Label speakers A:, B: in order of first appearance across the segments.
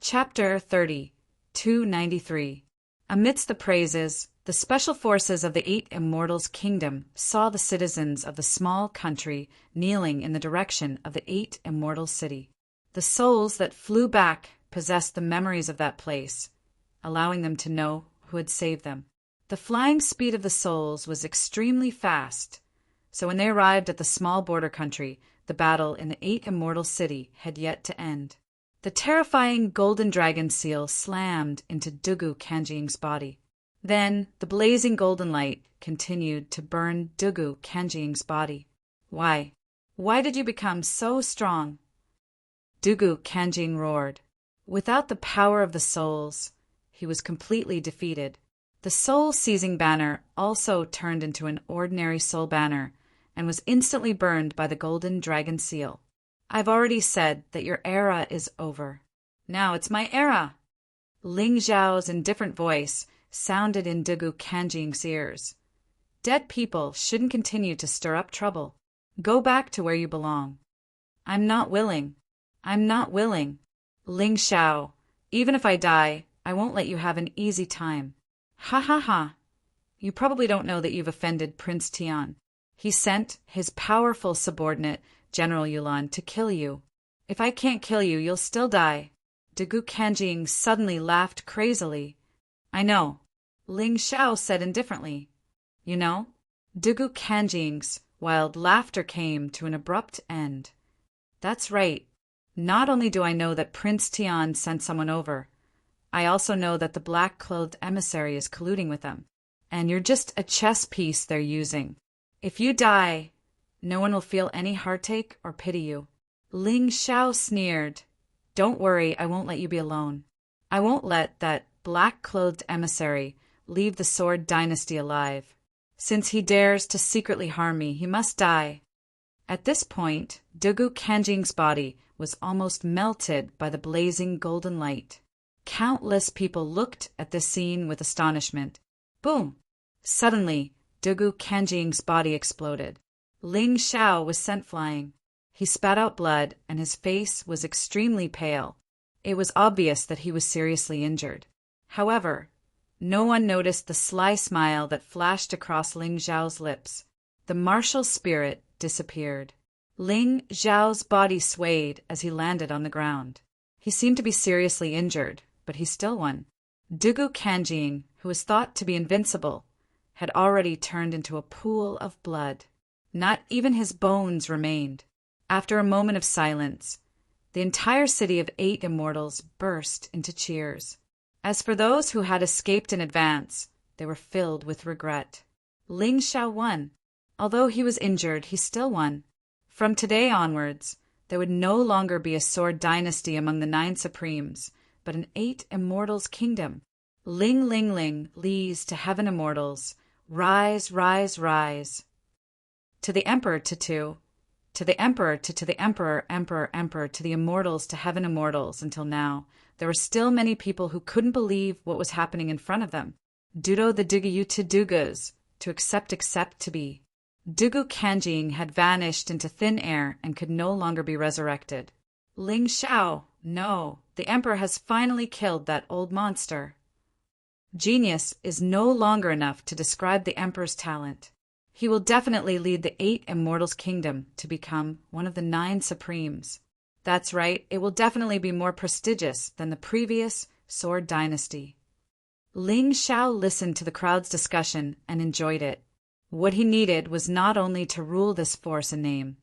A: Chapter 30, 293. Amidst the praises, the special forces of the Eight Immortals' kingdom saw the citizens of the small country kneeling in the direction of the Eight Immortals' city. The souls that flew back possessed the memories of that place, allowing them to know who had saved them. The flying speed of the souls was extremely fast, so when they arrived at the small border country, the battle in the Eight Immortals' city had yet to end. The terrifying golden dragon seal slammed into Dugu Kanjing's body. Then the blazing golden light continued to burn Dugu Kanjing's body. Why? Why did you become so strong? Dugu Kanjing roared. Without the power of the souls, he was completely defeated. The soul-seizing banner also turned into an ordinary soul banner and was instantly burned by the golden dragon seal. I've already said that your era is over. Now it's my era. Ling Zhao's indifferent voice sounded in Dugu Kanjing's ears. Dead people shouldn't continue to stir up trouble. Go back to where you belong. I'm not willing. I'm not willing. Ling Zhao, even if I die, I won't let you have an easy time. Ha ha ha. You probably don't know that you've offended Prince Tian. He sent his powerful subordinate, General Yulan, to kill you. If I can't kill you, you'll still die. Dugu Kanjing suddenly laughed crazily. I know. Ling Zhao said indifferently. You know? Dugu Kanjing's wild laughter came to an abrupt end. That's right. Not only do I know that Prince Tian sent someone over, I also know that the black-clothed emissary is colluding with them. And you're just a chess piece they're using. If you die, no one will feel any heartache or pity you. Ling Zhao sneered. Don't worry, I won't let you be alone. I won't let that black-clothed emissary leave the Sword Dynasty alive. Since he dares to secretly harm me, he must die. At this point, Dugu Kanjing's body was almost melted by the blazing golden light. Countless people looked at this scene with astonishment. Boom! Suddenly, Dugu Kanjing's body exploded. Ling Zhao was sent flying. He spat out blood, and his face was extremely pale. It was obvious that he was seriously injured. However, no one noticed the sly smile that flashed across Ling Zhao's lips. The martial spirit disappeared. Ling Zhao's body swayed as he landed on the ground. He seemed to be seriously injured, but he still won. Dugu Kanjing, who was thought to be invincible, had already turned into a pool of blood. Not even his bones remained. After a moment of silence, the entire city of Eight Immortals burst into cheers. As for those who had escaped in advance, they were filled with regret. Ling Zhao won. Although he was injured, he still won. From today onwards, there would no longer be a sword dynasty among the Nine Supremes, but an Eight Immortals kingdom. Ling Ling Ling, lees to heaven immortals, rise, rise, rise. To the Emperor to the Emperor to the Emperor, Emperor, Emperor, to the Immortals, to heaven immortals. Until now, there were still many people who couldn't believe what was happening in front of them. Dudo the Dugu to Dugas, to accept to be. Dugu Kanjing had vanished into thin air and could no longer be resurrected. Ling Zhao, no, the Emperor has finally killed that old monster. Genius is no longer enough to describe the Emperor's talent. He will definitely lead the Eight Immortals kingdom to become one of the Nine Supremes. That's right, it will definitely be more prestigious than the previous Sword Dynasty. Ling Zhao listened to the crowd's discussion and enjoyed it. What he needed was not only to rule this force in name,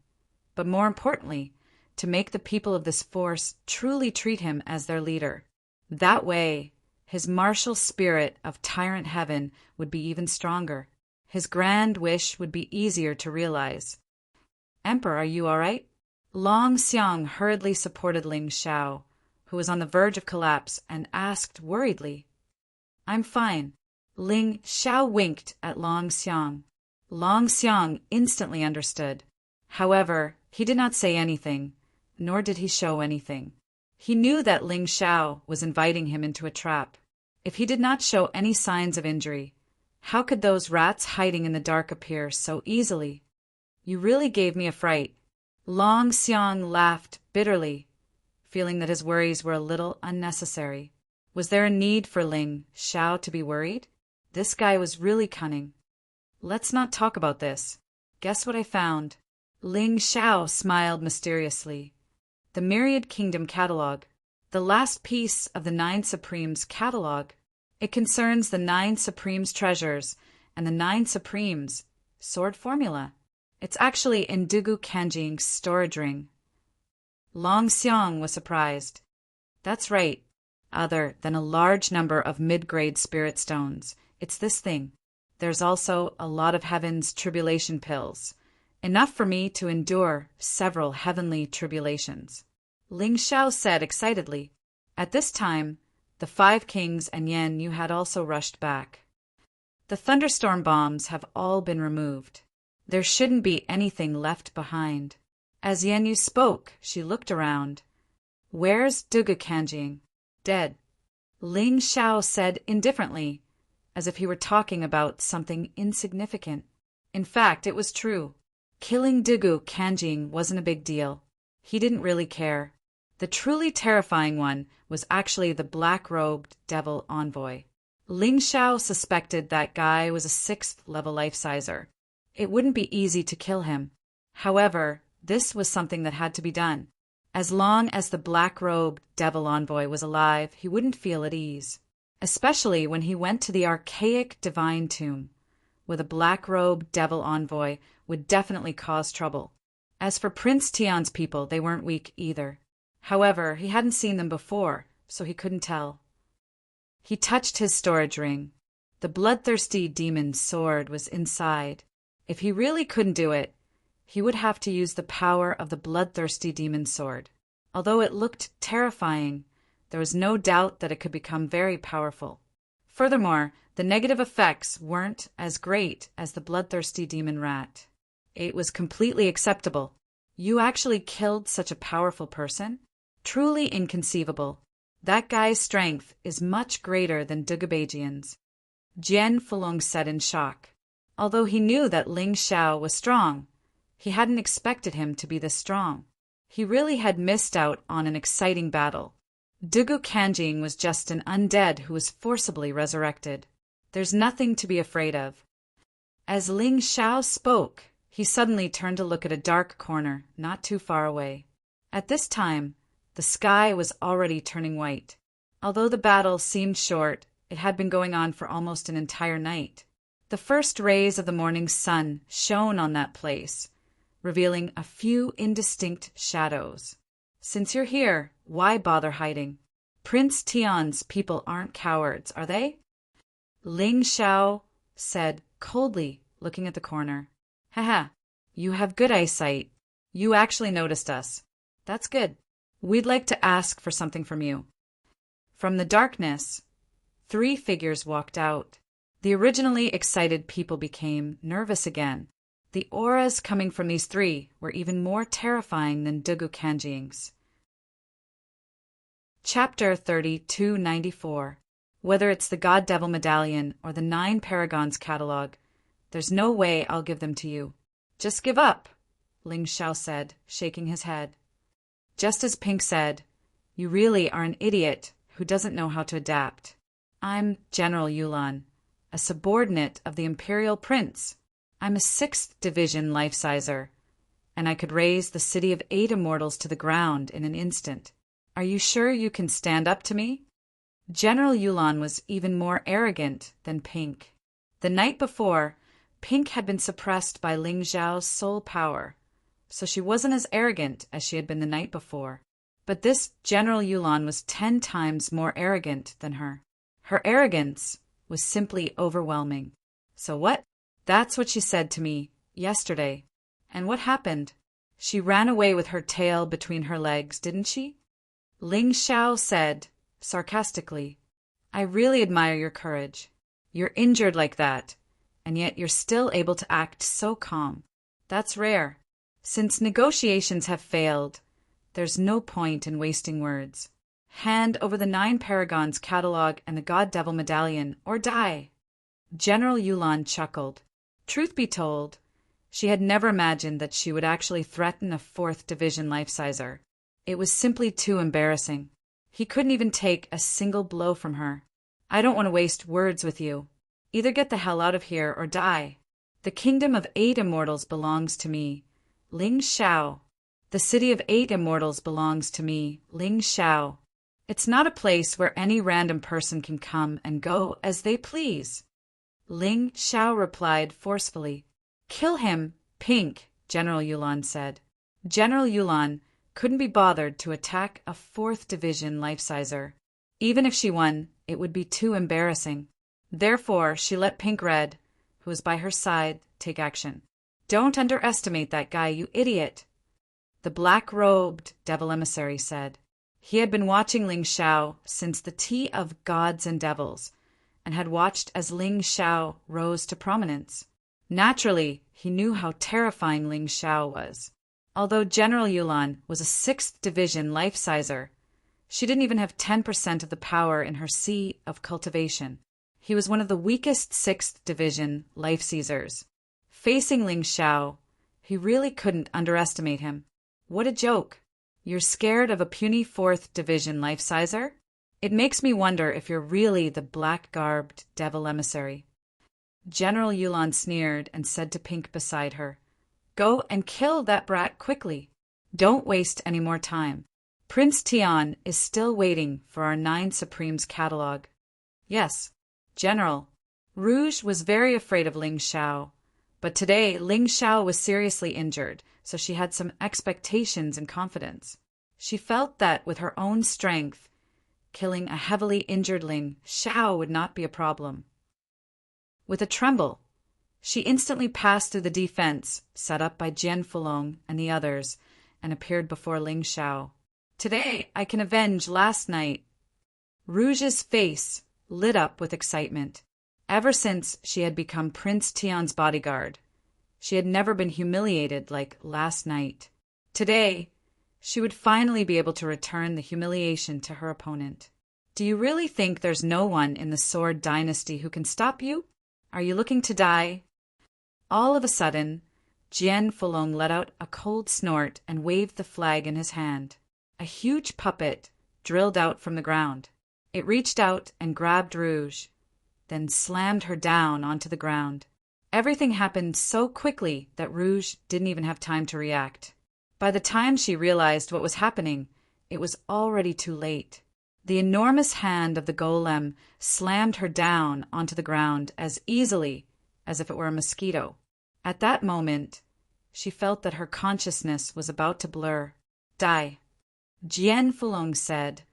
A: but more importantly, to make the people of this force truly treat him as their leader. That way, his martial spirit of Tyrant Heaven would be even stronger. His grand wish would be easier to realize. Emperor, are you all right? Long Xiang hurriedly supported Ling Zhao, who was on the verge of collapse, and asked worriedly. I'm fine. Ling Zhao winked at Long Xiang. Long Xiang instantly understood. However, he did not say anything, nor did he show anything. He knew that Ling Zhao was inviting him into a trap. If he did not show any signs of injury, how could those rats hiding in the dark appear so easily? You really gave me a fright. Long Xiang laughed bitterly. feeling that his worries were a little unnecessary. Was there a need for Ling Xiao to be worried? This guy was really cunning. Let's not talk about this. Guess what I found? Ling Xiao smiled mysteriously. The Myriad Kingdom Catalog. The last piece of the Nine Supremes catalog. It concerns the Nine Supremes treasures and the Nine Supremes sword formula. It's actually in Dugu Kanjing's storage ring. Long Xiong was surprised. That's right. Other than a large number of mid-grade spirit stones, it's this thing. There's also a lot of heaven's tribulation pills. Enough for me to endure several heavenly tribulations. Ling Xiao said excitedly. At this time, the 5 kings and Yan Yu had also rushed back. The thunderstorm bombs have all been removed. There shouldn't be anything left behind. As Yan Yu spoke, she looked around. Where's Dugu Kanjing? Dead. Ling Xiao said indifferently, as if he were talking about something insignificant. In fact, it was true. Killing Dugu Kanjing wasn't a big deal. He didn't really care. The truly terrifying one was actually the black-robed devil envoy. Ling Xiao suspected that guy was a 6th-level life-sizer. It wouldn't be easy to kill him. However, this was something that had to be done. As long as the black-robed devil envoy was alive, he wouldn't feel at ease. Especially when he went to the archaic divine tomb, with a black-robed devil envoy would definitely cause trouble. As for Prince Tian's people, they weren't weak either. However, he hadn't seen them before, so he couldn't tell. He touched his storage ring. The bloodthirsty demon's sword was inside. If he really couldn't do it, he would have to use the power of the bloodthirsty demon's sword. Although it looked terrifying, there was no doubt that it could become very powerful. Furthermore, the negative effects weren't as great as the bloodthirsty demon rat. It was completely acceptable. You actually killed such a powerful person? Truly inconceivable. That guy's strength is much greater than Dugubajian's. Jian Fulong said in shock. Although he knew that Ling Xiao was strong, he hadn't expected him to be this strong. He really had missed out on an exciting battle. Dugu Kanjing was just an undead who was forcibly resurrected. There's nothing to be afraid of. As Ling Xiao spoke, he suddenly turned to look at a dark corner not too far away. At this time, the sky was already turning white. Although the battle seemed short, it had been going on for almost an entire night. The first rays of the morning sun shone on that place, revealing a few indistinct shadows. Since you're here, why bother hiding? Prince Tian's people aren't cowards, are they? Ling Xiao said coldly, looking at the corner. Haha, you have good eyesight. You actually noticed us. That's good. We'd like to ask for something from you. From the darkness, 3 figures walked out. The originally excited people became nervous again. The auras coming from these 3 were even more terrifying than Dugu Kanjing's. Chapter 3294. Whether it's the God Devil Medallion or the 9 Paragons catalog, there's no way I'll give them to you. Just give up, Ling Xiao said, shaking his head. Just as Pink said, you really are an idiot who doesn't know how to adapt. I'm General Yulan, a subordinate of the Imperial Prince. I'm a 6th Division life-sizer, and I could raise the City of 8 Immortals to the ground in an instant. Are you sure you can stand up to me? General Yulan was even more arrogant than Pink. The night before, Pink had been suppressed by Ling Xiao's soul power, so she wasn't as arrogant as she had been the night before. But this General Yulan was 10 times more arrogant than her. Her arrogance was simply overwhelming. So what? That's what she said to me yesterday. And what happened? She ran away with her tail between her legs, didn't she? Ling Xiao said, sarcastically, I really admire your courage. You're injured like that, and yet you're still able to act so calm. That's rare. Since negotiations have failed, there's no point in wasting words. Hand over the 9 Paragons catalog and the God Devil Medallion, or die. General Yulan chuckled. Truth be told, she had never imagined that she would actually threaten a 4th Division life-sizer. It was simply too embarrassing. He couldn't even take a single blow from her. I don't want to waste words with you. Either get the hell out of here or die. The kingdom of 8 immortals belongs to me, Ling Xiao. The city of 8 immortals belongs to me, Ling Xiao. It's not a place where any random person can come and go as they please. Ling Xiao replied forcefully. Kill him, Pink, General Yulan said. General Yulan couldn't be bothered to attack a 4th division life-sizer. Even if she won, it would be too embarrassing. Therefore, she let Pink Red, who was by her side, take action. Don't underestimate that guy, you idiot, the black-robed devil emissary said. He had been watching Ling Xiao since the tea of gods and devils, and had watched as Ling Xiao rose to prominence. Naturally, he knew how terrifying Ling Xiao was. Although General Yulan was a 6th division life-sizer, she didn't even have 10% of the power in her sea of cultivation. He was one of the weakest 6th division life-seizers. Facing Ling Xiao, he really couldn't underestimate him. What a joke! You're scared of a puny 4th division life-sizer? It makes me wonder if you're really the black-garbed devil emissary. General Yulan sneered and said to Pink beside her, Go and kill that brat quickly. Don't waste any more time. Prince Tian is still waiting for our 9 Supremes catalog. Yes, General. Rouge was very afraid of Ling Xiao, but today Ling Xiao was seriously injured, so she had some expectations and confidence. She felt that with her own strength, killing a heavily injured Ling Xiao would not be a problem. With a tremble, she instantly passed through the defense set up by Jian Fulong and the others and appeared before Ling Xiao. Today I can avenge last night. Rouge's face lit up with excitement. Ever since she had become Prince Tian's bodyguard, she had never been humiliated like last night. Today, she would finally be able to return the humiliation to her opponent. Do you really think there's no one in the Sword Dynasty who can stop you? Are you looking to die? All of a sudden, Jian Fulong let out a cold snort and waved the flag in his hand. A huge puppet drilled out from the ground. It reached out and grabbed Rouge, then slammed her down onto the ground. Everything happened so quickly that Rouge didn't even have time to react. By the time she realized what was happening, it was already too late. The enormous hand of the golem slammed her down onto the ground as easily as if it were a mosquito. At that moment, she felt that her consciousness was about to blur. Die, Jian Fulong said,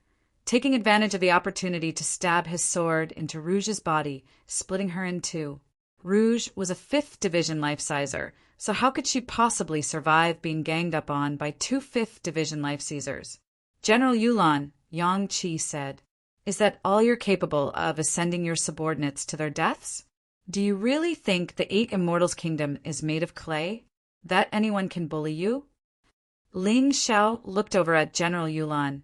A: taking advantage of the opportunity to stab his sword into Rouge's body, splitting her in two. Rouge was a 5th division life-sizer, so how could she possibly survive being ganged up on by 2 5th division life-seizers? General Yulan, Yang Qi said, Is that all you're capable of, is sending your subordinates to their deaths? Do you really think the 8 Immortals Kingdom is made of clay? That anyone can bully you? Ling Xiao looked over at General Yulan,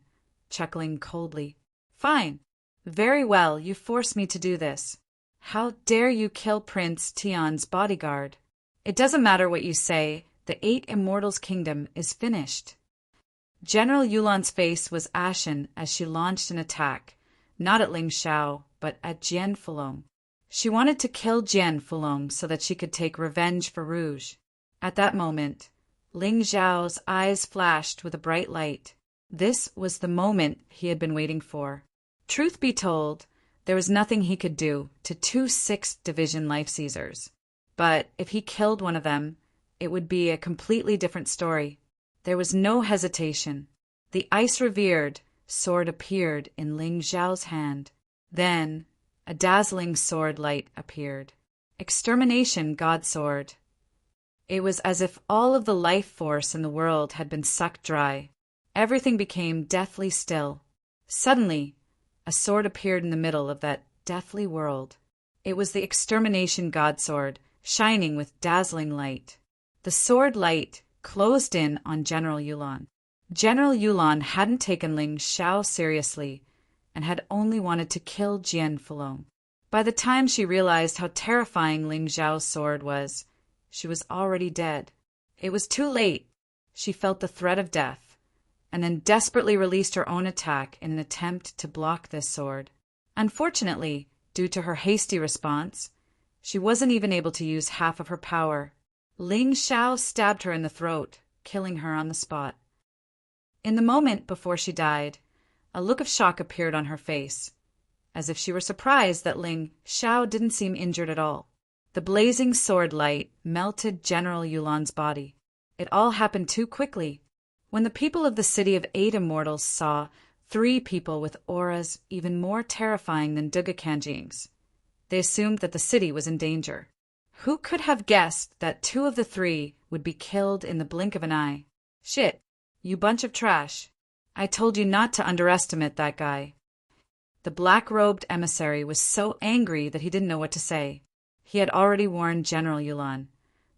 A: chuckling coldly. Fine. Very well, you forced me to do this. How dare you kill Prince Tian's bodyguard? It doesn't matter what you say, the 8 Immortals Kingdom is finished. General Yulan's face was ashen as she launched an attack, not at Ling Xiao, but at Jian Fulong. She wanted to kill Jian Fulong so that she could take revenge for Rouge. At that moment, Ling Xiao's eyes flashed with a bright light. This was the moment he had been waiting for. Truth be told, there was nothing he could do to 2 6th division life-seizers. But if he killed one of them, it would be a completely different story. There was no hesitation. The ice-revered sword appeared in Ling Xiao's hand. Then, a dazzling sword light appeared. Extermination God Sword. It was as if all of the life force in the world had been sucked dry. Everything became deathly still. Suddenly, a sword appeared in the middle of that deathly world. It was the Extermination God Sword, shining with dazzling light. The sword light closed in on General Yulan. General Yulan hadn't taken Ling Xiao seriously and had only wanted to kill Jian Fulong. By the time she realized how terrifying Ling Xiao's sword was, she was already dead. It was too late. She felt the threat of death, and then desperately released her own attack in an attempt to block this sword. Unfortunately, due to her hasty response, she wasn't even able to use half of her power. Ling Xiao stabbed her in the throat, killing her on the spot. In the moment before she died, a look of shock appeared on her face, as if she were surprised that Ling Xiao didn't seem injured at all. The blazing sword light melted General Yulan's body. It all happened too quickly. When the people of the City of 8 Immortals saw 3 people with auras even more terrifying than Duga Kanjing's, they assumed that the city was in danger. Who could have guessed that 2 of the 3 would be killed in the blink of an eye? Shit, you bunch of trash. I told you not to underestimate that guy. The black-robed emissary was so angry that he didn't know what to say. He had already warned General Yulan,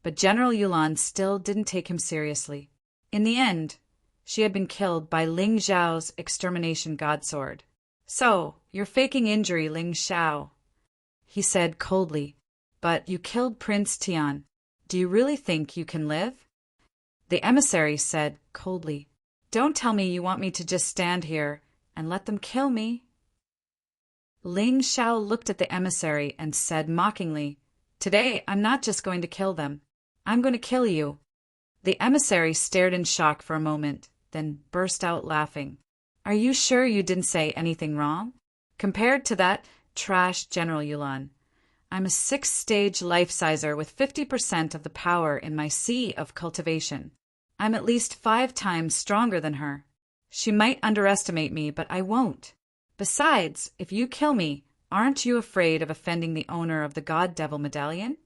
A: but General Yulan still didn't take him seriously. In the end, she had been killed by Ling Xiao's extermination godsword. "So, you're faking injury, Ling Xiao," he said coldly. "But you killed Prince Tian. Do you really think you can live?" The emissary said coldly, "Don't tell me you want me to just stand here and let them kill me." Ling Xiao looked at the emissary and said mockingly, "Today I'm not just going to kill them. I'm going to kill you." The emissary stared in shock for a moment, then burst out laughing. "Are you sure you didn't say anything wrong? Compared to that trash General Yulan, I'm a 6th-stage life-sizer with 50% of the power in my sea of cultivation. I'm at least 5 times stronger than her. She might underestimate me, but I won't. Besides, if you kill me, aren't you afraid of offending the owner of the God Devil Medallion?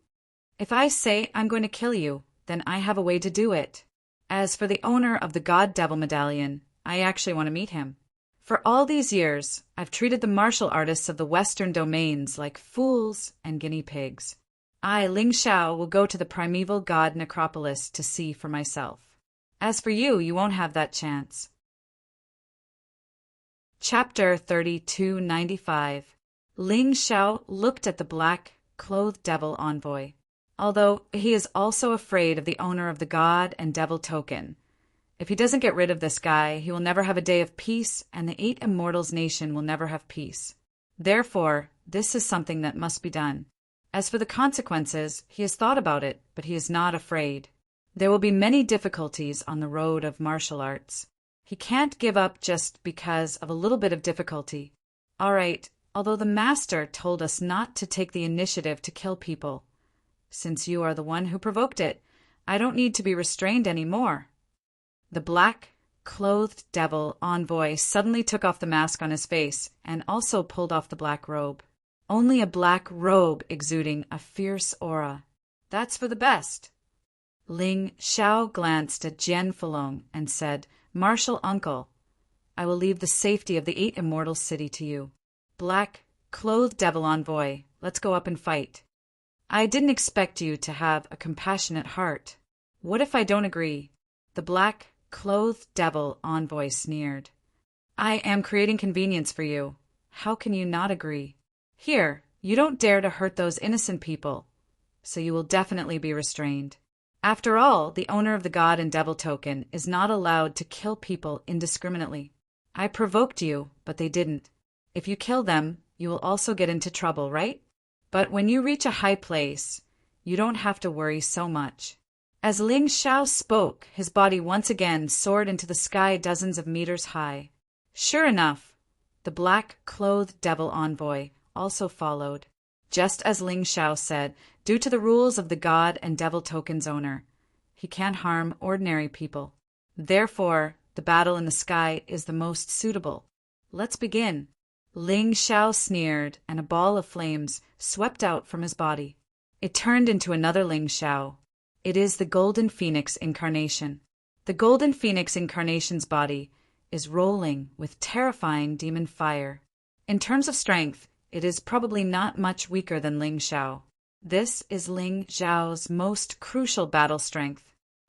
A: If I say I'm going to kill you, then I have a way to do it. As for the owner of the God Devil Medallion, I actually want to meet him. For all these years, I've treated the martial artists of the Western domains like fools and guinea pigs. I, Ling Xiao, will go to the primeval god necropolis to see for myself. As for you, you won't have that chance." Chapter 3295. Ling Xiao looked at the black-clothed devil envoy. Although he is also afraid of the owner of the god and devil token, if he doesn't get rid of this guy, he will never have a day of peace, and the 8 Immortals nation will never have peace. Therefore, this is something that must be done. As for the consequences, he has thought about it, but he is not afraid. There will be many difficulties on the road of martial arts. He can't give up just because of a little bit of difficulty. All right, although the master told us not to take the initiative to kill people, since you are the one who provoked it, I don't need to be restrained anymore. The black-clothed devil envoy suddenly took off the mask on his face and also pulled off the black robe. Only a black robe exuding a fierce aura. That's for the best. Ling Xiao glanced at Jian Fulong and said, "Martial uncle, I will leave the safety of the 8 Immortal City to you. Black-clothed devil envoy, let's go up and fight. I didn't expect you to have a compassionate heart. What if I don't agree?" The black-clothed devil envoy sneered. "I am creating convenience for you. How can you not agree? Here, you don't dare to hurt those innocent people, so you will definitely be restrained. After all, the owner of the god and devil token is not allowed to kill people indiscriminately. I provoked you, but they didn't. If you kill them, you will also get into trouble, right? But when you reach a high place, you don't have to worry so much." As Ling Xiao spoke, his body once again soared into the sky dozens of meters high. Sure enough, the black-clothed devil envoy also followed. Just as Ling Xiao said, due to the rules of the god and devil token's owner, he can't harm ordinary people. Therefore, the battle in the sky is the most suitable. Let's begin. Ling Xiao sneered, and a ball of flames swept out from his body. It turned into another Ling Xiao. It is the Golden Phoenix incarnation. The Golden Phoenix incarnation's body is rolling with terrifying demon fire. In terms of strength, it is probably not much weaker than Ling Xiao. This is Ling Xiao's most crucial battle strength.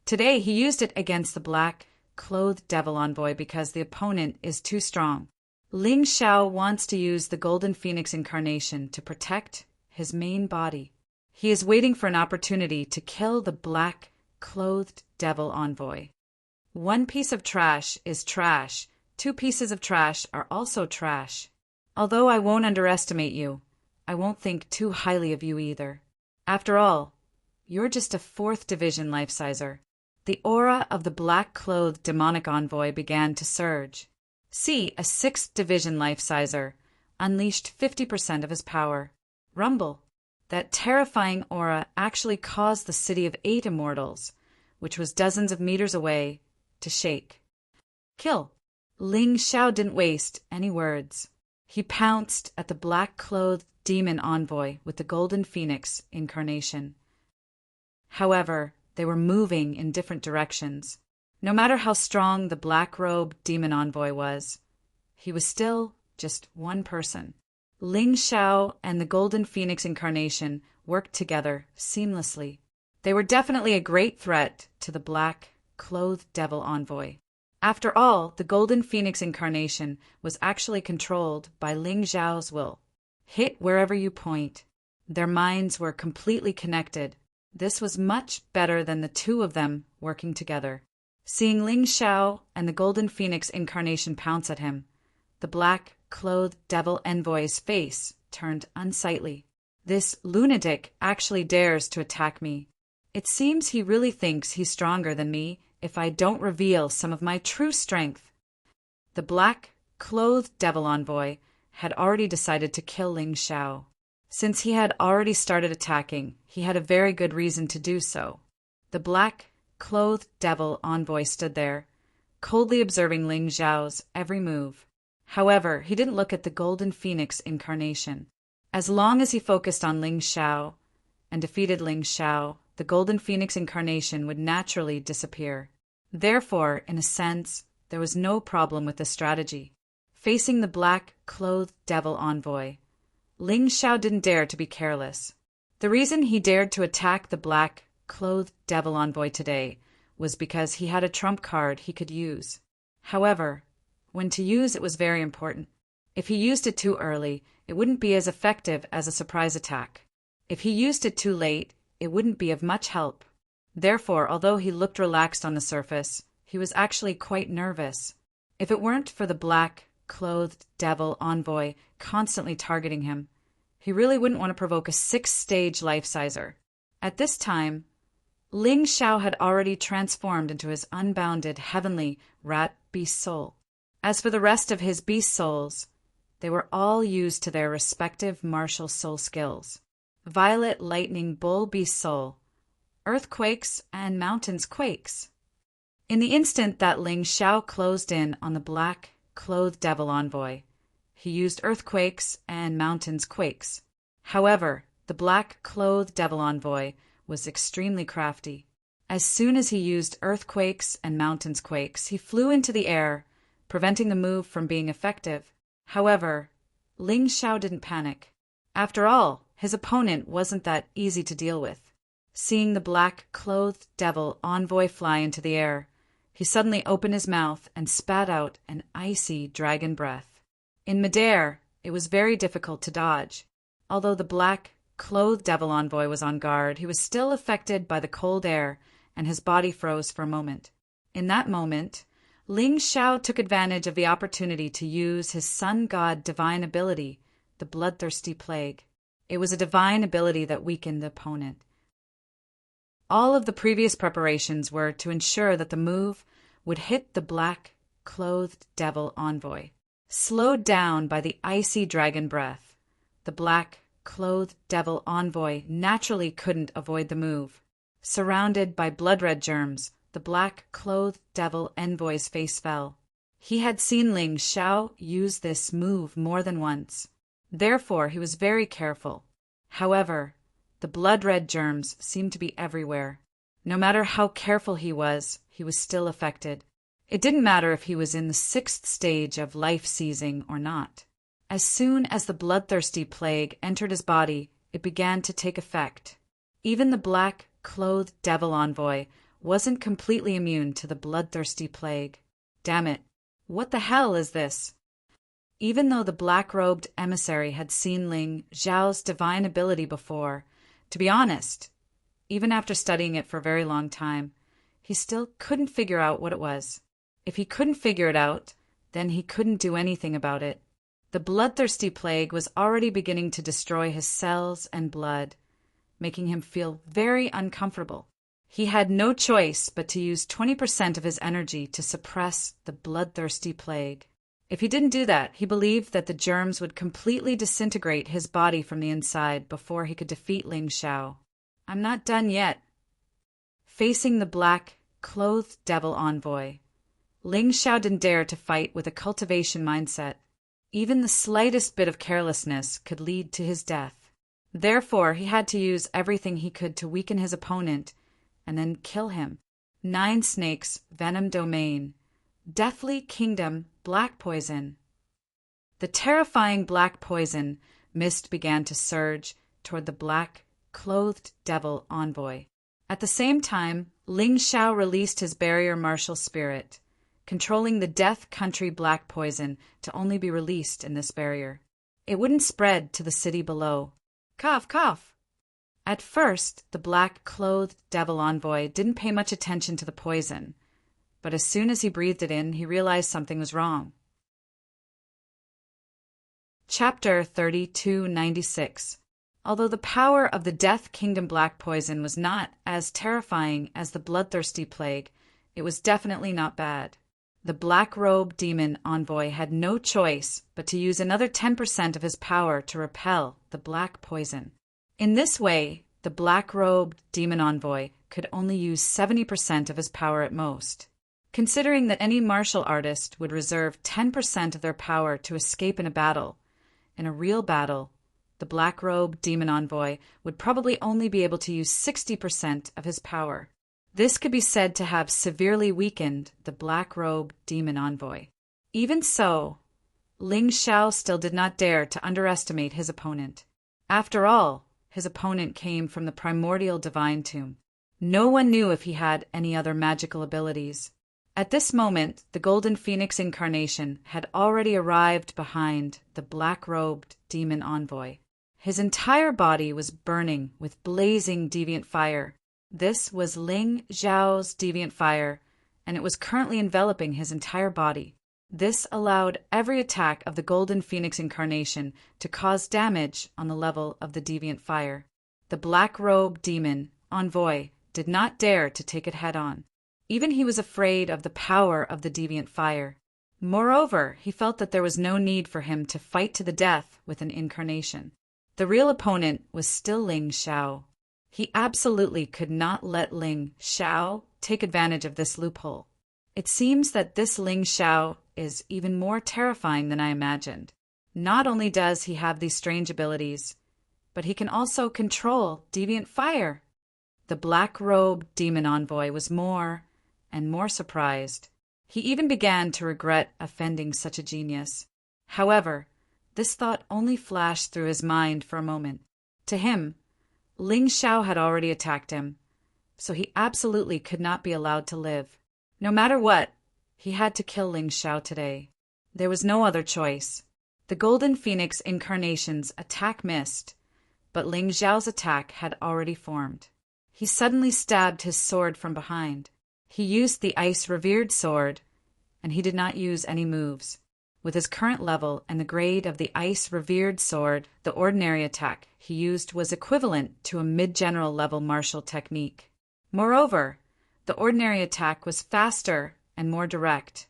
A: Today he used it against the black-clothed devil envoy because the opponent is too strong. Ling Xiao wants to use the Golden Phoenix incarnation to protect his main body. He is waiting for an opportunity to kill the black-clothed devil envoy. One piece of trash is trash. Two pieces of trash are also trash. Although I won't underestimate you, I won't think too highly of you either. After all, you're just a 4th division life-sizer. The aura of the black-clothed demonic envoy began to surge. See, a 6th division life-sizer unleashed 50% of his power. Rumble. That terrifying aura actually caused the city of 8 immortals, which was dozens of meters away, to shake. Kill. Ling Xiao didn't waste any words. He pounced at the black-clothed demon envoy with the golden phoenix incarnation. However, they were moving in different directions. No matter how strong the black-robed demon envoy was, he was still just one person. Ling Xiao and the golden phoenix incarnation worked together seamlessly. They were definitely a great threat to the black-clothed devil envoy. After all, the golden phoenix incarnation was actually controlled by Ling Xiao's will. Hit wherever you point. Their minds were completely connected. This was much better than the two of them working together. Seeing Ling Xiao and the golden phoenix incarnation pounce at him, the black-clothed devil envoy's face turned unsightly. This lunatic actually dares to attack me. It seems he really thinks he's stronger than me if I don't reveal some of my true strength. The black-clothed devil envoy had already decided to kill Ling Xiao. Since he had already started attacking, he had a very good reason to do so. The black-clothed devil envoy stood there, coldly observing Ling Xiao's every move. However, he didn't look at the golden phoenix incarnation. As long as he focused on Ling Xiao and defeated Ling Xiao, the golden phoenix incarnation would naturally disappear. Therefore, in a sense, there was no problem with this strategy. Facing the black-clothed devil envoy, Ling Xiao didn't dare to be careless. The reason he dared to attack the black-clothed devil envoy today was because he had a trump card he could use. However, when to use it was very important. If he used it too early, it wouldn't be as effective as a surprise attack. If he used it too late, it wouldn't be of much help. Therefore, although he looked relaxed on the surface, he was actually quite nervous. If it weren't for the black-clothed devil envoy constantly targeting him, he really wouldn't want to provoke a 6th-stage life-sizer. At this time, Ling Xiao had already transformed into his unbounded, heavenly rat beast soul. As for the rest of his beast souls, they were all used to their respective martial soul skills. Violet lightning bull beast soul, earthquakes and mountains quakes. In the instant that Ling Xiao closed in on the black-clothed devil envoy, he used earthquakes and mountains quakes. However, the black-clothed devil envoy was extremely crafty. As soon as he used earthquakes and mountains quakes, he flew into the air, preventing the move from being effective. However, Ling Xiao didn't panic. After all, his opponent wasn't that easy to deal with. Seeing the black-clothed devil envoy fly into the air, he suddenly opened his mouth and spat out an icy dragon breath. In midair, it was very difficult to dodge. Although the black-clothed devil envoy was on guard, he was still affected by the cold air, and his body froze for a moment. In that moment, Ling Xiao took advantage of the opportunity to use his sun god divine ability, the bloodthirsty plague. It was a divine ability that weakened the opponent. All of the previous preparations were to ensure that the move would hit the black-clothed devil envoy. Slowed down by the icy dragon breath, the black-clothed devil envoy naturally couldn't avoid the move. Surrounded by blood-red germs, the black-clothed devil envoy's face fell. He had seen Ling Xiao use this move more than once. Therefore, he was very careful. However, the blood-red germs seemed to be everywhere. No matter how careful he was still affected. It didn't matter if he was in the 6th stage of life-seizing or not. As soon as the bloodthirsty plague entered his body, it began to take effect. Even the black-clothed devil envoy wasn't completely immune to the bloodthirsty plague. Damn it, what the hell is this? Even though the black-robed emissary had seen Ling Xiao's divine ability before, to be honest, even after studying it for a very long time, he still couldn't figure out what it was. If he couldn't figure it out, then he couldn't do anything about it. The bloodthirsty plague was already beginning to destroy his cells and blood, making him feel very uncomfortable. He had no choice but to use 20% of his energy to suppress the bloodthirsty plague. If he didn't do that, he believed that the germs would completely disintegrate his body from the inside before he could defeat Ling Xiao. I'm not done yet. Facing the black-clothed devil envoy, Ling Xiao didn't dare to fight with a cultivation mindset. Even the slightest bit of carelessness could lead to his death. Therefore, he had to use everything he could to weaken his opponent and then kill him. 9 Snakes, Venom Domain, Deathly Kingdom, Black Poison. The terrifying black poison mist began to surge toward the black-clothed devil envoy. At the same time, Ling Xiao released his barrier martial spirit, controlling the Death Country black poison to only be released in this barrier. It wouldn't spread to the city below. Cough, cough. At first, the black-clothed devil envoy didn't pay much attention to the poison, but as soon as he breathed it in, he realized something was wrong. Chapter 3296. Although the power of the Death Kingdom black poison was not as terrifying as the bloodthirsty plague, it was definitely not bad. The black-robe demon envoy had no choice but to use another 10% of his power to repel the black poison. In this way, the black-robed demon envoy could only use 70% of his power at most. Considering that any martial artist would reserve 10% of their power to escape in a real battle, the black-robed demon envoy would probably only be able to use 60% of his power. This could be said to have severely weakened the black-robed demon envoy. Even so, Ling Xiao still did not dare to underestimate his opponent. After all, his opponent came from the primordial divine tomb. No one knew if he had any other magical abilities. At this moment, the Golden Phoenix incarnation had already arrived behind the black-robed demon envoy. His entire body was burning with blazing deviant fire. This was Ling Xiao's deviant fire, and it was currently enveloping his entire body. This allowed every attack of the Golden Phoenix incarnation to cause damage on the level of the deviant fire. The black-robed demon envoy did not dare to take it head-on. Even he was afraid of the power of the deviant fire. Moreover, he felt that there was no need for him to fight to the death with an incarnation. The real opponent was still Ling Xiao. He absolutely could not let Ling Xiao take advantage of this loophole. It seems that this Ling Xiao is even more terrifying than I imagined. Not only does he have these strange abilities, but he can also control deviant fire. The black-robed demon envoy was more and more surprised. He even began to regret offending such a genius. However, this thought only flashed through his mind for a moment. To him, Ling Xiao had already attacked him, so he absolutely could not be allowed to live. No matter what, he had to kill Ling Xiao today. There was no other choice. The Golden Phoenix incarnation's attack missed, but Ling Xiao's attack had already formed. He suddenly stabbed his sword from behind. He used the ice-revered sword, and he did not use any moves. With his current level and the grade of the ice-revered sword, the ordinary attack he used was equivalent to a mid-general level martial technique. Moreover, the ordinary attack was faster and more direct,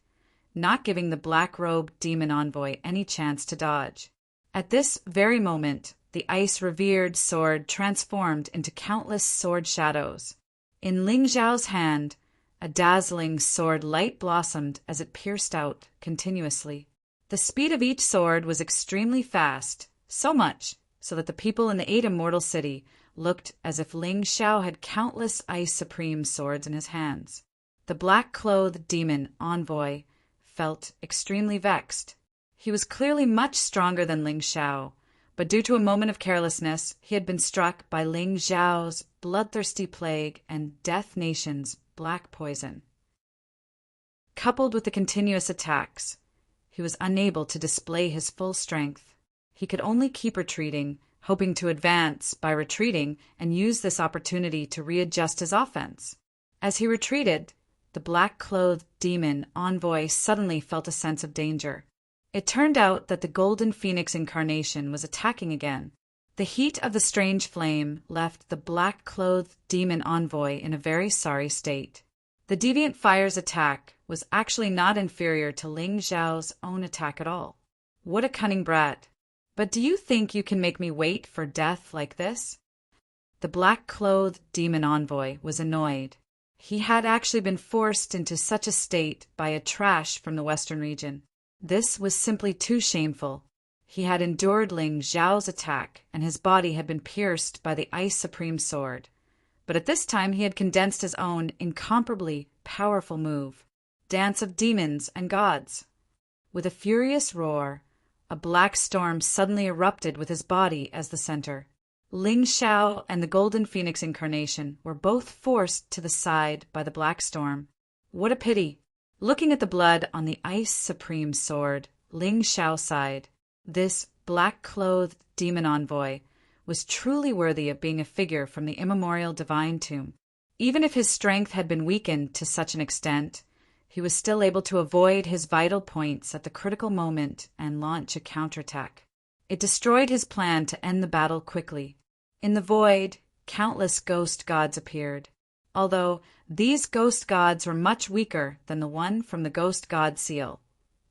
A: not giving the black-robed demon envoy any chance to dodge. At this very moment, the ice-revered sword transformed into countless sword shadows. In Ling Xiao's hand, a dazzling sword light blossomed as it pierced out continuously. The speed of each sword was extremely fast, so much so that the people in the 8 Immortal City looked as if Ling Xiao had countless Ice Supreme swords in his hands. The black-clothed demon envoy felt extremely vexed. He was clearly much stronger than Ling Xiao, but due to a moment of carelessness, he had been struck by Ling Xiao's bloodthirsty plague and Death Nation's black poison. Coupled with the continuous attacks, he was unable to display his full strength. He could only keep retreating, hoping to advance by retreating and use this opportunity to readjust his offense. As he retreated, the black-clothed demon envoy suddenly felt a sense of danger. It turned out that the golden phoenix incarnation was attacking again. The heat of the strange flame left the black-clothed demon envoy in a very sorry state. The deviant fire's attack was actually not inferior to Ling Xiao's own attack at all. What a cunning brat! But do you think you can make me wait for death like this? The black-clothed demon envoy was annoyed. He had actually been forced into such a state by a trash from the western region. This was simply too shameful. He had endured Ling Xiao's attack, and his body had been pierced by the Ice Supreme Sword. But at this time he had condensed his own incomparably powerful move, Dance of Demons and Gods. With a furious roar, a black storm suddenly erupted with his body as the center. Ling Xiao and the Golden Phoenix incarnation were both forced to the side by the black storm. What a pity! Looking at the blood on the Ice Supreme Sword, Ling Xiao sighed. This black-clothed demon envoy was truly worthy of being a figure from the immemorial divine tomb. Even if his strength had been weakened to such an extent, he was still able to avoid his vital points at the critical moment and launch a counterattack. It destroyed his plan to end the battle quickly. In the void, countless ghost gods appeared, although these ghost gods were much weaker than the one from the ghost god seal.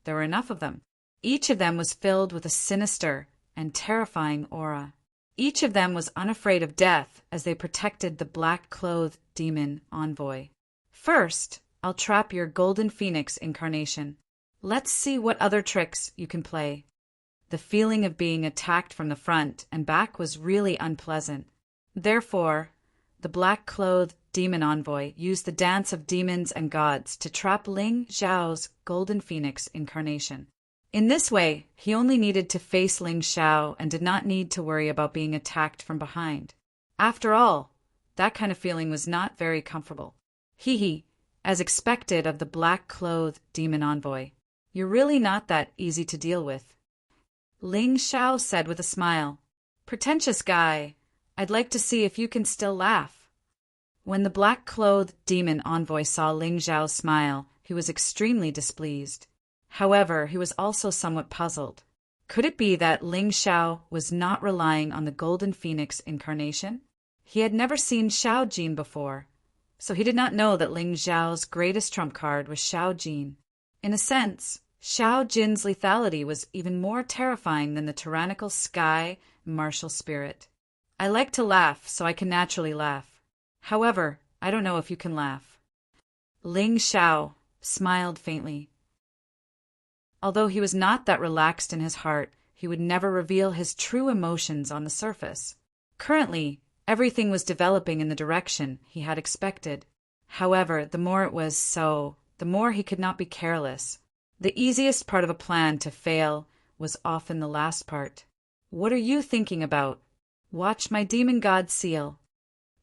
A: There were enough of them. Each of them was filled with a sinister and terrifying aura. Each of them was unafraid of death as they protected the black-clothed demon envoy. First, I'll trap your Golden Phoenix incarnation. Let's see what other tricks you can play. The feeling of being attacked from the front and back was really unpleasant. Therefore, the black-clothed demon envoy used the Dance of Demons and Gods to trap Ling Xiao's Golden Phoenix incarnation. In this way, he only needed to face Ling Xiao and did not need to worry about being attacked from behind. After all, that kind of feeling was not very comfortable. Hee, as expected of the black-clothed demon envoy. You're really not that easy to deal with. Ling Xiao said with a smile. Pretentious guy, I'd like to see if you can still laugh. When the black-clothed demon envoy saw Ling Xiao's smile, he was extremely displeased. However, he was also somewhat puzzled. Could it be that Ling Xiao was not relying on the Golden Phoenix incarnation? He had never seen Xiao Jin before, so he did not know that Ling Xiao's greatest trump card was Xiao Jin. In a sense, Xiao Jin's lethality was even more terrifying than the tyrannical sky martial spirit. I like to laugh, so I can naturally laugh. However, I don't know if you can laugh. Ling Xiao smiled faintly. Although he was not that relaxed in his heart, he would never reveal his true emotions on the surface. Currently, everything was developing in the direction he had expected. However, the more it was so, the more he could not be careless. The easiest part of a plan to fail was often the last part. What are you thinking about? Watch my demon god seal.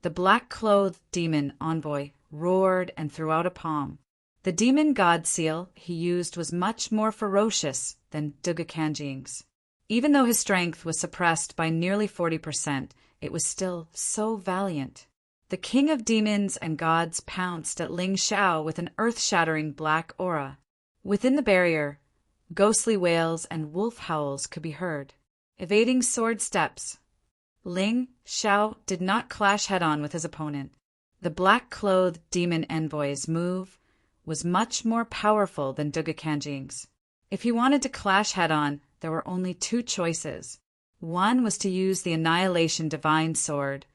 A: The black-clothed demon envoy roared and threw out a palm. The demon god seal he used was much more ferocious than Duga Kanjing's. Even though his strength was suppressed by nearly 40%, it was still so valiant. The king of demons and gods pounced at Ling Xiao with an earth-shattering black aura. Within the barrier, ghostly wails and wolf howls could be heard. Evading sword steps, Ling Xiao did not clash head-on with his opponent. The black-clothed demon envoy's move was much more powerful than Duga Kanjing's. If he wanted to clash head-on, there were only two choices. One was to use the Annihilation Divine Sword,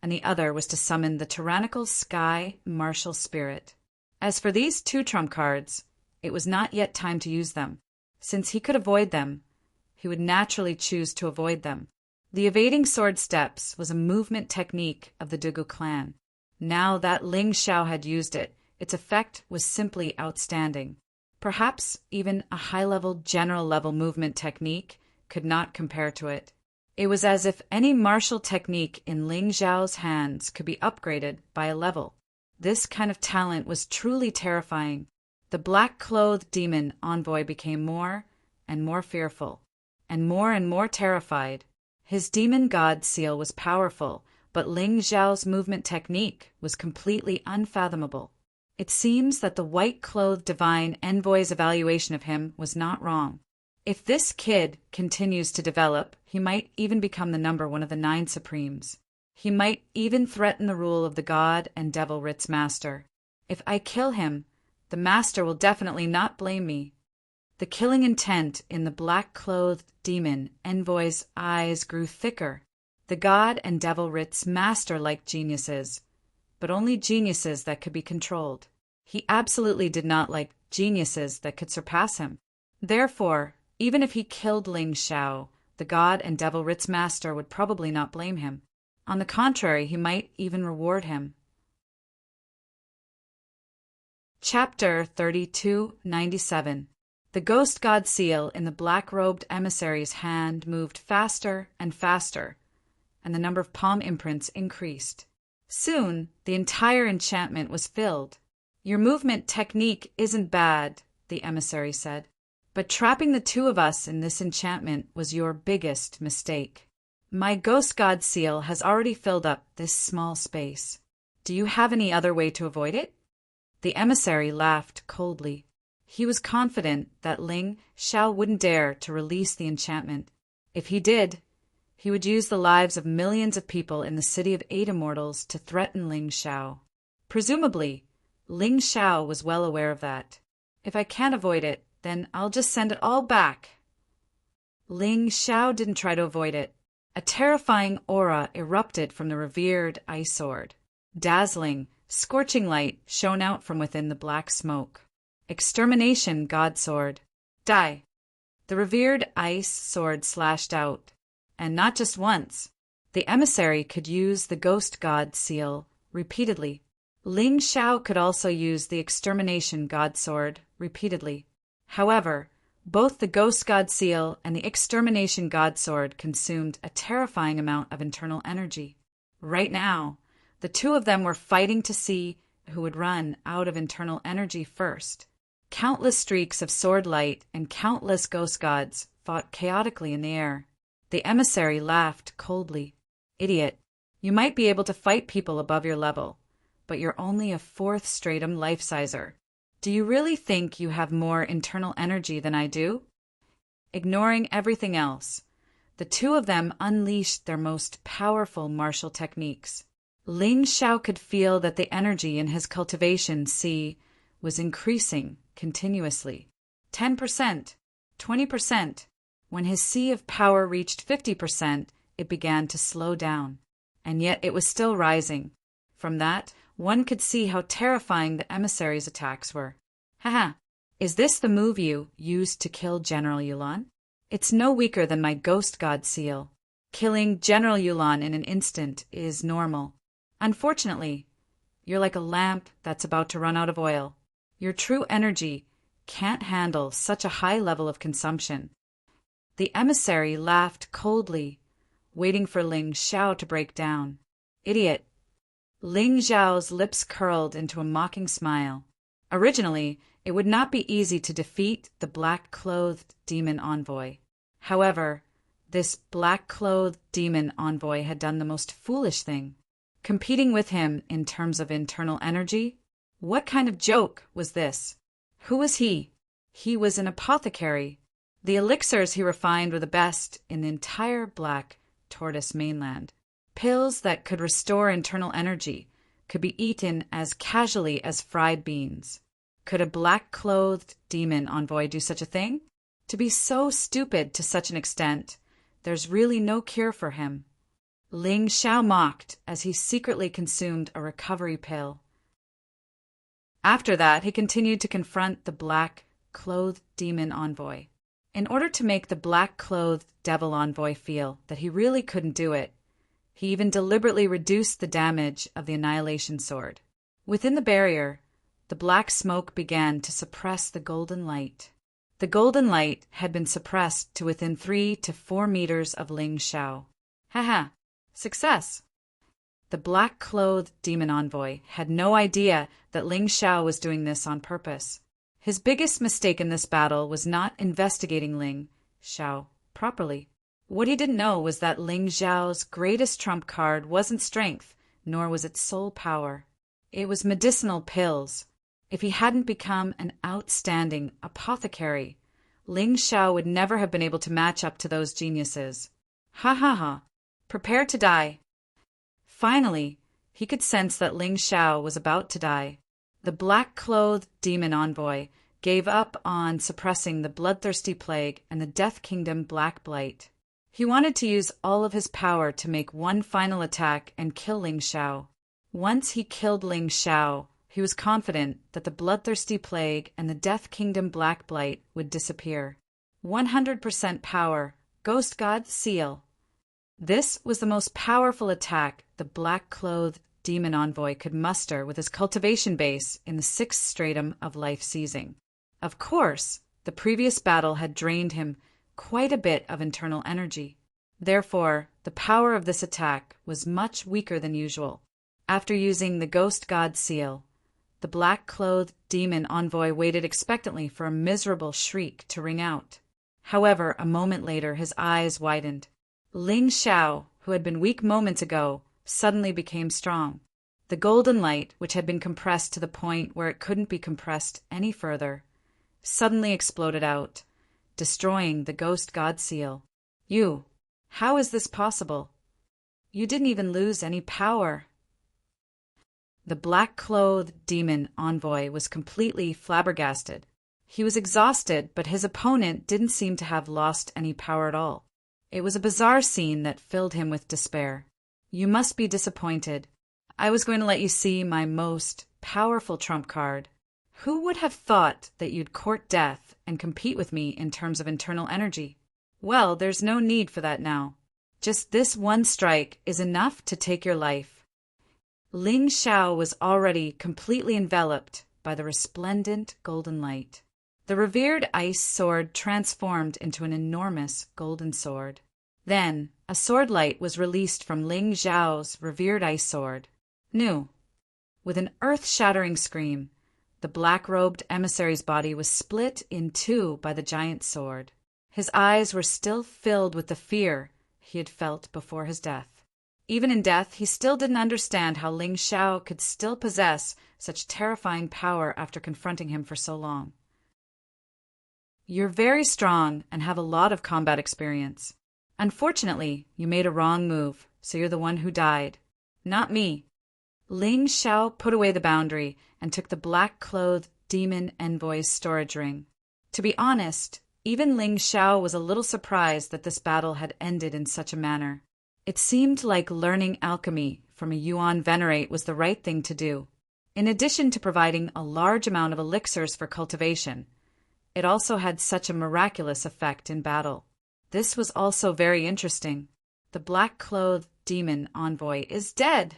A: and the other was to summon the tyrannical Sky Martial Spirit. As for these two trump cards, it was not yet time to use them. Since he could avoid them, he would naturally choose to avoid them. The evading sword steps was a movement technique of the Dugu clan. Now that Ling Xiao had used it, its effect was simply outstanding. Perhaps even a high-level, general-level movement technique could not compare to it. It was as if any martial technique in Ling Xiao's hands could be upgraded by a level. This kind of talent was truly terrifying. The black-clothed demon envoy became more and more fearful, and more terrified. His demon god seal was powerful, but Ling Xiao's movement technique was completely unfathomable. It seems that the white-clothed divine envoy's evaluation of him was not wrong. If this kid continues to develop, he might even become the number one of the 9 Supremes. He might even threaten the rule of the God and Devil Ritz Master. If I kill him, the Master will definitely not blame me. The killing intent in the black-clothed demon envoy's eyes grew thicker. The God and Devil Ritz Master liked geniuses, but only geniuses that could be controlled. He absolutely did not like geniuses that could surpass him. Therefore, even if he killed Ling Xiao, the God and Devil Ritz Master would probably not blame him. On the contrary, he might even reward him. Chapter 3297. The ghost god seal in the black-robed emissary's hand moved faster and faster, and the number of palm imprints increased. Soon, the entire enchantment was filled. Your movement technique isn't bad, the emissary said, but trapping the 2 of us in this enchantment was your biggest mistake. My ghost god seal has already filled up this small space. Do you have any other way to avoid it? The emissary laughed coldly. He was confident that Ling Xiao wouldn't dare to release the enchantment. If he did, he would use the lives of millions of people in the City of 8 Immortals to threaten Ling Xiao. Presumably, Ling Xiao was well aware of that. If I can't avoid it, then I'll just send it all back. Ling Xiao didn't try to avoid it. A terrifying aura erupted from the revered ice sword. Dazzling, scorching light shone out from within the black smoke. Extermination God Sword. Die! The revered ice sword slashed out. And not just once. The emissary could use the ghost god seal repeatedly. Ling Xiao could also use the extermination god sword repeatedly. However, both the ghost god seal and the extermination god sword consumed a terrifying amount of internal energy. Right now, the 2 of them were fighting to see who would run out of internal energy first. Countless streaks of sword light and countless ghost gods fought chaotically in the air. The emissary laughed coldly. Idiot, you might be able to fight people above your level, but you're only a 4th stratum life-sizer. Do you really think you have more internal energy than I do? Ignoring everything else, the 2 of them unleashed their most powerful martial techniques. Ling Xiao could feel that the energy in his cultivation sea was increasing continuously. 10%, 20%. When his sea of power reached 50%, it began to slow down. And yet it was still rising. From that, one could see how terrifying the emissary's attacks were. Haha, is this the move you used to kill General Yulan? It's no weaker than my ghost god seal. Killing General Yulan in an instant is normal. Unfortunately, you're like a lamp that's about to run out of oil. Your true energy can't handle such a high level of consumption. The emissary laughed coldly, waiting for Ling Xiao to break down. Idiot. Ling Xiao's lips curled into a mocking smile. Originally, it would not be easy to defeat the black-clothed demon envoy. However, this black-clothed demon envoy had done the most foolish thing. Competing with him in terms of internal energy? What kind of joke was this? Who was he? He was an apothecary. The elixirs he refined were the best in the entire Black Tortoise mainland. Pills that could restore internal energy could be eaten as casually as fried beans. Could a black-clothed demon envoy do such a thing? To be so stupid to such an extent, there's really no cure for him. Ling Xiao mocked as he secretly consumed a recovery pill. After that, he continued to confront the black-clothed demon envoy. In order to make the black-clothed devil envoy feel that he really couldn't do it, he even deliberately reduced the damage of the annihilation sword. Within the barrier, the black smoke began to suppress the golden light. The golden light had been suppressed to within 3 to 4 meters of Ling Xiao. Haha, success! The black-clothed demon envoy had no idea that Ling Xiao was doing this on purpose. His biggest mistake in this battle was not investigating Ling Xiao properly. What he didn't know was that Ling Xiao's greatest trump card wasn't strength, nor was it soul power. It was medicinal pills. If he hadn't become an outstanding apothecary, Ling Xiao would never have been able to match up to those geniuses. Ha ha ha. Prepare to die. Finally, he could sense that Ling Xiao was about to die. The black-clothed demon envoy gave up on suppressing the bloodthirsty plague and the Death Kingdom Black Blight. He wanted to use all of his power to make one final attack and kill Ling Xiao. Once he killed Ling Xiao, he was confident that the bloodthirsty plague and the Death Kingdom Black Blight would disappear. 100% power, Ghost God Seal. This was the most powerful attack the black-clothed demon envoy could muster with his cultivation base in the 6th stratum of life seizing. Of course, the previous battle had drained him quite a bit of internal energy. Therefore, the power of this attack was much weaker than usual. After using the Ghost God Seal, the black-clothed demon envoy waited expectantly for a miserable shriek to ring out. However, a moment later his eyes widened. Ling Xiao, who had been weak moments ago, suddenly became strong. The golden light, which had been compressed to the point where it couldn't be compressed any further, suddenly exploded out, destroying the Ghost God Seal. You, how is this possible? You didn't even lose any power. The black-clothed demon envoy was completely flabbergasted. He was exhausted, but his opponent didn't seem to have lost any power at all. It was a bizarre scene that filled him with despair. You must be disappointed. I was going to let you see my most powerful trump card. Who would have thought that you'd court death and compete with me in terms of internal energy? Well, there's no need for that now. Just this one strike is enough to take your life. Ling Xiao was already completely enveloped by the resplendent golden light. The revered ice sword transformed into an enormous golden sword. Then, a sword light was released from Ling Xiao's revered ice sword. New. With an earth-shattering scream, the black-robed emissary's body was split in two by the giant sword. His eyes were still filled with the fear he had felt before his death. Even in death, he still didn't understand how Ling Xiao could still possess such terrifying power after confronting him for so long. You're very strong and have a lot of combat experience. Unfortunately, you made a wrong move, so you're the one who died. Not me. Ling Xiao put away the boundary and took the black-clothed demon envoy's storage ring. To be honest, even Ling Xiao was a little surprised that this battle had ended in such a manner. It seemed like learning alchemy from a Yuan Venerate was the right thing to do. In addition to providing a large amount of elixirs for cultivation, it also had such a miraculous effect in battle. This was also very interesting. The black-clothed demon envoy is dead.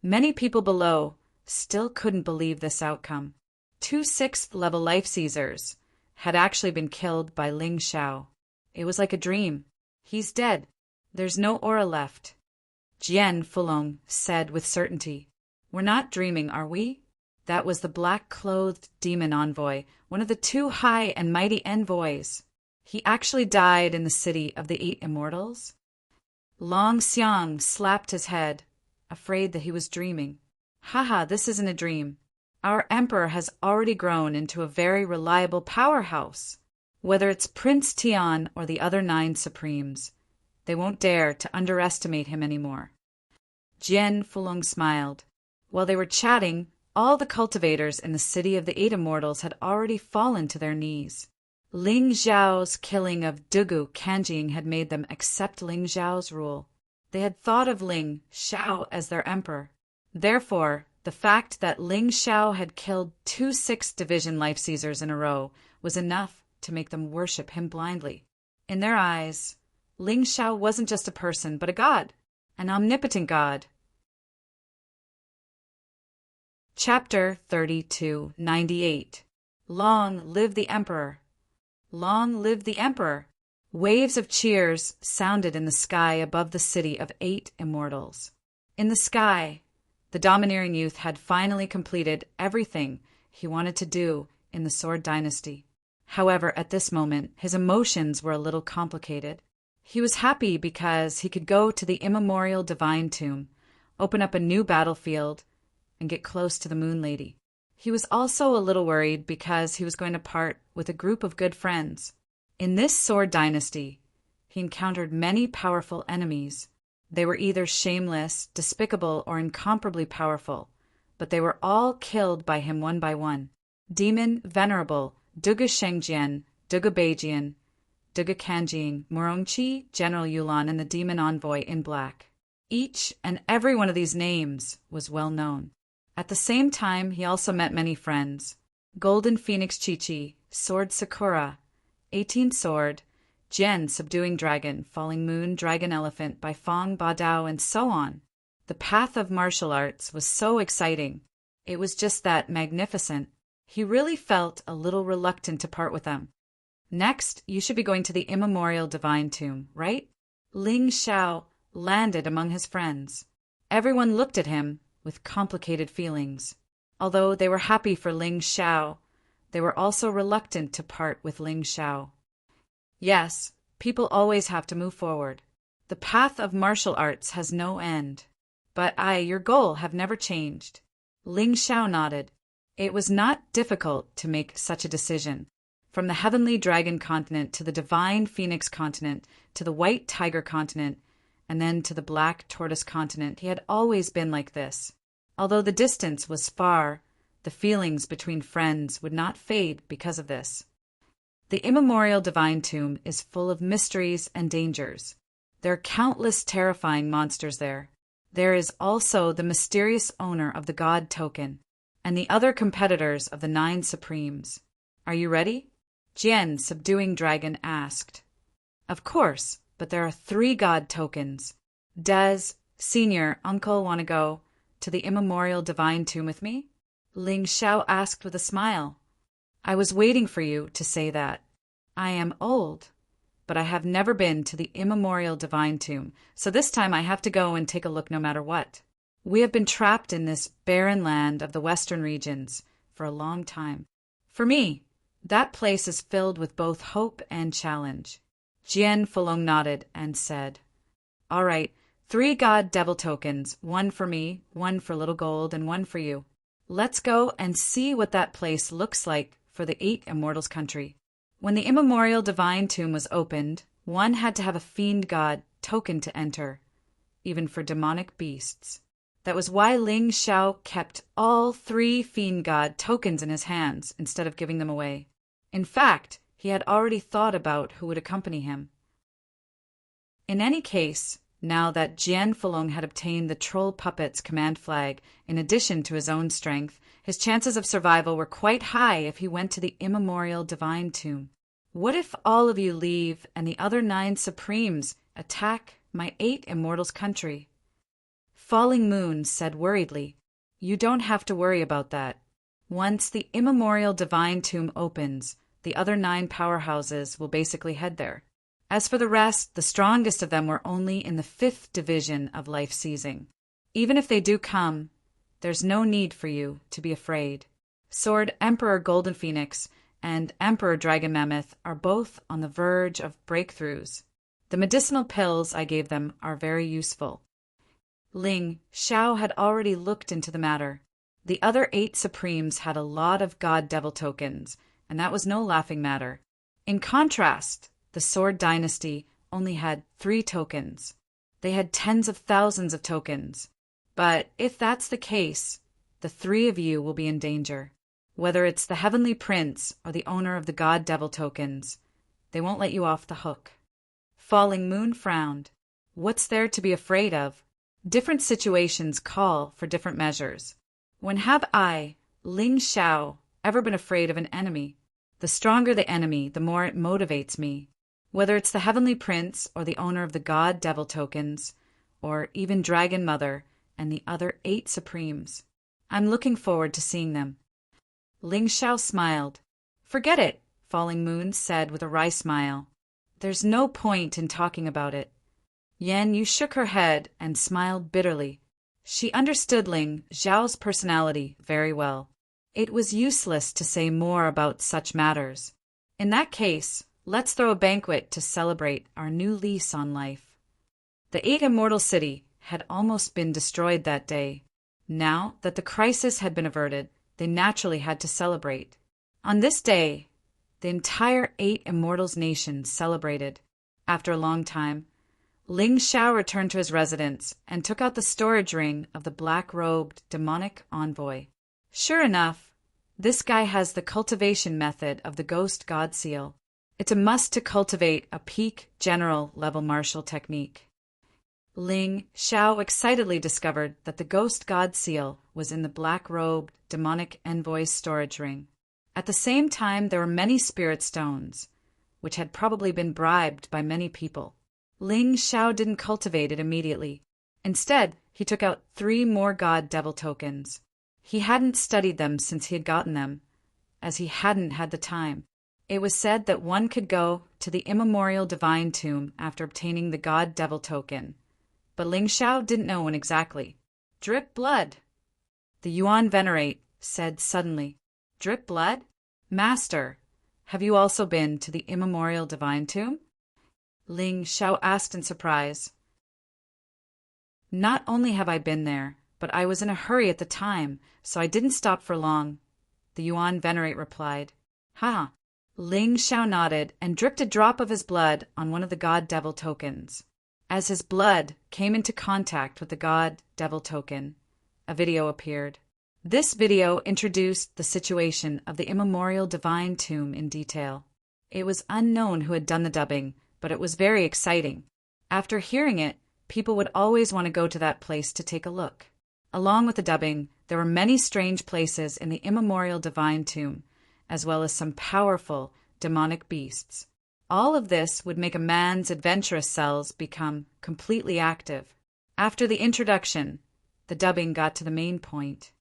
A: Many people below still couldn't believe this outcome. 2 6th-level life seizers had actually been killed by Ling Xiao. It was like a dream. He's dead. There's no aura left. Jian Fulong said with certainty. We're not dreaming, are we? That was the black-clothed demon envoy, one of the 2 high and mighty envoys. He actually died in the city of the 8 immortals. Long Xiang slapped his head, afraid that he was dreaming. Haha, this isn't a dream. Our emperor has already grown into a very reliable powerhouse. Whether it's Prince Tian or the other 9 supremes, they won't dare to underestimate him anymore. Jian Fulong smiled. While they were chatting, all the cultivators in the city of the 8 immortals had already fallen to their knees. Ling Xiao's killing of Dugu Kanjing had made them accept Ling Xiao's rule. They had thought of Ling Xiao as their emperor. Therefore, the fact that Ling Xiao had killed 2 6th Division life seizers in a row was enough to make them worship him blindly. In their eyes, Ling Xiao wasn't just a person, but a god, an omnipotent god. Chapter 3298. Long live the Emperor! Long live the Emperor! Waves of cheers sounded in the sky above the city of 8 immortals. In the sky, the domineering youth had finally completed everything he wanted to do in the Sword Dynasty. However, at this moment, his emotions were a little complicated. He was happy because he could go to the immemorial divine tomb, open up a new battlefield, and get close to the Moon Lady. He was also a little worried because he was going to part with a group of good friends. In this sword dynasty, he encountered many powerful enemies. They were either shameless, despicable, or incomparably powerful, but they were all killed by him one by one. Demon Venerable, Duga Shengjian, Duga Beijian, Duga Kanjing, Morongqi, General Yulan, and the Demon Envoy in black. Each and every one of these names was well known. At the same time, he also met many friends. Golden Phoenix Chi-Chi, Sword Sakura, 18 Sword, Jian Subduing Dragon, Falling Moon, Dragon Elephant by Fong Ba Dao, and so on. The path of martial arts was so exciting. It was just that magnificent. He really felt a little reluctant to part with them. Next, you should be going to the immemorial divine tomb, right? Ling Xiao landed among his friends. Everyone looked at him with complicated feelings. Although they were happy for Ling Xiao, they were also reluctant to part with Ling Xiao. Yes, people always have to move forward. The path of martial arts has no end. But your goal have never changed. Ling Xiao nodded. It was not difficult to make such a decision. From the heavenly dragon continent to the divine phoenix continent to the white tiger continent and then to the black tortoise continent, he had always been like this. Although the distance was far, the feelings between friends would not fade because of this. The immemorial divine tomb is full of mysteries and dangers. There are countless terrifying monsters there. There is also the mysterious owner of the God token and the other competitors of the 9 Supremes. Are you ready? Jian Subduing Dragon asked. Of course, but there are 3 God tokens. Does Senior Uncle want to go to the immemorial divine tomb with me? Ling Xiao asked with a smile. I was waiting for you to say that. I am old, but I have never been to the immemorial divine tomb, so this time I have to go and take a look no matter what. We have been trapped in this barren land of the western regions for a long time. For me, that place is filled with both hope and challenge. Jian Fulong nodded and said, All right, 3 God devil tokens, 1 for me, 1 for Little Gold, and 1 for you. Let's go and see what that place looks like for the 8 Immortals country. When the immemorial divine tomb was opened, one had to have a fiend god token to enter, even for demonic beasts. That was why Ling Xiao kept all 3 fiend god tokens in his hands instead of giving them away. In fact, he had already thought about who would accompany him. In any case, now that Jian Fulong had obtained the troll puppet's command flag in addition to his own strength, his chances of survival were quite high if he went to the immemorial divine tomb. What if all of you leave and the other 9 Supremes attack my 8 Immortals country? Falling Moon said worriedly, You don't have to worry about that. Once the immemorial divine tomb opens, the other 9 powerhouses will basically head there. As for the rest, the strongest of them were only in the 5th division of life seizing. Even if they do come, there's no need for you to be afraid. Sword Emperor Golden Phoenix and Emperor Dragon Mammoth are both on the verge of breakthroughs. The medicinal pills I gave them are very useful. Ling Xiao had already looked into the matter. The other 8 Supremes had a lot of God Devil tokens, and that was no laughing matter. In contrast, the Sword Dynasty only had 3 tokens. They had tens of thousands of tokens. But if that's the case, the 3 of you will be in danger. Whether it's the Heavenly Prince or the owner of the God Devil tokens, they won't let you off the hook. Falling Moon frowned. What's there to be afraid of? Different situations call for different measures. When have I, Ling Xiao, ever been afraid of an enemy? The stronger the enemy, the more it motivates me. Whether it's the Heavenly Prince or the owner of the God Devil tokens, or even Dragon Mother and the other 8 Supremes. I'm looking forward to seeing them. Ling Xiao smiled. Forget it, Falling Moon said with a wry smile. There's no point in talking about it. Yan Yu shook her head and smiled bitterly. She understood Ling Xiao's personality very well. It was useless to say more about such matters. In that case, Let's throw a banquet to celebrate our new lease on life. The 8 immortal city had almost been destroyed that day. Now that the crisis had been averted, they naturally had to celebrate. On this day, the entire 8 immortals nation celebrated. After a long time, Ling Xiao returned to his residence and took out the storage ring of the black-robed demonic envoy. Sure enough, this guy has the cultivation method of the ghost god seal. It's a must to cultivate a peak general level martial technique. Ling Xiao excitedly discovered that the ghost god seal was in the black-robed demonic envoy's storage ring. At the same time, there were many spirit stones, which had probably been bribed by many people. Ling Xiao didn't cultivate it immediately. Instead, he took out 3 more god devil tokens. He hadn't studied them since he had gotten them, as he hadn't had the time. It was said that one could go to the immemorial divine tomb after obtaining the god devil token, but Ling Xiao didn't know when exactly. Drip blood. The Yuan Venerate said suddenly. Drip blood? Master, have you also been to the immemorial divine tomb? Ling Xiao asked in surprise. Not only have I been there, but I was in a hurry at the time, so I didn't stop for long, the Yuan Venerate replied. Ha! Ling Xiao nodded and dripped a drop of his blood on one of the god devil tokens. As his blood came into contact with the god devil token, a video appeared. This video introduced the situation of the immemorial divine tomb in detail. It was unknown who had done the dubbing, but it was very exciting. After hearing it, people would always want to go to that place to take a look. Along with the dubbing, there were many strange places in the immemorial divine tomb, as well as some powerful demonic beasts. All of this would make a man's adventurous cells become completely active. After the introduction, the dubbing got to the main point.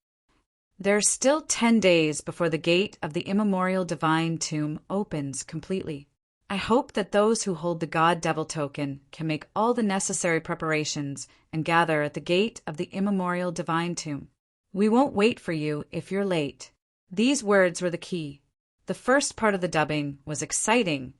A: There are still 10 days before the gate of the immemorial divine tomb opens completely. I hope that those who hold the god devil token can make all the necessary preparations and gather at the gate of the immemorial divine tomb. We won't wait for you if you're late. These words were the key. The first part of the dubbing was exciting,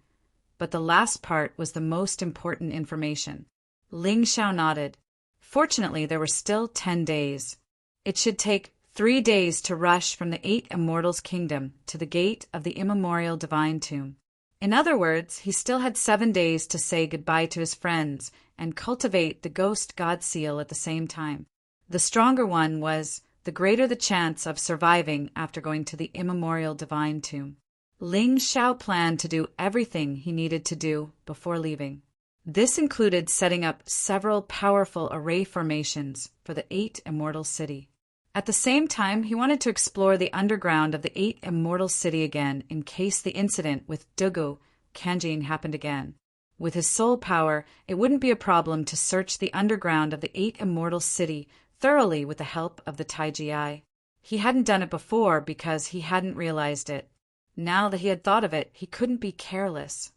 A: but the last part was the most important information. Ling Xiao nodded. Fortunately, there were still 10 days. It should take 3 days to rush from the 8 immortals' kingdom to the gate of the immemorial divine tomb. In other words, he still had 7 days to say goodbye to his friends and cultivate the ghost god seal at the same time. The stronger one was, the greater the chance of surviving after going to the immemorial divine tomb. Ling Xiao planned to do everything he needed to do before leaving. This included setting up several powerful array formations for the 8 immortal city. At the same time, he wanted to explore the underground of the 8 immortal city again in case the incident with Dugu Kanjin happened again. With his soul power, it wouldn't be a problem to search the underground of the 8 immortal city thoroughly with the help of the Taiji. He hadn't done it before because he hadn't realized it. Now that he had thought of it, he couldn't be careless.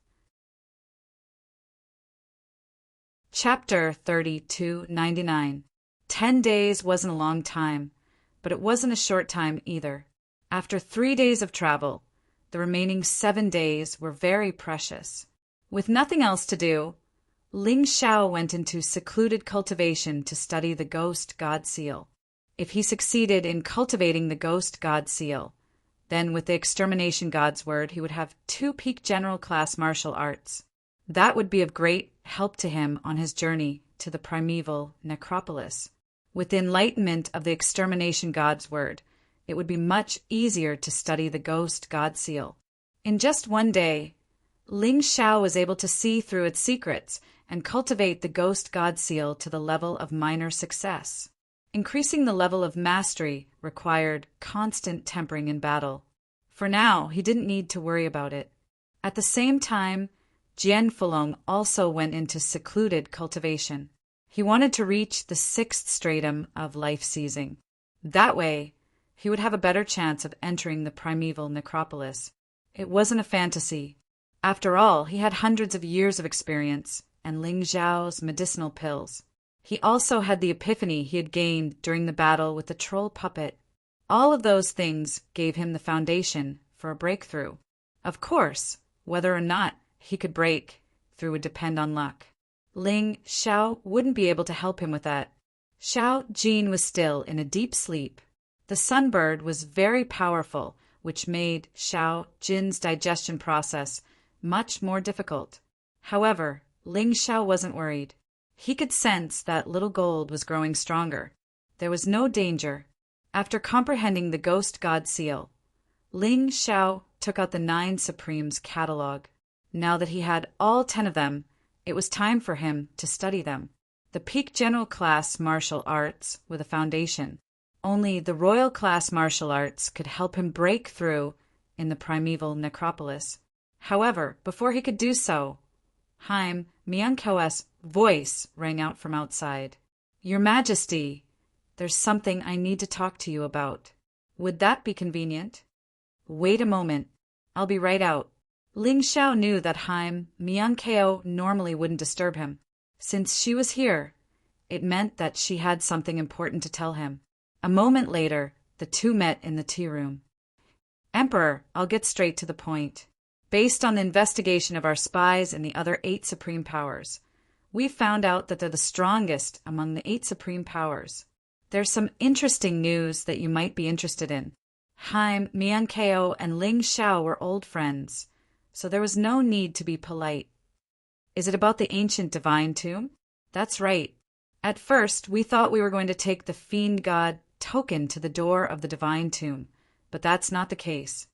A: Chapter 3299. 10 days wasn't a long time, but it wasn't a short time either. After 3 days of travel, the remaining 7 days were very precious. With nothing else to do, Ling Xiao went into secluded cultivation to study the ghost god seal. If he succeeded in cultivating the ghost god seal, then with the extermination god's word, he would have 2 peak general class martial arts. That would be of great help to him on his journey to the primeval necropolis. With the enlightenment of the extermination god's word, it would be much easier to study the ghost god seal. In just 1 day, Ling Xiao was able to see through its secrets and cultivate the ghost god seal to the level of minor success. Increasing the level of mastery required constant tempering in battle. For now, he didn't need to worry about it. At the same time, Jian Fulong also went into secluded cultivation. He wanted to reach the 6th stratum of life seizing. That way, he would have a better chance of entering the primeval necropolis. It wasn't a fantasy. After all, he had hundreds of years of experience and Ling Xiao's medicinal pills. He also had the epiphany he had gained during the battle with the troll puppet. All of those things gave him the foundation for a breakthrough. Of course, whether or not he could break through would depend on luck. Ling Xiao wouldn't be able to help him with that. Xiao Jin was still in a deep sleep. The sunbird was very powerful, which made Xiao Jin's digestion process much more difficult. However, Ling Xiao wasn't worried. He could sense that little gold was growing stronger. There was no danger. After comprehending the ghost god seal, Ling Xiao took out the 9 Supremes catalog. Now that he had all 10 of them, it was time for him to study them. The peak general class martial arts were the foundation. Only the royal class martial arts could help him break through in the primeval necropolis. However, before he could do so, Haim Mianko's voice rang out from outside. "Your Majesty, there's something I need to talk to you about. Would that be convenient?" "Wait a moment. I'll be right out." Ling Xiao knew that Haim Mianko normally wouldn't disturb him. Since she was here, it meant that she had something important to tell him. A moment later, the two met in the tea room. "Emperor, I'll get straight to the point. Based on the investigation of our spies and the other 8 supreme powers, we've found out that they're the strongest among the 8 supreme powers. There's some interesting news that you might be interested in. Haim Mianko and Ling Xiao were old friends, so there was no need to be polite." "Is it about the ancient divine tomb?" "That's right. At first, we thought we were going to take the fiend god token to the door of the divine tomb, but that's not the case."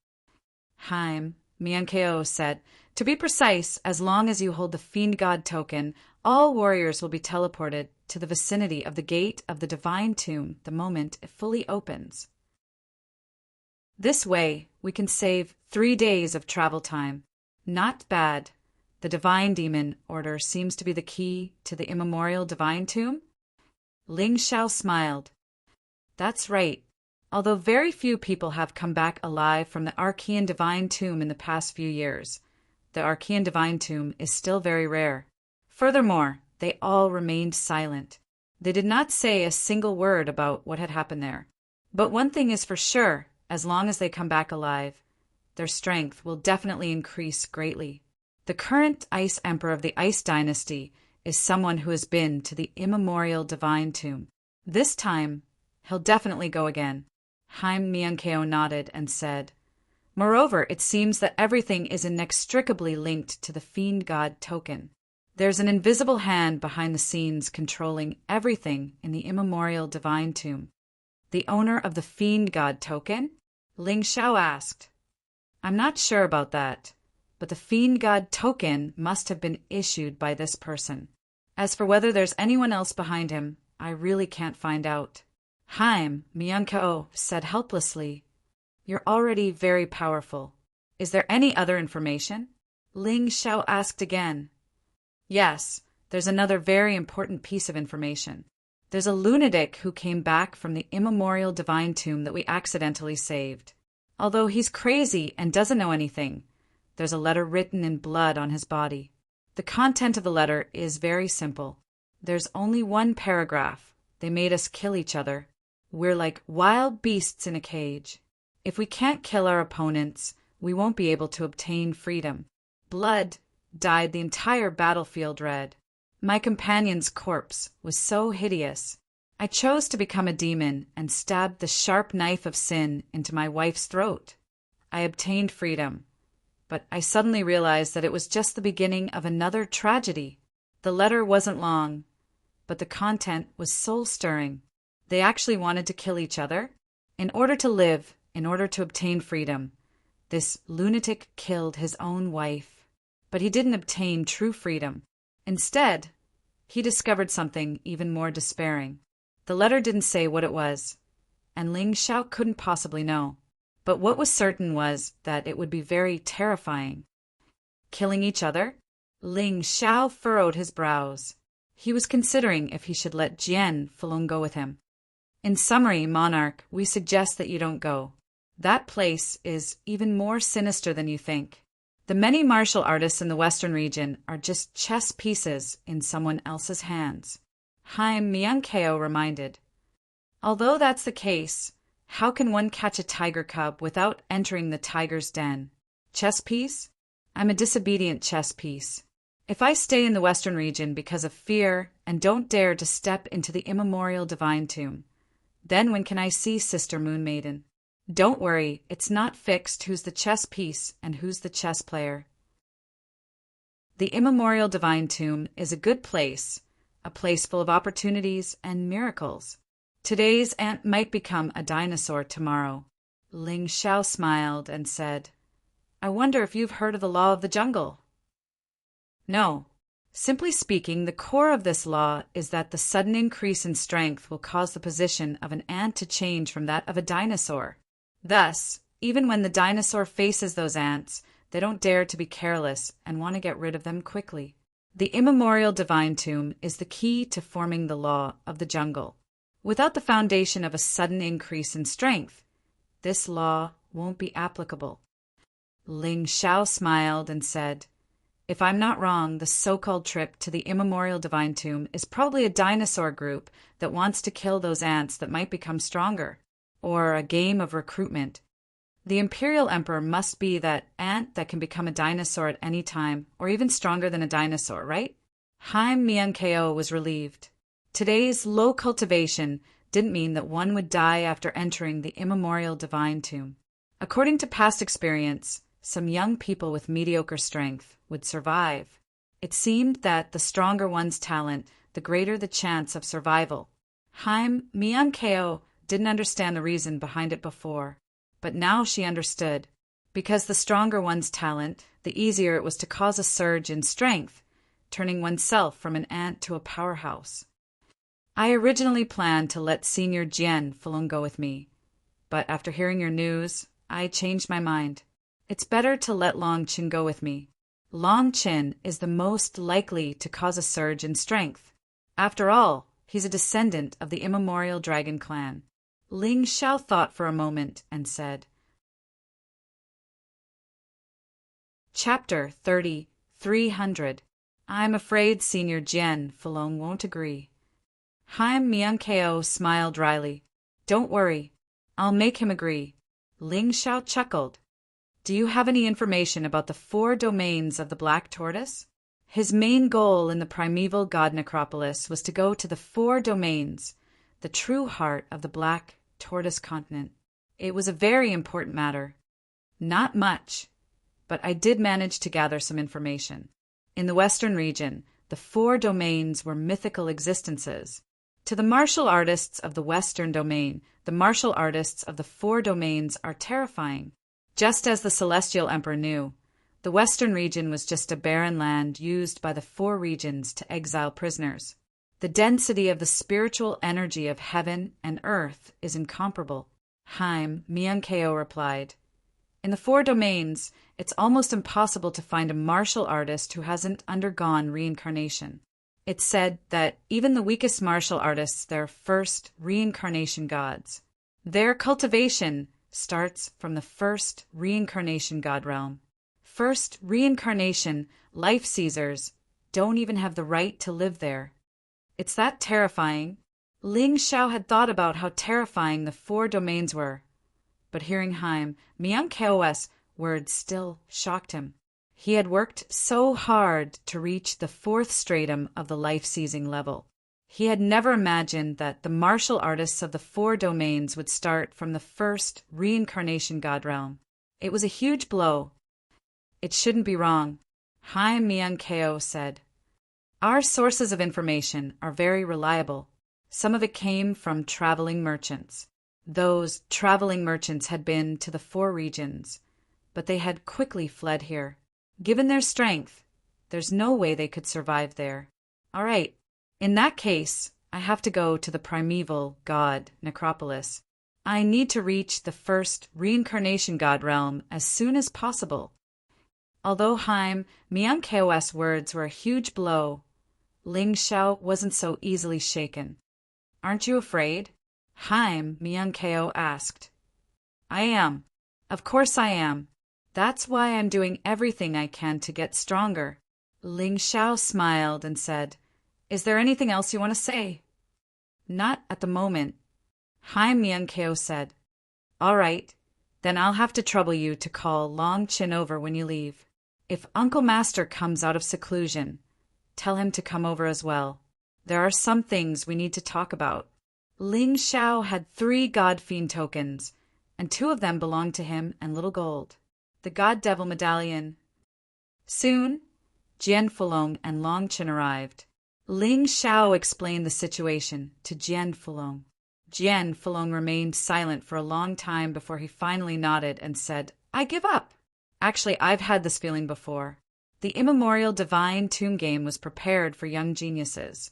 A: Haim Mianko said, "To be precise, as long as you hold the fiend god token, all warriors will be teleported to the vicinity of the gate of the divine tomb the moment it fully opens. This way, we can save 3 days of travel time. Not bad. The divine demon order seems to be the key to the immemorial divine tomb?" Ling Xiao smiled. "That's right. Although very few people have come back alive from the Archean divine tomb in the past few years, the Archean divine tomb is still very rare. Furthermore, they all remained silent. They did not say a single word about what had happened there. But one thing is for sure, as long as they come back alive, their strength will definitely increase greatly. The current Ice Emperor of the Ice Dynasty is someone who has been to the immemorial divine tomb. This time, he'll definitely go again." Haim Mianko nodded and said, "Moreover, it seems that everything is inextricably linked to the fiend god token. There's an invisible hand behind the scenes controlling everything in the immemorial divine tomb." "The owner of the fiend god token?" Ling Xiao asked. "I'm not sure about that, but the fiend god token must have been issued by this person. As for whether there's anyone else behind him, I really can't find out." Haim Mianko said helplessly, "You're already very powerful. Is there any other information?" Ling Xiao asked again. "Yes, there's another very important piece of information. There's a lunatic who came back from the immemorial divine tomb that we accidentally saved. Although he's crazy and doesn't know anything, there's a letter written in blood on his body. The content of the letter is very simple. There's only one paragraph. They made us kill each other. We're like wild beasts in a cage. If we can't kill our opponents, we won't be able to obtain freedom. Blood dyed the entire battlefield red. My companion's corpse was so hideous. I chose to become a demon and stabbed the sharp knife of sin into my wife's throat. I obtained freedom, but I suddenly realized that it was just the beginning of another tragedy. The letter wasn't long, but the content was soul-stirring. They actually wanted to kill each other. In order to live, in order to obtain freedom, this lunatic killed his own wife. But he didn't obtain true freedom. Instead, he discovered something even more despairing. The letter didn't say what it was, and Ling Xiao couldn't possibly know. But what was certain was that it would be very terrifying. Killing each other? Ling Xiao furrowed his brows. He was considering if he should let Jian Falun go with him. "In summary, Monarch, we suggest that you don't go. That place is even more sinister than you think. The many martial artists in the Western region are just chess pieces in someone else's hands." Haim Mianko reminded. "Although that's the case, how can one catch a tiger cub without entering the tiger's den? Chess piece? I'm a disobedient chess piece. If I stay in the Western region because of fear and don't dare to step into the immemorial divine tomb, then when can I see Sister Moon Maiden? Don't worry, it's not fixed who's the chess piece and who's the chess player. The immemorial divine tomb is a good place, a place full of opportunities and miracles. Today's ant might become a dinosaur tomorrow. Ling Xiao smiled and said, I wonder if you've heard of the law of the jungle. No. Simply speaking, the core of this law is that the sudden increase in strength will cause the position of an ant to change from that of a dinosaur. Thus, even when the dinosaur faces those ants, they don't dare to be careless and want to get rid of them quickly. The immemorial divine tomb is the key to forming the law of the jungle. Without the foundation of a sudden increase in strength, this law won't be applicable. Ling Xiao smiled and said, If I'm not wrong, the so-called trip to the immemorial divine tomb is probably a dinosaur group that wants to kill those ants that might become stronger, or a game of recruitment. The Imperial Emperor must be that ant that can become a dinosaur at any time, or even stronger than a dinosaur, right? Haim Miankeo was relieved. Today's low cultivation didn't mean that one would die after entering the immemorial divine tomb. According to past experience, some young people with mediocre strength would survive. It seemed that the stronger one's talent, the greater the chance of survival. Haim Miankeo didn't understand the reason behind it before, but now she understood. Because the stronger one's talent, the easier it was to cause a surge in strength, turning oneself from an ant to a powerhouse. I originally planned to let Senior Jian Falun go with me, but after hearing your news, I changed my mind. It's better to let Long Qin go with me. Long Qin is the most likely to cause a surge in strength. After all, he's a descendant of the immemorial dragon clan. Ling Xiao thought for a moment and said, Chapter 30, 300. I'm afraid Senior Jian Falun won't agree. Haim Miankeo smiled dryly. Don't worry, I'll make him agree. Ling Xiao chuckled. Do you have any information about the 4 domains of the Black Tortoise? His main goal in the primeval god necropolis was to go to the 4 domains, the true heart of the Black Tortoise continent. It was a very important matter. Not much, but I did manage to gather some information. In the Western region, the 4 domains were mythical existences. To the martial artists of the Western domain, the martial artists of the 4 domains are terrifying. Just as the Celestial Emperor knew, the Western region was just a barren land used by the 4 regions to exile prisoners. The density of the spiritual energy of heaven and earth is incomparable. Haim Miankeo replied, In the 4 domains, it's almost impossible to find a martial artist who hasn't undergone reincarnation. It's said that even the weakest martial artists are first reincarnation gods. Their cultivation starts from the first reincarnation god realm. First reincarnation life seizers don't even have the right to live there. It's that terrifying. Ling Xiao had thought about how terrifying the 4 domains were, but hearing Haim Miankeo's words still shocked him. He had worked so hard to reach the 4th stratum of the life-seizing level. He had never imagined that the martial artists of the 4 domains would start from the first reincarnation god realm. It was a huge blow. It shouldn't be wrong, Haim Miankeo said. Our sources of information are very reliable. Some of it came from traveling merchants. Those traveling merchants had been to the 4 regions, but they had quickly fled here. Given their strength, there's no way they could survive there. All right. In that case, I have to go to the primeval god necropolis. I need to reach the first reincarnation god realm as soon as possible. Although Haim Miankeo's words were a huge blow, Ling Xiao wasn't so easily shaken. Aren't you afraid? Haim Miankeo asked. I am. Of course I am. That's why I'm doing everything I can to get stronger. Ling Xiao smiled and said, Is there anything else you want to say? Not at the moment. Haim Miankeo said, All right, then I'll have to trouble you to call Long Qin over when you leave. If Uncle Master comes out of seclusion, tell him to come over as well. There are some things we need to talk about. Ling Xiao had 3 God Fiend tokens, and 2 of them belonged to him and Little Gold. The God Devil medallion. Soon, Jian Fulong and Long Chen arrived. Ling Xiao explained the situation to Jian Fulong. Jian Fulong remained silent for a long time before he finally nodded and said, "I give up." Actually, I've had this feeling before. The immemorial Divine Tomb game was prepared for young geniuses.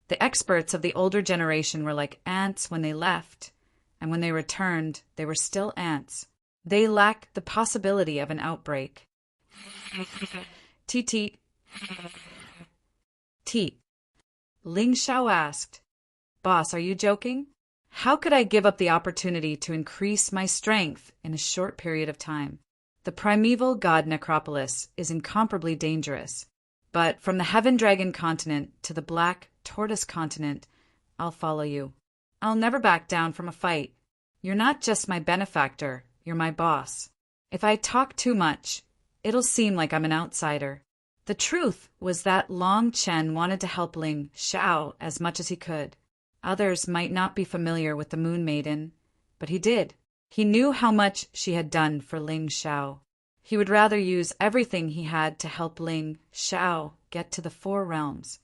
A: The experts of the older generation were like ants when they left, and when they returned, they were still ants. They lacked the possibility of an outbreak. Teet teet. Teet. Ling Xiao asked, "Boss, are you joking? How could I give up the opportunity to increase my strength in a short period of time? The primeval god necropolis is incomparably dangerous, but from the Heaven Dragon continent to the Black Tortoise continent, I'll follow you. I'll never back down from a fight. You're not just my benefactor, you're my boss. If I talk too much, it'll seem like I'm an outsider." The truth was that Long Chen wanted to help Ling Xiao as much as he could. Others might not be familiar with the Moon Maiden, but he did. He knew how much she had done for Ling Xiao. He would rather use everything he had to help Ling Xiao get to the 4 realms.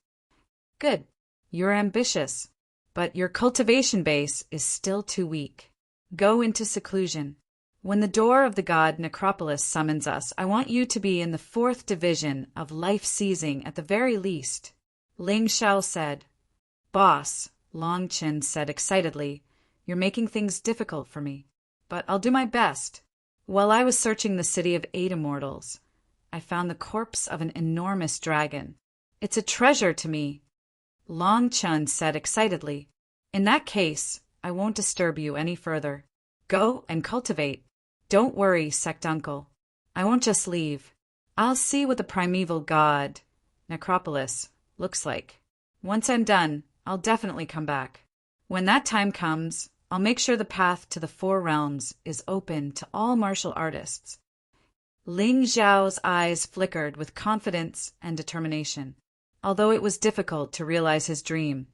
A: Good. You're ambitious, but your cultivation base is still too weak. Go into seclusion. When the door of the god Necropolis summons us, I want you to be in the 4th division of life-seizing at the very least. Ling Xiao said. "Boss," Long Chen said excitedly, "you're making things difficult for me, but I'll do my best." While I was searching the city of 8 immortals, I found the corpse of an enormous dragon. "It's a treasure to me," Long Chen said excitedly. "In that case, I won't disturb you any further. Go and cultivate. Don't worry, Sect Uncle. I won't just leave. I'll see what the primeval god, Necropolis, looks like. Once I'm done, I'll definitely come back. When that time comes, I'll make sure the path to the 4 realms is open to all martial artists." Ling Xiao's eyes flickered with confidence and determination. Although it was difficult to realize his dream,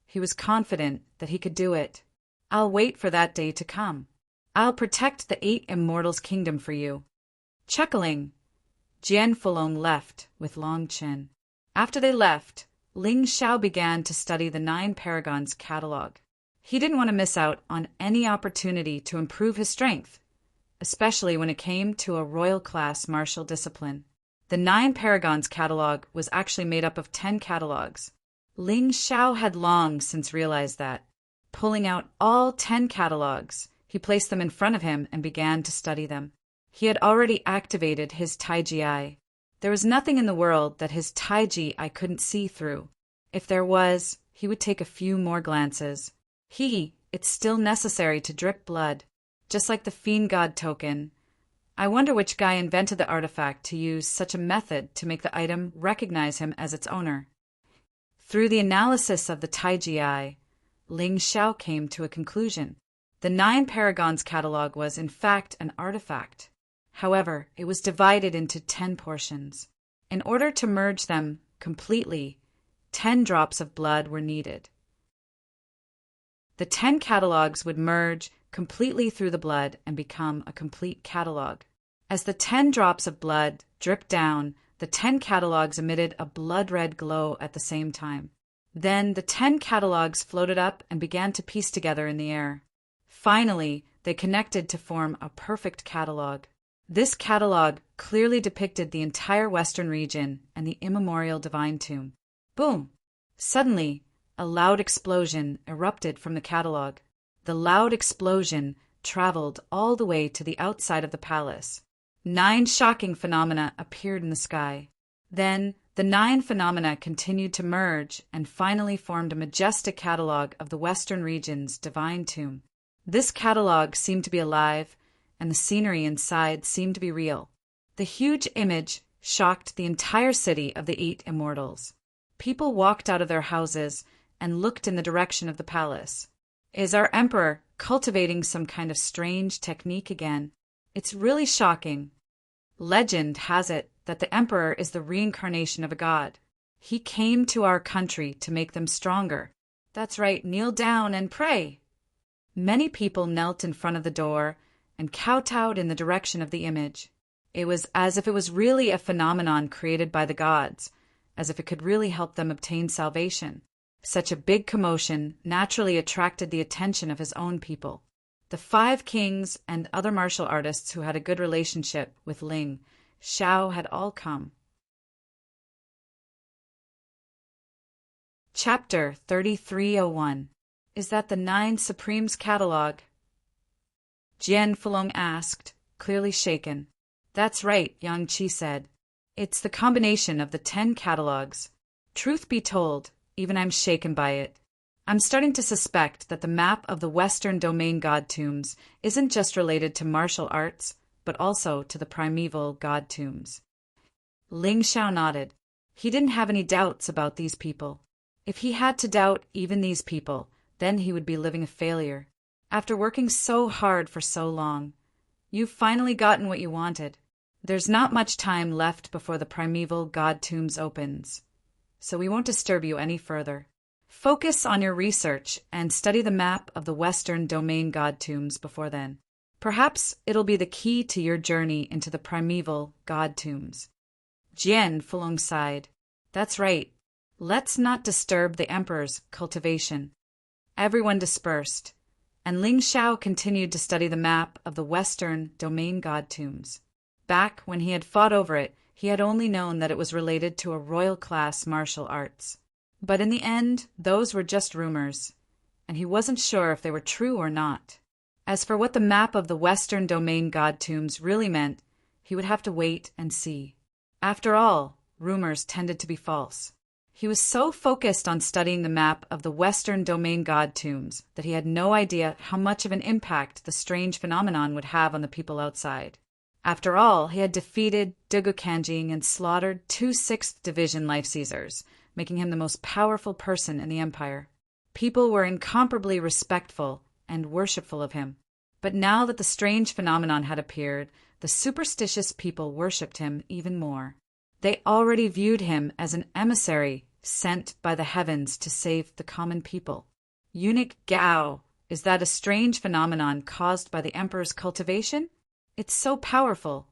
A: he was confident that he could do it. "I'll wait for that day to come. I'll protect the 8 immortals' kingdom for you." Chuckling, Jian Fulong left with Long Chen. After they left, Ling Xiao began to study the 9 Paragons' catalog. He didn't want to miss out on any opportunity to improve his strength, especially when it came to a royal-class martial discipline. The 9 Paragons' catalog was actually made up of 10 catalogs. Ling Xiao had long since realized that. Pulling out all 10 catalogs, he placed them in front of him and began to study them. He had already activated his Taiji Eye. There was nothing in the world that his Taiji Eye couldn't see through. If there was, he would take a few more glances. It's still necessary to drip blood, just like the Fiend God token. I wonder which guy invented the artifact to use such a method to make the item recognize him as its owner. Through the analysis of the Taiji Eye, Ling Xiao came to a conclusion. The 9 Paragons catalog was, in fact, an artifact. However, it was divided into 10 portions. In order to merge them completely, 10 drops of blood were needed. The 10 catalogs would merge completely through the blood and become a complete catalog. As the 10 drops of blood dripped down, the 10 catalogs emitted a blood-red glow at the same time. Then the 10 catalogs floated up and began to piece together in the air. Finally, they connected to form a perfect catalog. This catalog clearly depicted the entire Western region and the immemorial Divine Tomb. Boom! Suddenly, a loud explosion erupted from the catalog. The loud explosion traveled all the way to the outside of the palace. 9 shocking phenomena appeared in the sky. Then, the 9 phenomena continued to merge and finally formed a majestic catalog of the Western region's Divine Tomb. This catalog seemed to be alive, and the scenery inside seemed to be real. The huge image shocked the entire city of the 8 immortals. People walked out of their houses and looked in the direction of the palace. Is our emperor cultivating some kind of strange technique again? It's really shocking. Legend has it that the emperor is the reincarnation of a god. He came to our country to make them stronger. That's right, kneel down and pray. Many people knelt in front of the door and kowtowed in the direction of the image. It was as if it was really a phenomenon created by the gods, as if it could really help them obtain salvation. Such a big commotion naturally attracted the attention of his own people. The 5 kings and other martial artists who had a good relationship with Ling Shao had all come. Chapter 3301. Is that the 9 Supremes catalog? Jian Fulong asked, clearly shaken. That's right, Yang Qi said. It's the combination of the 10 catalogs. Truth be told, even I'm shaken by it. I'm starting to suspect that the map of the Western Domain God Tombs isn't just related to martial arts, but also to the primeval God Tombs. Ling Shao nodded. He didn't have any doubts about these people. If he had to doubt even these people, then he would be living a failure. After working so hard for so long, you've finally gotten what you wanted. There's not much time left before the primeval God Tombs opens, so we won't disturb you any further. Focus on your research and study the map of the Western Domain God Tombs before then. Perhaps it'll be the key to your journey into the primeval God Tombs. Jian Fulong sighed. That's right. Let's not disturb the emperor's cultivation. Everyone dispersed, and Ling Shao continued to study the map of the Western Domain God Tombs. Back when he had fought over it, he had only known that it was related to a royal-class martial arts. But in the end, those were just rumors, and he wasn't sure if they were true or not. As for what the map of the Western Domain God Tombs really meant, he would have to wait and see. After all, rumors tended to be false. He was so focused on studying the map of the Western Domain God Tombs that he had no idea how much of an impact the strange phenomenon would have on the people outside. After all, he had defeated Dugu Kanjing and slaughtered 2 6th Division Life Seizers, making him the most powerful person in the empire. People were incomparably respectful and worshipful of him. But now that the strange phenomenon had appeared, the superstitious people worshipped him even more. They already viewed him as an emissary sent by the heavens to save the common people. Eunuch Gao, is that a strange phenomenon caused by the emperor's cultivation? It's so powerful.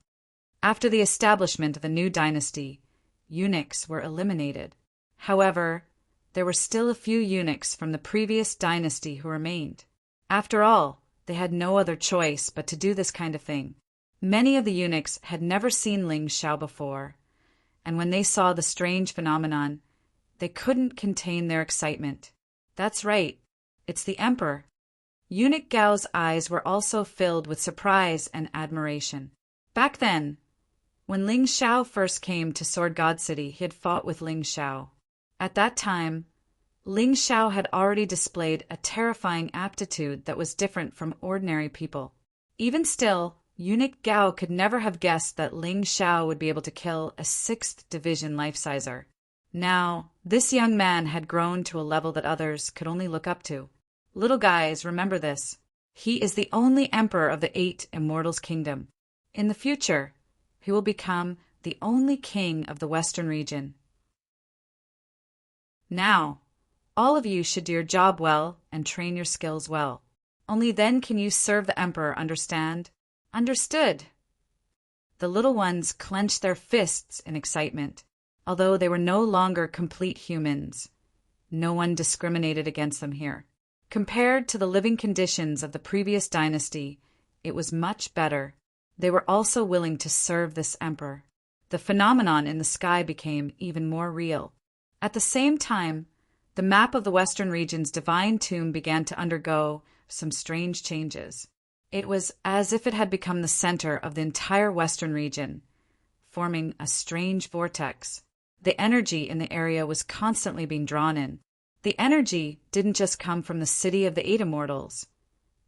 A: After the establishment of the new dynasty, eunuchs were eliminated. However, there were still a few eunuchs from the previous dynasty who remained. After all, they had no other choice but to do this kind of thing. Many of the eunuchs had never seen Ling Shao before, and when they saw the strange phenomenon, they couldn't contain their excitement. That's right, it's the emperor. Eunuch Gao's eyes were also filled with surprise and admiration. Back then, when Ling Shao first came to Sword God City, he had fought with Ling Shao. At that time, Ling Shao had already displayed a terrifying aptitude that was different from ordinary people. Even still, Eunuch Gao could never have guessed that Ling Shao would be able to kill a 6th Division life-sizer. Now, this young man had grown to a level that others could only look up to. Little guys, remember this. He is the only emperor of the 8 Immortals' Kingdom. In the future, he will become the only king of the Western region. Now, all of you should do your job well and train your skills well. Only then can you serve the emperor, understand? Understood. The little ones clenched their fists in excitement. Although they were no longer complete humans, no one discriminated against them here. Compared to the living conditions of the previous dynasty, it was much better. They were also willing to serve this emperor. The phenomenon in the sky became even more real. At the same time, the map of the Western region's divine tomb began to undergo some strange changes. It was as if it had become the center of the entire Western region, forming a strange vortex. The energy in the area was constantly being drawn in. The energy didn't just come from the city of the 8 Immortals,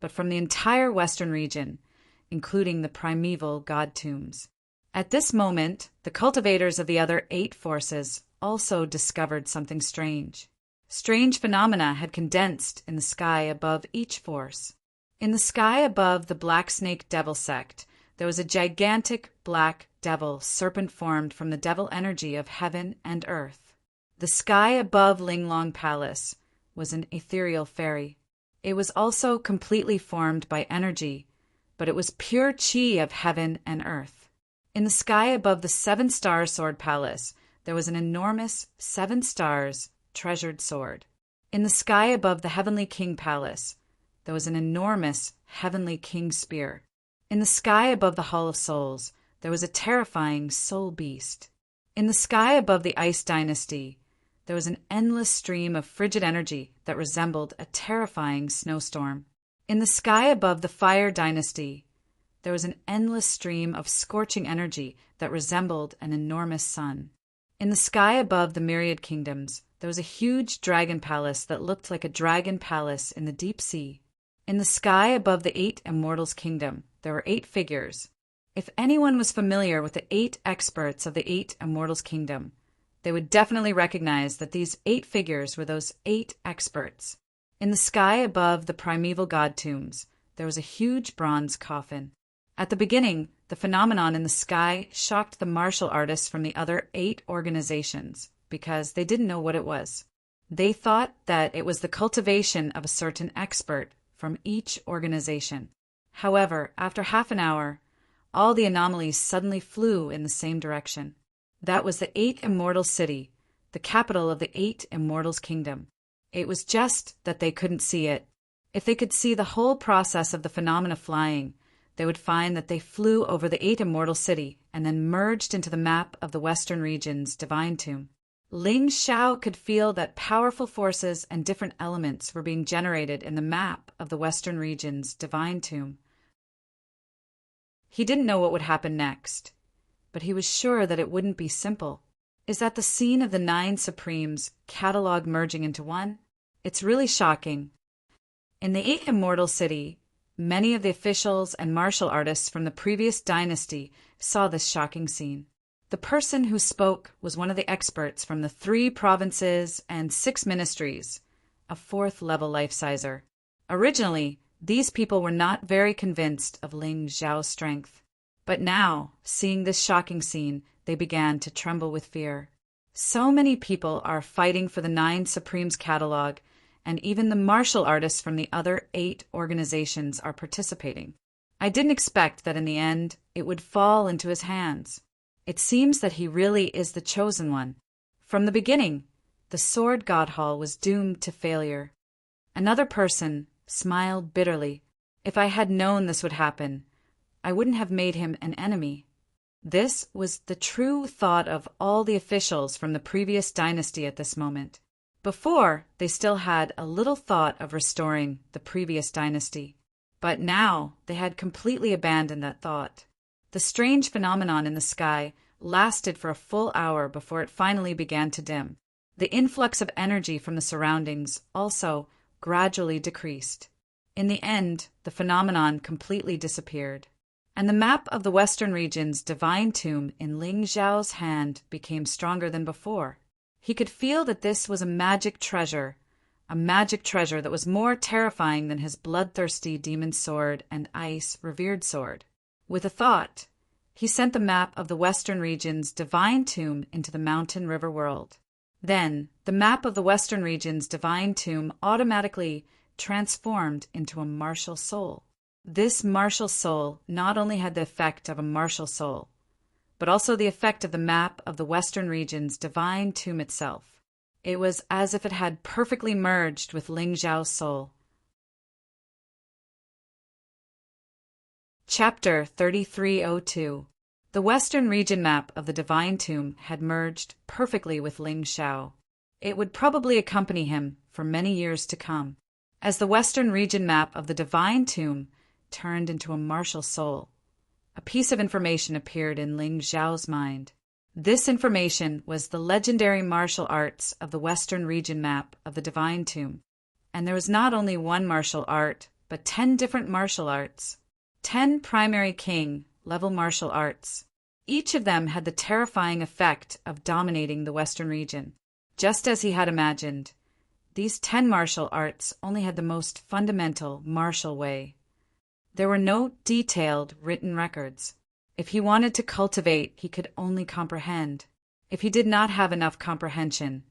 A: but from the entire Western region, including the primeval god tombs. At this moment, the cultivators of the other 8 forces also discovered something strange. Strange phenomena had condensed in the sky above each force. In the sky above the Black Snake Devil sect, there was a gigantic black devil serpent formed from the devil energy of heaven and earth. The sky above Linglong Palace was an ethereal fairy. It was also completely formed by energy, but it was pure chi of heaven and earth. In the sky above the 7-star sword palace, there was an enormous 7 stars treasured sword. In the sky above the Heavenly King Palace, there was an enormous Heavenly King spear. In the sky above the Hall of Souls, there was a terrifying soul beast. In the sky above the Ice Dynasty, there was an endless stream of frigid energy that resembled a terrifying snowstorm. In the sky above the Fire Dynasty, there was an endless stream of scorching energy that resembled an enormous sun. In the sky above the Myriad Kingdoms, there was a huge dragon palace that looked like a dragon palace in the deep sea. In the sky above the 8 Immortals' Kingdom, there were 8 figures. If anyone was familiar with the 8 experts of the 8 Immortals' Kingdom, they would definitely recognize that these 8 figures were those 8 experts. In the sky above the primeval god tombs, there was a huge bronze coffin. At the beginning, the phenomenon in the sky shocked the martial artists from the other 8 organizations because they didn't know what it was. They thought that it was the cultivation of a certain expert from each organization. However, after half an hour, all the anomalies suddenly flew in the same direction. That was the 8 Immortal City, the capital of the 8 Immortals' Kingdom. It was just that they couldn't see it. If they could see the whole process of the phenomena flying, they would find that they flew over the 8 Immortal City and then merged into the map of the Western Region's Divine Tomb. Ling Xiao could feel that powerful forces and different elements were being generated in the map of the Western Region's Divine Tomb. He didn't know what would happen next, but he was sure that it wouldn't be simple. Is that the scene of the 9 Supremes catalog merging into one? It's really shocking. In the 8 Immortal City, many of the officials and martial artists from the previous dynasty saw this shocking scene. The person who spoke was one of the experts from the 3 provinces and 6 ministries, a 4th-level life-sizer. Originally, these people were not very convinced of Ling Xiao's strength. But now, seeing this shocking scene, they began to tremble with fear. So many people are fighting for the 9 Supremes catalog, and even the martial artists from the other 8 organizations are participating. I didn't expect that in the end it would fall into his hands. It seems that he really is the chosen one. From the beginning, the Sword God Hall was doomed to failure. Another person smiled bitterly. If I had known this would happen, I wouldn't have made him an enemy. This was the true thought of all the officials from the previous dynasty at this moment. Before, they still had a little thought of restoring the previous dynasty. But now they had completely abandoned that thought. The strange phenomenon in the sky lasted for a full hour before it finally began to dim. The influx of energy from the surroundings also gradually decreased. In the end, the phenomenon completely disappeared, and the map of the Western Region's Divine Tomb in Ling Xiao's hand became stronger than before. He could feel that this was a magic treasure that was more terrifying than his bloodthirsty demon sword and ice revered sword. With a thought, he sent the map of the Western Region's Divine Tomb into the Mountain River world. Then, the map of the Western Region's Divine Tomb automatically transformed into a martial soul. This martial soul not only had the effect of a martial soul, but also the effect of the map of the Western Region's Divine Tomb itself. It was as if it had perfectly merged with Ling Xiao's soul. Chapter 3302. The Western Region map of the Divine Tomb had merged perfectly with Ling Xiao. It would probably accompany him for many years to come. As the Western Region map of the Divine Tomb turned into a martial soul, a piece of information appeared in Ling Xiao's mind. This information was the legendary martial arts of the Western Region map of the Divine Tomb. And there was not only one martial art, but 10 different martial arts. 10 primary king-level martial arts. Each of them had the terrifying effect of dominating the Western region. Just as he had imagined, these 10 martial arts only had the most fundamental martial way. There were no detailed written records. If he wanted to cultivate, he could only comprehend. If he did not have enough comprehension,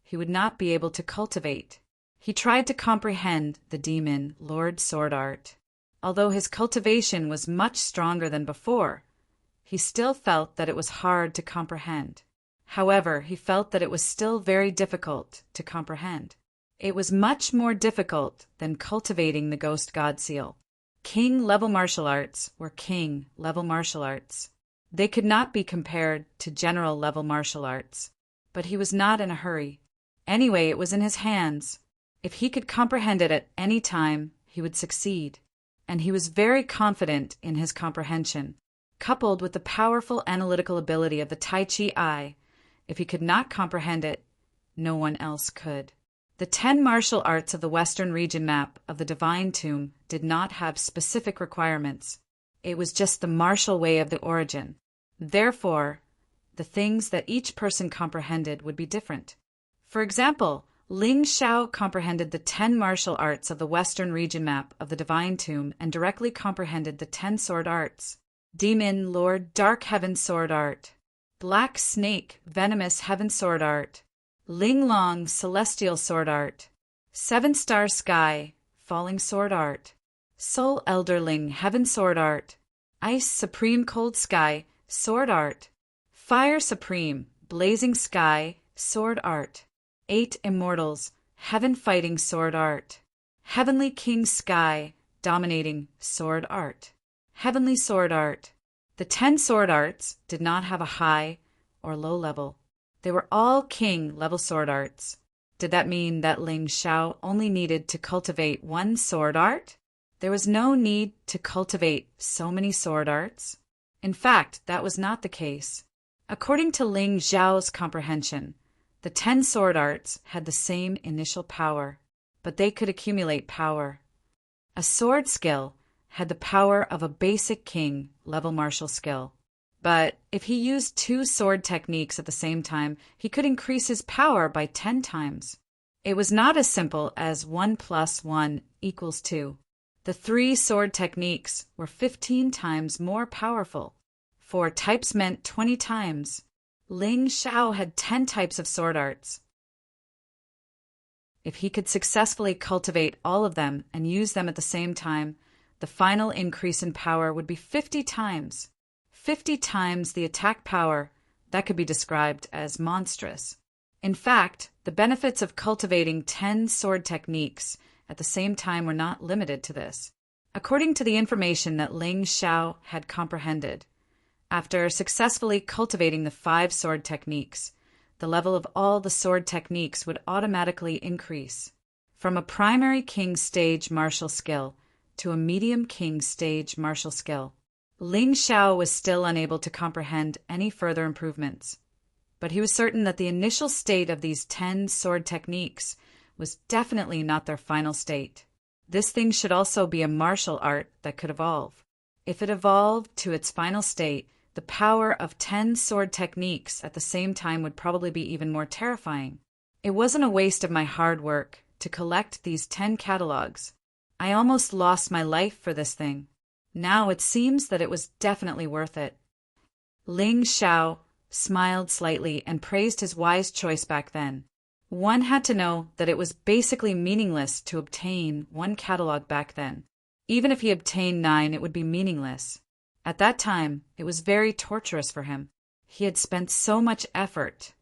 A: he would not be able to cultivate. He tried to comprehend the demon Lord Sword Art. Although his cultivation was much stronger than before, he still felt that it was hard to comprehend. However, he felt that it was still very difficult to comprehend. It was much more difficult than cultivating the Ghost God Seal. King-level martial arts were king-level martial arts. They could not be compared to general-level martial arts. But he was not in a hurry. Anyway, it was in his hands. If he could comprehend it at any time, he would succeed. And he was very confident in his comprehension. Coupled with the powerful analytical ability of the Tai Chi Eye, if he could not comprehend it, no one else could. The 10 martial arts of the Western region map of the Divine Tomb did not have specific requirements. It was just the martial way of the origin. Therefore, the things that each person comprehended would be different. For example, Ling Xiao comprehended the 10 martial arts of the Western region map of the Divine Tomb and directly comprehended the 10 sword arts. Demon Lord Dark Heaven Sword Art, Black Snake Venomous Heaven Sword Art, Ling Long Celestial Sword Art, 7-Star Sky Falling Sword Art, Soul Elderling Heaven Sword Art, Ice Supreme Cold Sky Sword Art, Fire Supreme Blazing Sky Sword Art, 8 Immortals Heaven Fighting Sword Art, Heavenly King Sky Dominating Sword Art, Heavenly Sword Art. The 10 sword arts did not have a high or low level. They were all king-level sword arts. Did that mean that Ling Xiao only needed to cultivate one sword art? There was no need to cultivate so many sword arts. In fact, that was not the case. According to Ling Xiao's comprehension, the 10 sword arts had the same initial power, but they could accumulate power. A sword skill had the power of a basic king-level martial skill. But if he used 2 sword techniques at the same time, he could increase his power by 10 times. It was not as simple as 1 + 1 = 2. The 3 sword techniques were 15 times more powerful. 4 types meant 20 times. Ling Xiao had 10 types of sword arts. If he could successfully cultivate all of them and use them at the same time, the final increase in power would be 50 times. 50 times the attack power that could be described as monstrous. In fact, the benefits of cultivating 10 sword techniques at the same time were not limited to this. According to the information that Ling Xiao had comprehended, after successfully cultivating the 5 sword techniques, the level of all the sword techniques would automatically increase from a primary king stage martial skill to a medium king stage martial skill. Ling Xiao was still unable to comprehend any further improvements, but he was certain that the initial state of these 10 sword techniques was definitely not their final state. This thing should also be a martial art that could evolve. If it evolved to its final state, the power of 10 sword techniques at the same time would probably be even more terrifying. It wasn't a waste of my hard work to collect these 10 catalogs. I almost lost my life for this thing. Now it seems that it was definitely worth it. Ling Xiao smiled slightly and praised his wise choice back then. One had to know that it was basically meaningless to obtain 1 catalog back then. Even if he obtained 9, it would be meaningless. At that time, it was very torturous for him. He had spent so much effort,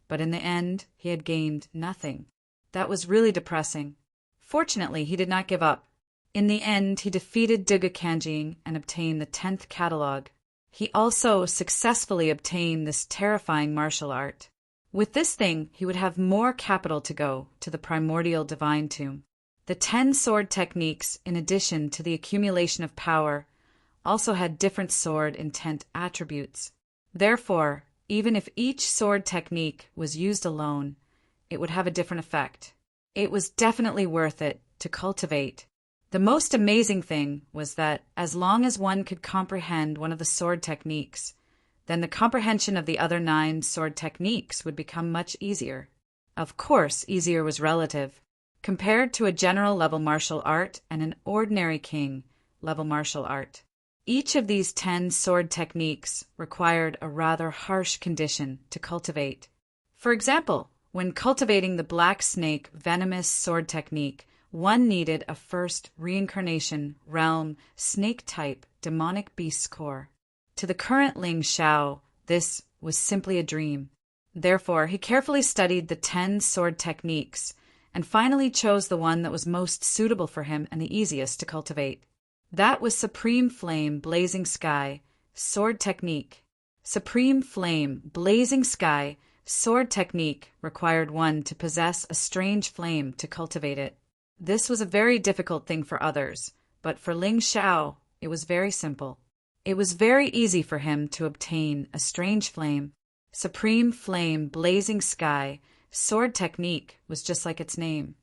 A: but in the end, he had gained nothing. That was really depressing. Fortunately, he did not give up. In the end, he defeated Duga Kanjing and obtained the 10th catalog. He also successfully obtained this terrifying martial art. With this thing, he would have more capital to go to the primordial divine tomb. The 10 sword techniques, in addition to the accumulation of power, also had different sword intent attributes. Therefore, even if each sword technique was used alone, it would have a different effect. It was definitely worth it to cultivate. The most amazing thing was that as long as one could comprehend one of the sword techniques, then the comprehension of the other 9 sword techniques would become much easier. Of course, easier was relative. Compared to a general level martial art and an ordinary king level martial art. Each of these 10 sword techniques required a rather harsh condition to cultivate. For example, when cultivating the black snake venomous sword technique, one needed a first reincarnation realm snake type demonic beast core. To the current Ling Xiao, this was simply a dream. Therefore, he carefully studied the 10 sword techniques and finally chose the one that was most suitable for him and the easiest to cultivate. That was Supreme Flame Blazing Sky Sword Technique. Supreme Flame Blazing Sky Sword Technique required one to possess a strange flame to cultivate it. This was a very difficult thing for others, but for Ling Xiao, it was very simple. It was very easy for him to obtain a strange flame. Supreme Flame Blazing Sky Sword Technique was just like its name.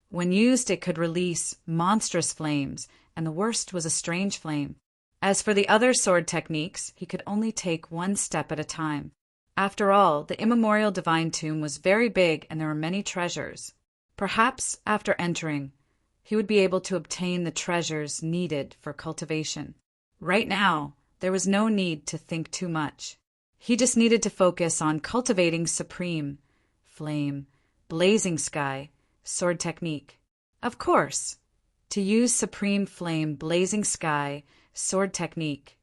A: When used, it could release monstrous flames, and the worst was a strange flame. As for the other sword techniques, he could only take one step at a time. After all, the immemorial divine tomb was very big and there were many treasures. Perhaps, after entering, he would be able to obtain the treasures needed for cultivation. Right now, there was no need to think too much. He just needed to focus on cultivating Supreme Flame Blazing Sky Sword Technique. Of course, to use Supreme Flame Blazing Sky Sword Technique,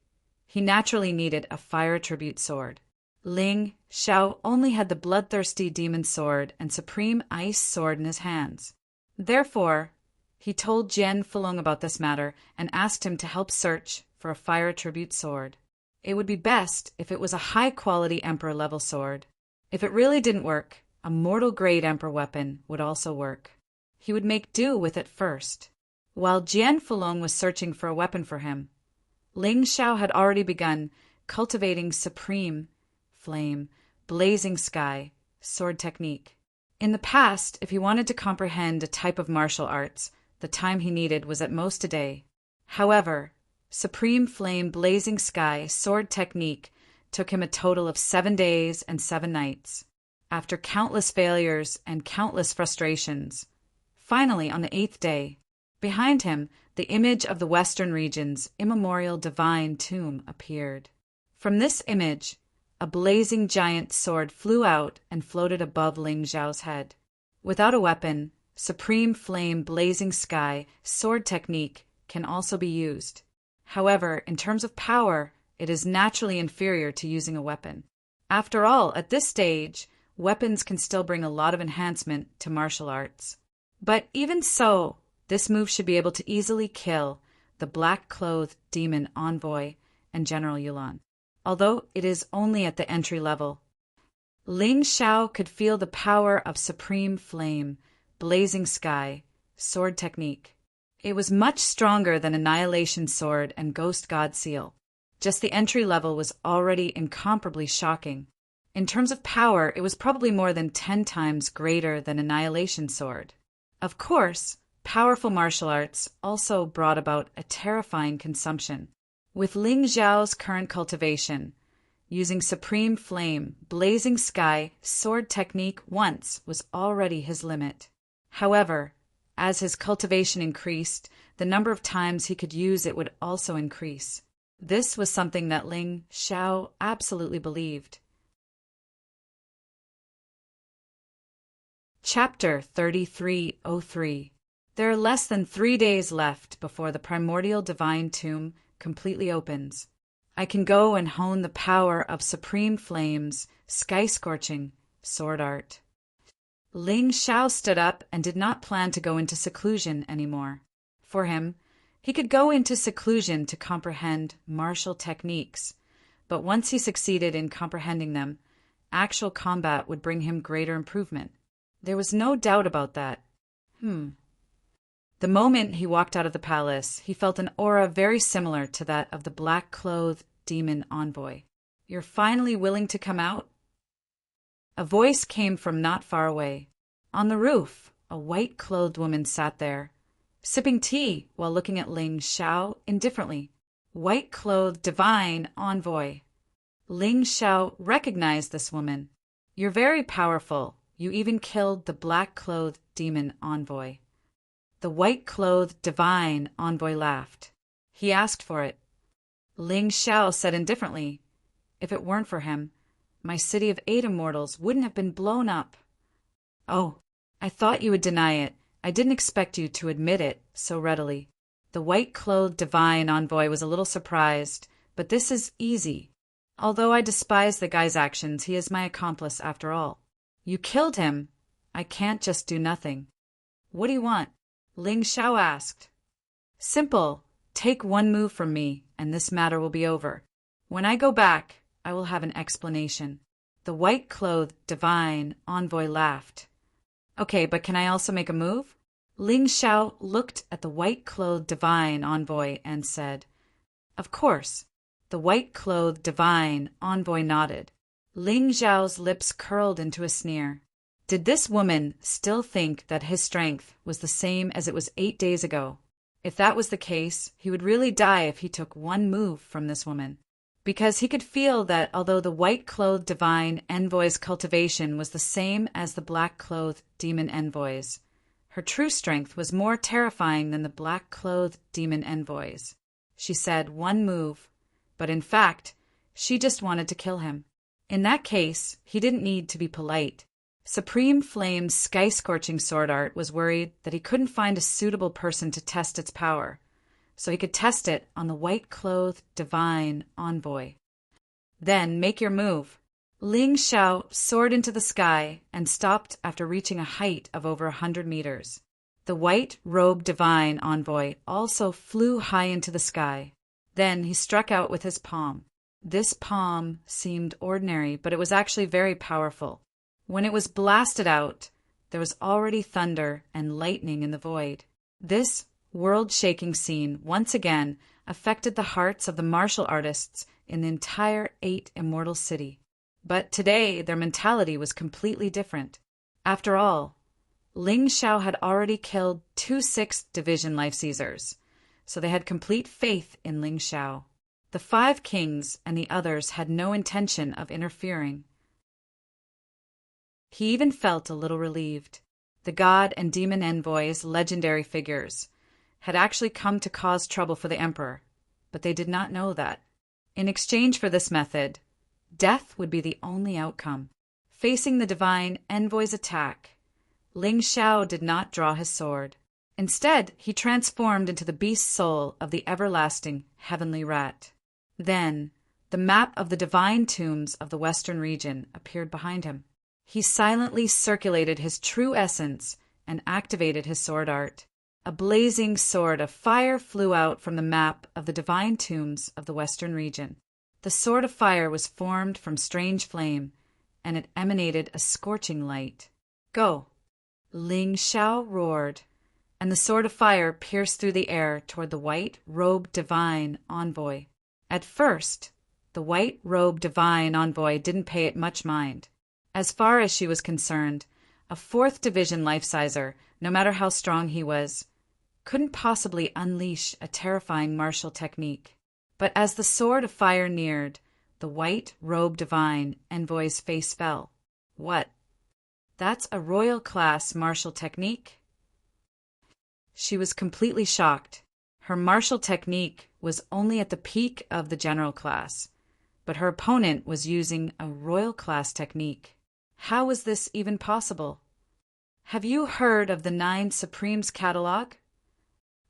A: he naturally needed a fire attribute sword. Ling Xiao only had the bloodthirsty demon sword and supreme ice sword in his hands. Therefore, he told Jian Fulong about this matter and asked him to help search for a fire attribute sword. It would be best if it was a high-quality Emperor level sword. If it really didn't work, a mortal-grade Emperor weapon would also work. He would make do with it first. While Jian Fulong was searching for a weapon for him, Ling Xiao had already begun cultivating Supreme Flame Blazing Sky Sword Technique. In the past, if he wanted to comprehend a type of martial arts, the time he needed was at most a day. However, Supreme Flame Blazing Sky Sword Technique took him a total of 7 days and 7 nights. After countless failures and countless frustrations, finally on the 8th day, behind him, the image of the Western region's immemorial divine tomb appeared. From this image, a blazing giant sword flew out and floated above Ling Xiao's head. Without a weapon, Supreme Flame Blazing Sky Sword Technique can also be used. However, in terms of power, it is naturally inferior to using a weapon. After all, at this stage, weapons can still bring a lot of enhancement to martial arts. But even so, this move should be able to easily kill the black-clothed demon envoy and General Yulan. Although it is only at the entry level, Ling Xiao could feel the power of Supreme Flame Blazing Sky Sword Technique. It was much stronger than Annihilation Sword and Ghost God Seal. Just the entry level was already incomparably shocking. In terms of power, it was probably more than 10 times greater than Annihilation Sword. Of course, powerful martial arts also brought about a terrifying consumption. With Ling Xiao's current cultivation, using Supreme Flame Blazing Sky Sword Technique once was already his limit. However, as his cultivation increased, the number of times he could use it would also increase. This was something that Ling Xiao absolutely believed. Chapter 3303. There are less than 3 days left before the primordial divine tomb completely opens. I can go and hone the power of Supreme Flame's sky-scorching sword art. Ling Xiao stood up and did not plan to go into seclusion anymore. For him, he could go into seclusion to comprehend martial techniques, but once he succeeded in comprehending them, actual combat would bring him greater improvement. There was no doubt about that. The moment he walked out of the palace, he felt an aura very similar to that of the black-clothed demon envoy. "You're finally willing to come out?" A voice came from not far away. On the roof, a white-clothed woman sat there, sipping tea while looking at Ling Xiao indifferently. White-clothed divine envoy. Ling Xiao recognized this woman. "You're very powerful. You even killed the black-clothed demon envoy." The white-clothed divine envoy laughed. He asked for it. Ling Xiao said indifferently, "If it weren't for him, my city of 8 immortals wouldn't have been blown up." "Oh, I thought you would deny it. I didn't expect you to admit it so readily." The white-clothed divine envoy was a little surprised, but this is easy. Although I despise the guy's actions, he is my accomplice after all. You killed him. I can't just do nothing. What do you want? Ling Xiao asked. Simple. Take one move from me, and this matter will be over. When I go back, I will have an explanation. The white-clothed divine envoy laughed. Okay, but can I also make a move? Ling Xiao looked at the white-clothed divine envoy and said, "Of course." The white-clothed divine envoy nodded. Ling Xiao's lips curled into a sneer. Did this woman still think that his strength was the same as it was 8 days ago? If that was the case, he would really die if he took one move from this woman. Because he could feel that although the white-clothed divine envoy's cultivation was the same as the black-clothed demon envoy's, her true strength was more terrifying than the black-clothed demon envoy's. She said one move, but in fact, she just wanted to kill him. In that case, he didn't need to be polite. Supreme Flame's sky-scorching sword art was worried that he couldn't find a suitable person to test its power, so he could test it on the white-clothed divine envoy. Then make your move. Ling Xiao soared into the sky and stopped after reaching a height of over 100 meters. The white-robed divine envoy also flew high into the sky. Then he struck out with his palm. This palm seemed ordinary, but it was actually very powerful. When it was blasted out, there was already thunder and lightning in the void. This world-shaking scene once again affected the hearts of the martial artists in the entire 8 immortal city. But today their mentality was completely different. After all, Ling Xiao had already killed 2 6th Division Life Seizers, so they had complete faith in Ling Xiao. The 5 kings and the others had no intention of interfering. He even felt a little relieved. The god and demon envoys, legendary figures, had actually come to cause trouble for the emperor, but they did not know that. In exchange for this method, death would be the only outcome. Facing the divine envoy's attack, Ling Xiao did not draw his sword. Instead, he transformed into the beast soul of the everlasting heavenly rat. Then, the map of the divine tombs of the western region appeared behind him. He silently circulated his true essence and activated his sword art. A blazing sword of fire flew out from the map of the divine tombs of the western region. The sword of fire was formed from strange flame, and it emanated a scorching light. "Go!" Ling Xiao roared, and the sword of fire pierced through the air toward the white-robed divine envoy. At first, the white-robed divine envoy didn't pay it much mind. As far as she was concerned, a 4th Division life-sizer, no matter how strong he was, couldn't possibly unleash a terrifying martial technique. But as the sword of fire neared, the white-robed divine envoy's face fell. What? That's a royal-class martial technique? She was completely shocked. Her martial technique was only at the peak of the general class, but her opponent was using a royal-class technique. How was this even possible? Have you heard of the 9 Supremes catalog?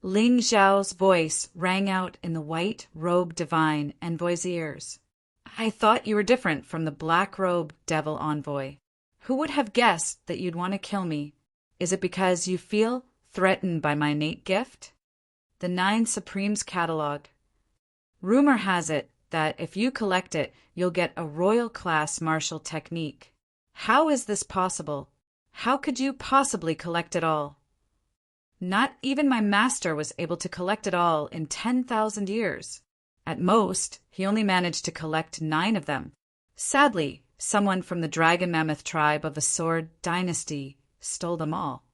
A: Ling Xiao's voice rang out in the white-robed divine envoy's ears. I thought you were different from the black-robed devil envoy. Who would have guessed that you'd want to kill me? Is it because you feel threatened by my innate gift? The 9 Supremes catalog. Rumor has it that if you collect it, you'll get a royal-class martial technique. How is this possible? How could you possibly collect it all? Not even my master was able to collect it all in 10,000 years. At most, he only managed to collect 9 of them. Sadly, someone from the Dragon Mammoth tribe of the Sword Dynasty stole them all.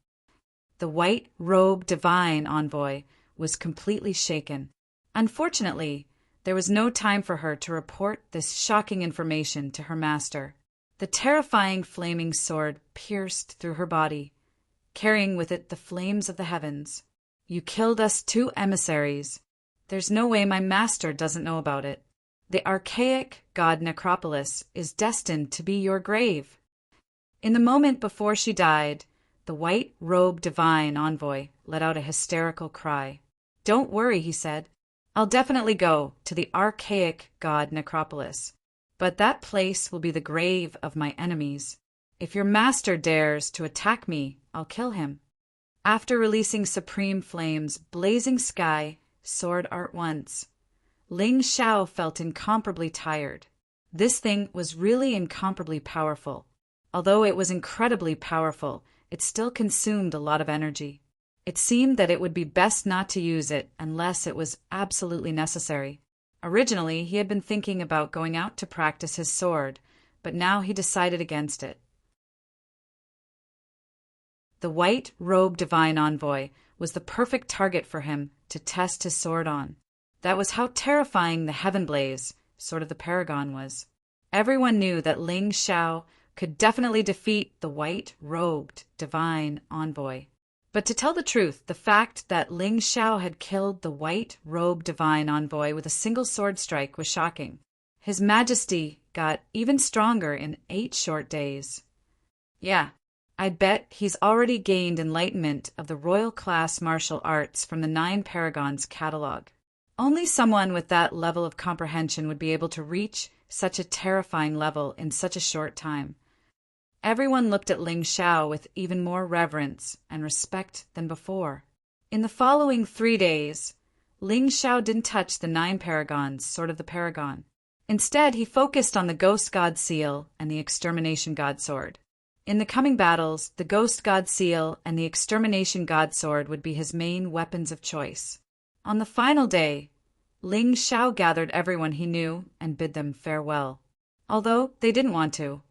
A: The white-robed divine envoy was completely shaken. Unfortunately, there was no time for her to report this shocking information to her master. The terrifying flaming sword pierced through her body, carrying with it the flames of the heavens. You killed us 2 emissaries. There's no way my master doesn't know about it. The archaic god Necropolis is destined to be your grave. In the moment before she died, the white-robed divine envoy let out a hysterical cry. Don't worry, he said. I'll definitely go to the archaic god Necropolis, but that place will be the grave of my enemies. If your master dares to attack me, I'll kill him. After releasing supreme flames, blazing sky, sword art once, Ling Xiao felt incomparably tired. This thing was really incomparably powerful. Although it was incredibly powerful, it still consumed a lot of energy. It seemed that it would be best not to use it unless it was absolutely necessary. Originally, he had been thinking about going out to practice his sword, but now he decided against it. The white-robed divine envoy was the perfect target for him to test his sword on. That was how terrifying the Heaven Blaze, sort of the paragon, was. Everyone knew that Ling Xiao could definitely defeat the white-robed divine envoy. But to tell the truth, the fact that Ling Xiao had killed the white-robed divine envoy with a single sword strike was shocking. His majesty got even stronger in 8 short days. Yeah, I'd bet he's already gained enlightenment of the royal class martial arts from the 9 Paragons catalog. Only someone with that level of comprehension would be able to reach such a terrifying level in such a short time. Everyone looked at Ling Xiao with even more reverence and respect than before. In the following 3 days, Ling Xiao didn't touch the 9 Paragons, sort of the paragon. Instead, he focused on the Ghost God Seal and the Extermination God Sword. In the coming battles, the Ghost God Seal and the Extermination God Sword would be his main weapons of choice. On the final day, Ling Xiao gathered everyone he knew and bid them farewell. Although they didn't want to,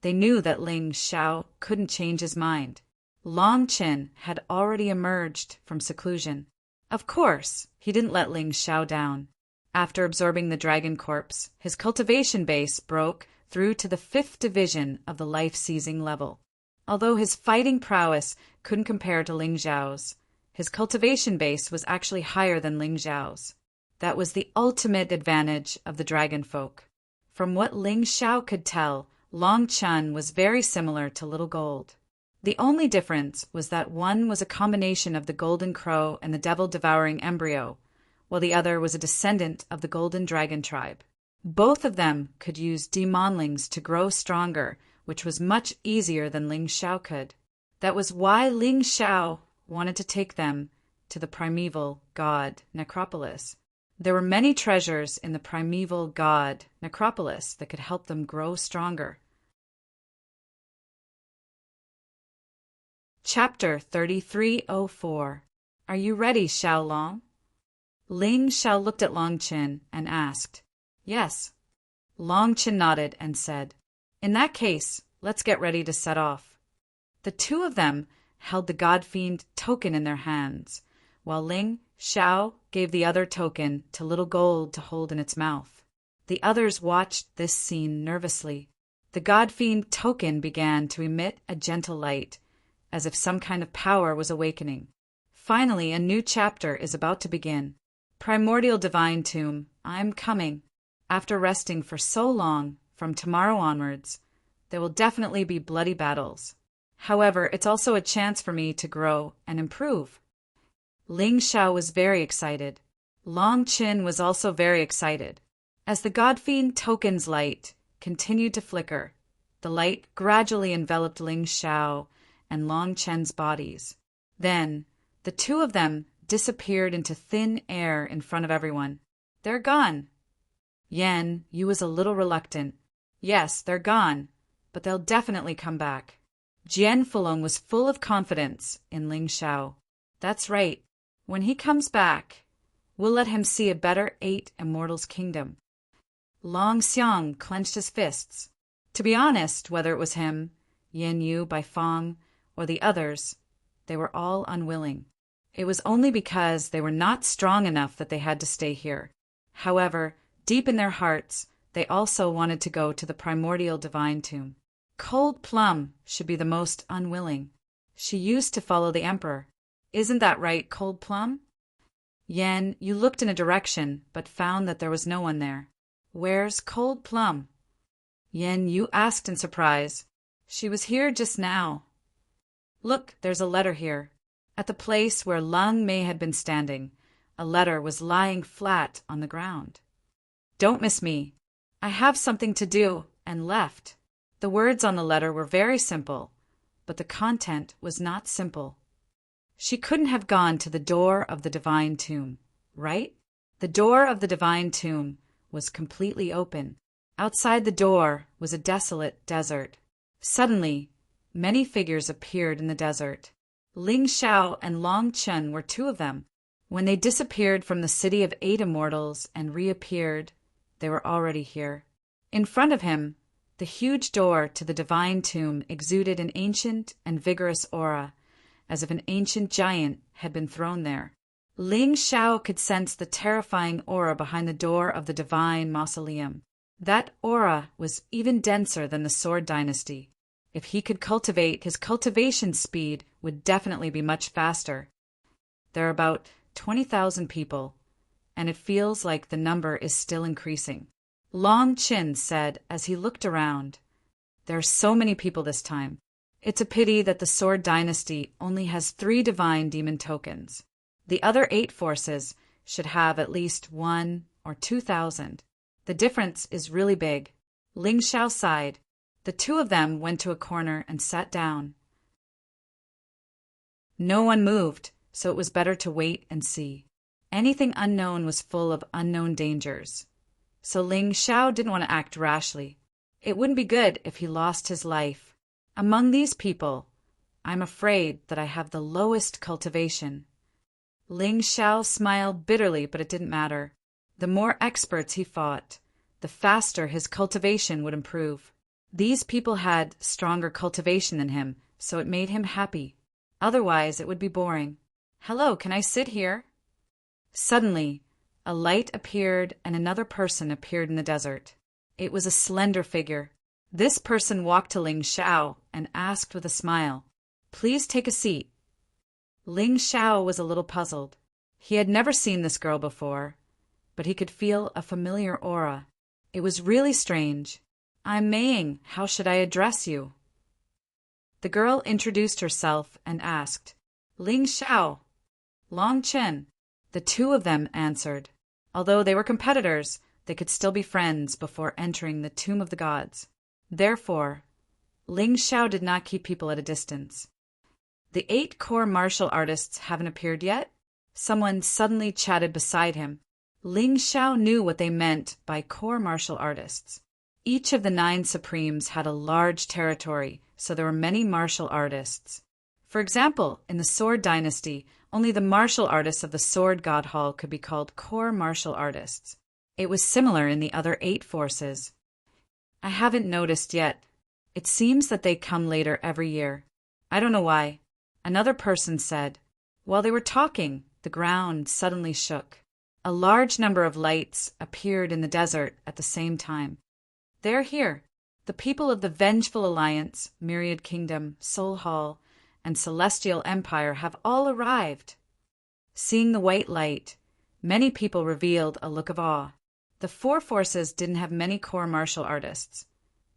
A: they knew that Ling Xiao couldn't change his mind. Long Qin had already emerged from seclusion. Of course, he didn't let Ling Xiao down. After absorbing the dragon corpse, his cultivation base broke through to the 5th division of the life-seizing level. Although his fighting prowess couldn't compare to Ling Xiao's, his cultivation base was actually higher than Ling Xiao's. That was the ultimate advantage of the dragon folk. From what Ling Xiao could tell, Long Chun was very similar to Little Gold. The only difference was that one was a combination of the Golden Crow and the Devil-Devouring Embryo, while the other was a descendant of the Golden Dragon tribe. Both of them could use demonlings to grow stronger, which was much easier than Ling Xiao could. That was why Ling Xiao wanted to take them to the primeval god Necropolis. There were many treasures in the primeval god Necropolis that could help them grow stronger. Chapter 3304. Are you ready, Xiao Long? Ling Xiao looked at Long Qin and asked. Yes. Long Qin nodded and said, In that case, let's get ready to set off. The 2 of them held the God-Fiend token in their hands, while Ling Xiao gave the other token to Little Gold to hold in its mouth. The others watched this scene nervously. The God-Fiend token began to emit a gentle light, as if some kind of power was awakening. Finally, a new chapter is about to begin. Primordial Divine Tomb, I'm coming. After resting for so long, from tomorrow onwards, there will definitely be bloody battles. However, it's also a chance for me to grow and improve. Ling Xiao was very excited. Long Qin was also very excited. As the God-Fiend token's light continued to flicker, the light gradually enveloped Ling Xiao and Long Qin's bodies. Then, the 2 of them disappeared into thin air in front of everyone. They're gone. Yan Yu was a little reluctant. Yes, they're gone, but they'll definitely come back. Jian Fulong was full of confidence in Ling Xiao. That's right. When he comes back, we'll let him see a better 8 Immortals' kingdom. Long Xiang clenched his fists. To be honest, whether it was him, Yan Yu, Bai Fong, or the others, they were all unwilling. It was only because they were not strong enough that they had to stay here. However, deep in their hearts, they also wanted to go to the primordial divine tomb. Cold Plum should be the most unwilling. She used to follow the emperor. Isn't that right, Cold Plum? Yen, you looked in a direction, but found that there was no one there. Where's Cold Plum? Yen, you asked in surprise. She was here just now. Look, there's a letter here. At the place where Lang Mei had been standing, a letter was lying flat on the ground. Don't miss me. I have something to do, and left. The words on the letter were very simple, but the content was not simple. She couldn't have gone to the door of the divine tomb, right? The door of the divine tomb was completely open. Outside the door was a desolate desert. Suddenly, many figures appeared in the desert. Ling Xiao and Long Chen were two of them. When they disappeared from the city of 8 immortals and reappeared, they were already here. In front of him, the huge door to the divine tomb exuded an ancient and vigorous aura, as if an ancient giant had been thrown there. Ling Xiao could sense the terrifying aura behind the door of the divine mausoleum. That aura was even denser than the Sword Dynasty. If he could cultivate, his cultivation speed would definitely be much faster. There are about 20,000 people, and it feels like the number is still increasing. Long Chin said as he looked around, "There are so many people this time. It's a pity that the Sword Dynasty only has 3 divine demon tokens. The other 8 forces should have at least 1 or 2,000. The difference is really big." Ling Xiao sighed. The two of them went to a corner and sat down. No one moved, so it was better to wait and see. Anything unknown was full of unknown dangers. So Ling Xiao didn't want to act rashly. It wouldn't be good if he lost his life. Among these people, I'm afraid that I have the lowest cultivation. Ling Xiao smiled bitterly, but it didn't matter. The more experts he fought, the faster his cultivation would improve. These people had stronger cultivation than him, so it made him happy. Otherwise, it would be boring. "Hello, can I sit here?" Suddenly, a light appeared and another person appeared in the desert. It was a slender figure. This person walked to Ling Xiao and asked with a smile, "Please take a seat." Ling Xiao was a little puzzled. He had never seen this girl before, but he could feel a familiar aura. It was really strange. "I'm Meiying. How should I address you?" The girl introduced herself and asked, "Ling Xiao." "Long Chen." The two of them answered. Although they were competitors, they could still be friends before entering the Tomb of the Gods. Therefore, Ling Xiao did not keep people at a distance. "The 8 core martial artists haven't appeared yet?" Someone suddenly chatted beside him. Ling Xiao knew what they meant by core martial artists. Each of the 9 supremes had a large territory, so there were many martial artists. For example, in the Sword Dynasty, only the martial artists of the Sword God Hall could be called core martial artists. It was similar in the other 8 forces. "I haven't noticed yet. It seems that they come later every year. I don't know why," another person said. While they were talking, the ground suddenly shook. A large number of lights appeared in the desert at the same time. "They're here. The people of the Vengeful Alliance, Myriad Kingdom, Soul Hall, and Celestial Empire have all arrived." Seeing the white light, many people revealed a look of awe. The 4 forces didn't have many core martial artists,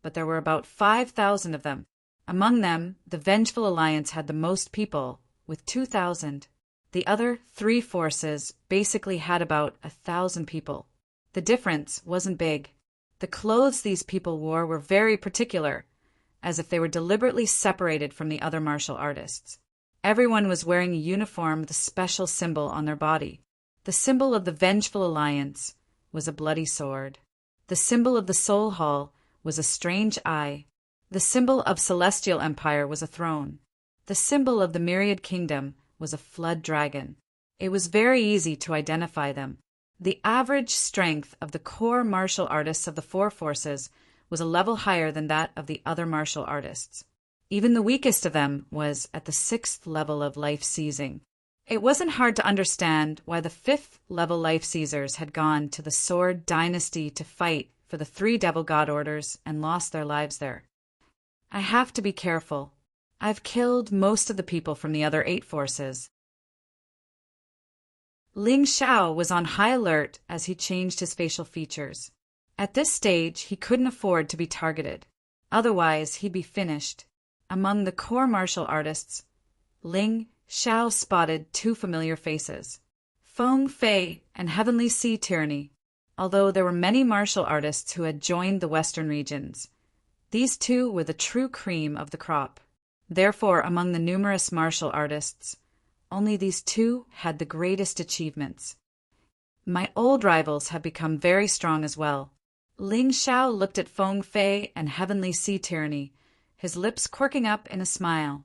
A: but there were about 5,000 of them. Among them, the Vengeful Alliance had the most people, with 2,000. The other 3 forces basically had about 1,000 people. The difference wasn't big. The clothes these people wore were very particular, as if they were deliberately separated from the other martial artists. Everyone was wearing a uniform with a special symbol on their body. The symbol of the Vengeful Alliance was a bloody sword. The symbol of the Soul Hall was a strange eye. The symbol of Celestial Empire was a throne. The symbol of the Myriad Kingdom was a flood dragon. It was very easy to identify them. The average strength of the core martial artists of the 4 forces was a level higher than that of the other martial artists. Even the weakest of them was at the 6th level of life seizing. It wasn't hard to understand why the 5th level life seizers had gone to the Sword Dynasty to fight for the 3 devil god orders and lost their lives there. "I have to be careful. I've killed most of the people from the other 8 forces. Ling Xiao was on high alert as he changed his facial features. At this stage, he couldn't afford to be targeted. Otherwise, he'd be finished. Among the core martial artists, Ling Xiao spotted 2 familiar faces, Feng Fei and Heavenly Sea Tyranny. Although there were many martial artists who had joined the western regions, these 2 were the true cream of the crop. Therefore, among the numerous martial artists, only these 2 had the greatest achievements. My old rivals have become very strong as well. Ling Xiao looked at Feng Fei and Heavenly Sea Tyranny, his lips quirking up in a smile.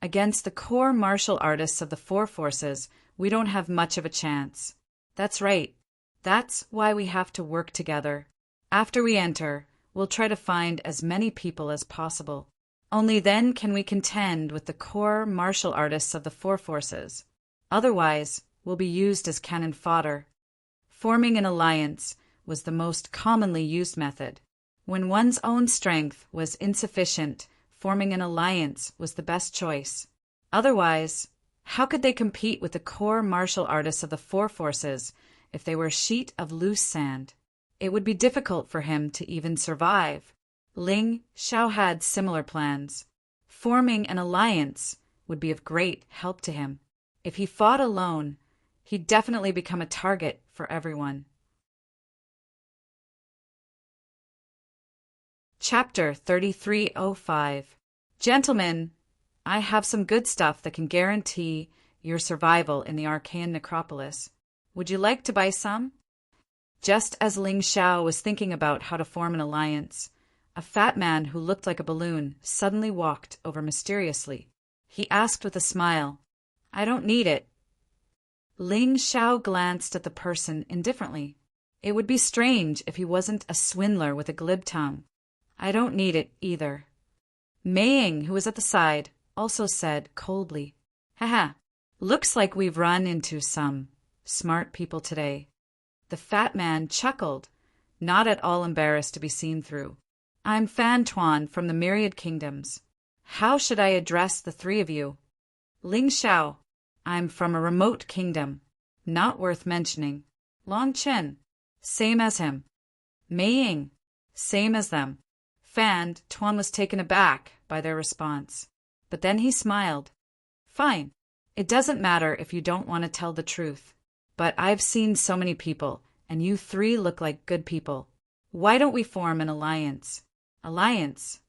A: Against the core martial artists of the 4 forces, we don't have much of a chance. That's right. That's why we have to work together. After we enter, we'll try to find as many people as possible. Only then can we contend with the core martial artists of the 4 forces. Otherwise, we'll be used as cannon fodder. Forming an alliance was the most commonly used method. When one's own strength was insufficient, forming an alliance was the best choice. Otherwise, how could they compete with the core martial artists of the 4 forces if they were a sheet of loose sand? It would be difficult for him to even survive. Ling Xiao had similar plans. Forming an alliance would be of great help to him. If he fought alone, he'd definitely become a target for everyone. Chapter 3305. Gentlemen, I have some good stuff that can guarantee your survival in the Archaean necropolis. Would you like to buy some? Just as Ling Xiao was thinking about how to form an alliance, a fat man who looked like a balloon suddenly walked over mysteriously. He asked with a smile, "I don't need it." Ling Xiao glanced at the person indifferently. It would be strange if he wasn't a swindler with a glib tongue. "I don't need it either." Mei Ying, who was at the side, also said coldly, "Haha, looks like we've run into some smart people today." The fat man chuckled, not at all embarrassed to be seen through. "I'm Fan Tuan from the Myriad Kingdoms. How should I address the 3 of you?" "Ling Xiao. I'm from a remote kingdom. Not worth mentioning." "Long Chen. Same as him." "Mei Ying. Same as them." Fan Tuan was taken aback by their response, but then he smiled. "Fine. It doesn't matter if you don't want to tell the truth. But I've seen so many people, and you 3 look like good people. Why don't we form an alliance?" "Alliance?"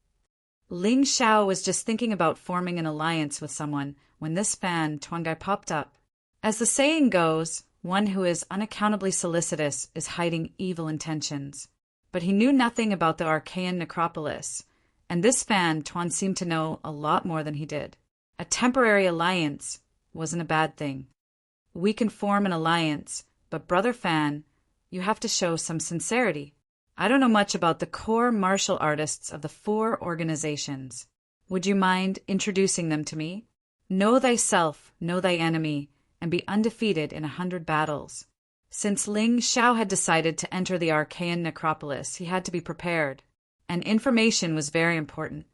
A: Ling Xiao was just thinking about forming an alliance with someone when this Fan Tuan guy popped up. As the saying goes, one who is unaccountably solicitous is hiding evil intentions. But he knew nothing about the Archaean necropolis, and this Fan Tuan seemed to know a lot more than he did. A temporary alliance wasn't a bad thing. "We can form an alliance, but Brother Fan, you have to show some sincerity. I don't know much about the core martial artists of the 4 organizations. Would you mind introducing them to me? Know thyself, know thy enemy, and be undefeated in 100 battles." Since Ling Xiao had decided to enter the Archaean necropolis, he had to be prepared, and information was very important.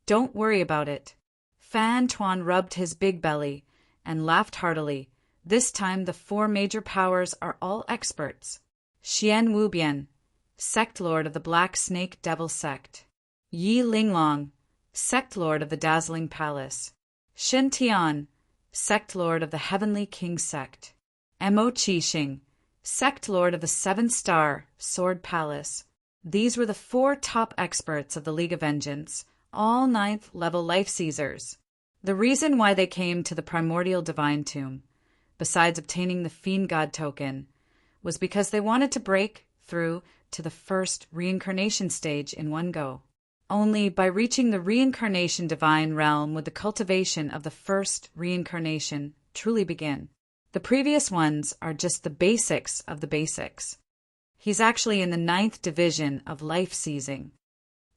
A: "Don't worry about it." Fan Tuan rubbed his big belly and laughed heartily. This time the 4 major powers are all experts. Xian Wubian, sect lord of the Black Snake Devil sect. Yi Linglong, sect lord of the Dazzling Palace. Shen Tian, sect lord of the Heavenly King sect. Mo Qixing, sect lord of the 7-star Sword Palace. These were the 4 top experts of the League of Vengeance, all 9th level life seizers. The reason why they came to the primordial divine tomb, besides obtaining the Fiend God token, was because they wanted to break through to the first reincarnation stage in one go. Only by reaching the reincarnation divine realm would the cultivation of the first reincarnation truly begin. The previous ones are just the basics of the basics. He's actually in the 9th division of life seizing.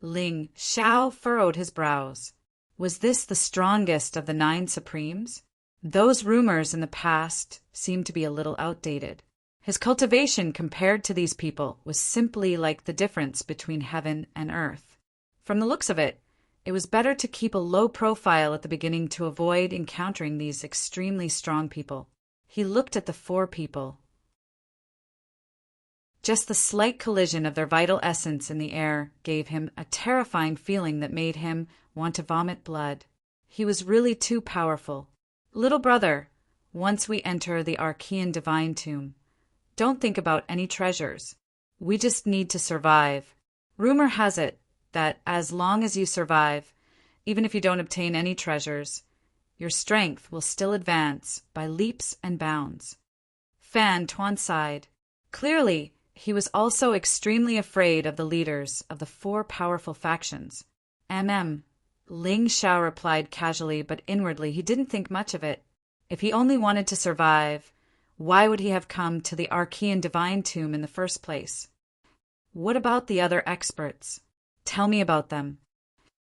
A: Ling Xiao furrowed his brows. Was this the strongest of the 9 supremes? Those rumors in the past seemed to be a little outdated. His cultivation compared to these people was simply like the difference between heaven and earth. From the looks of it, It was better to keep a low profile at the beginning to avoid encountering these extremely strong people. He looked at the four people. Just the slight collision of their vital essence in the air gave him a terrifying feeling that made him want to vomit blood. He was really too powerful. Little brother, once we enter the Archean divine tomb, don't think about any treasures. We just need to survive. Rumor has it that as long as you survive, even if you don't obtain any treasures, your strength will still advance by leaps and bounds. Fan Tuan sighed. Clearly, he was also extremely afraid of the leaders of the four powerful factions. Ling Xiao replied casually, but inwardly he didn't think much of it. If he only wanted to survive, why would he have come to the Archean divine tomb in the first place? What about the other experts? Tell me about them.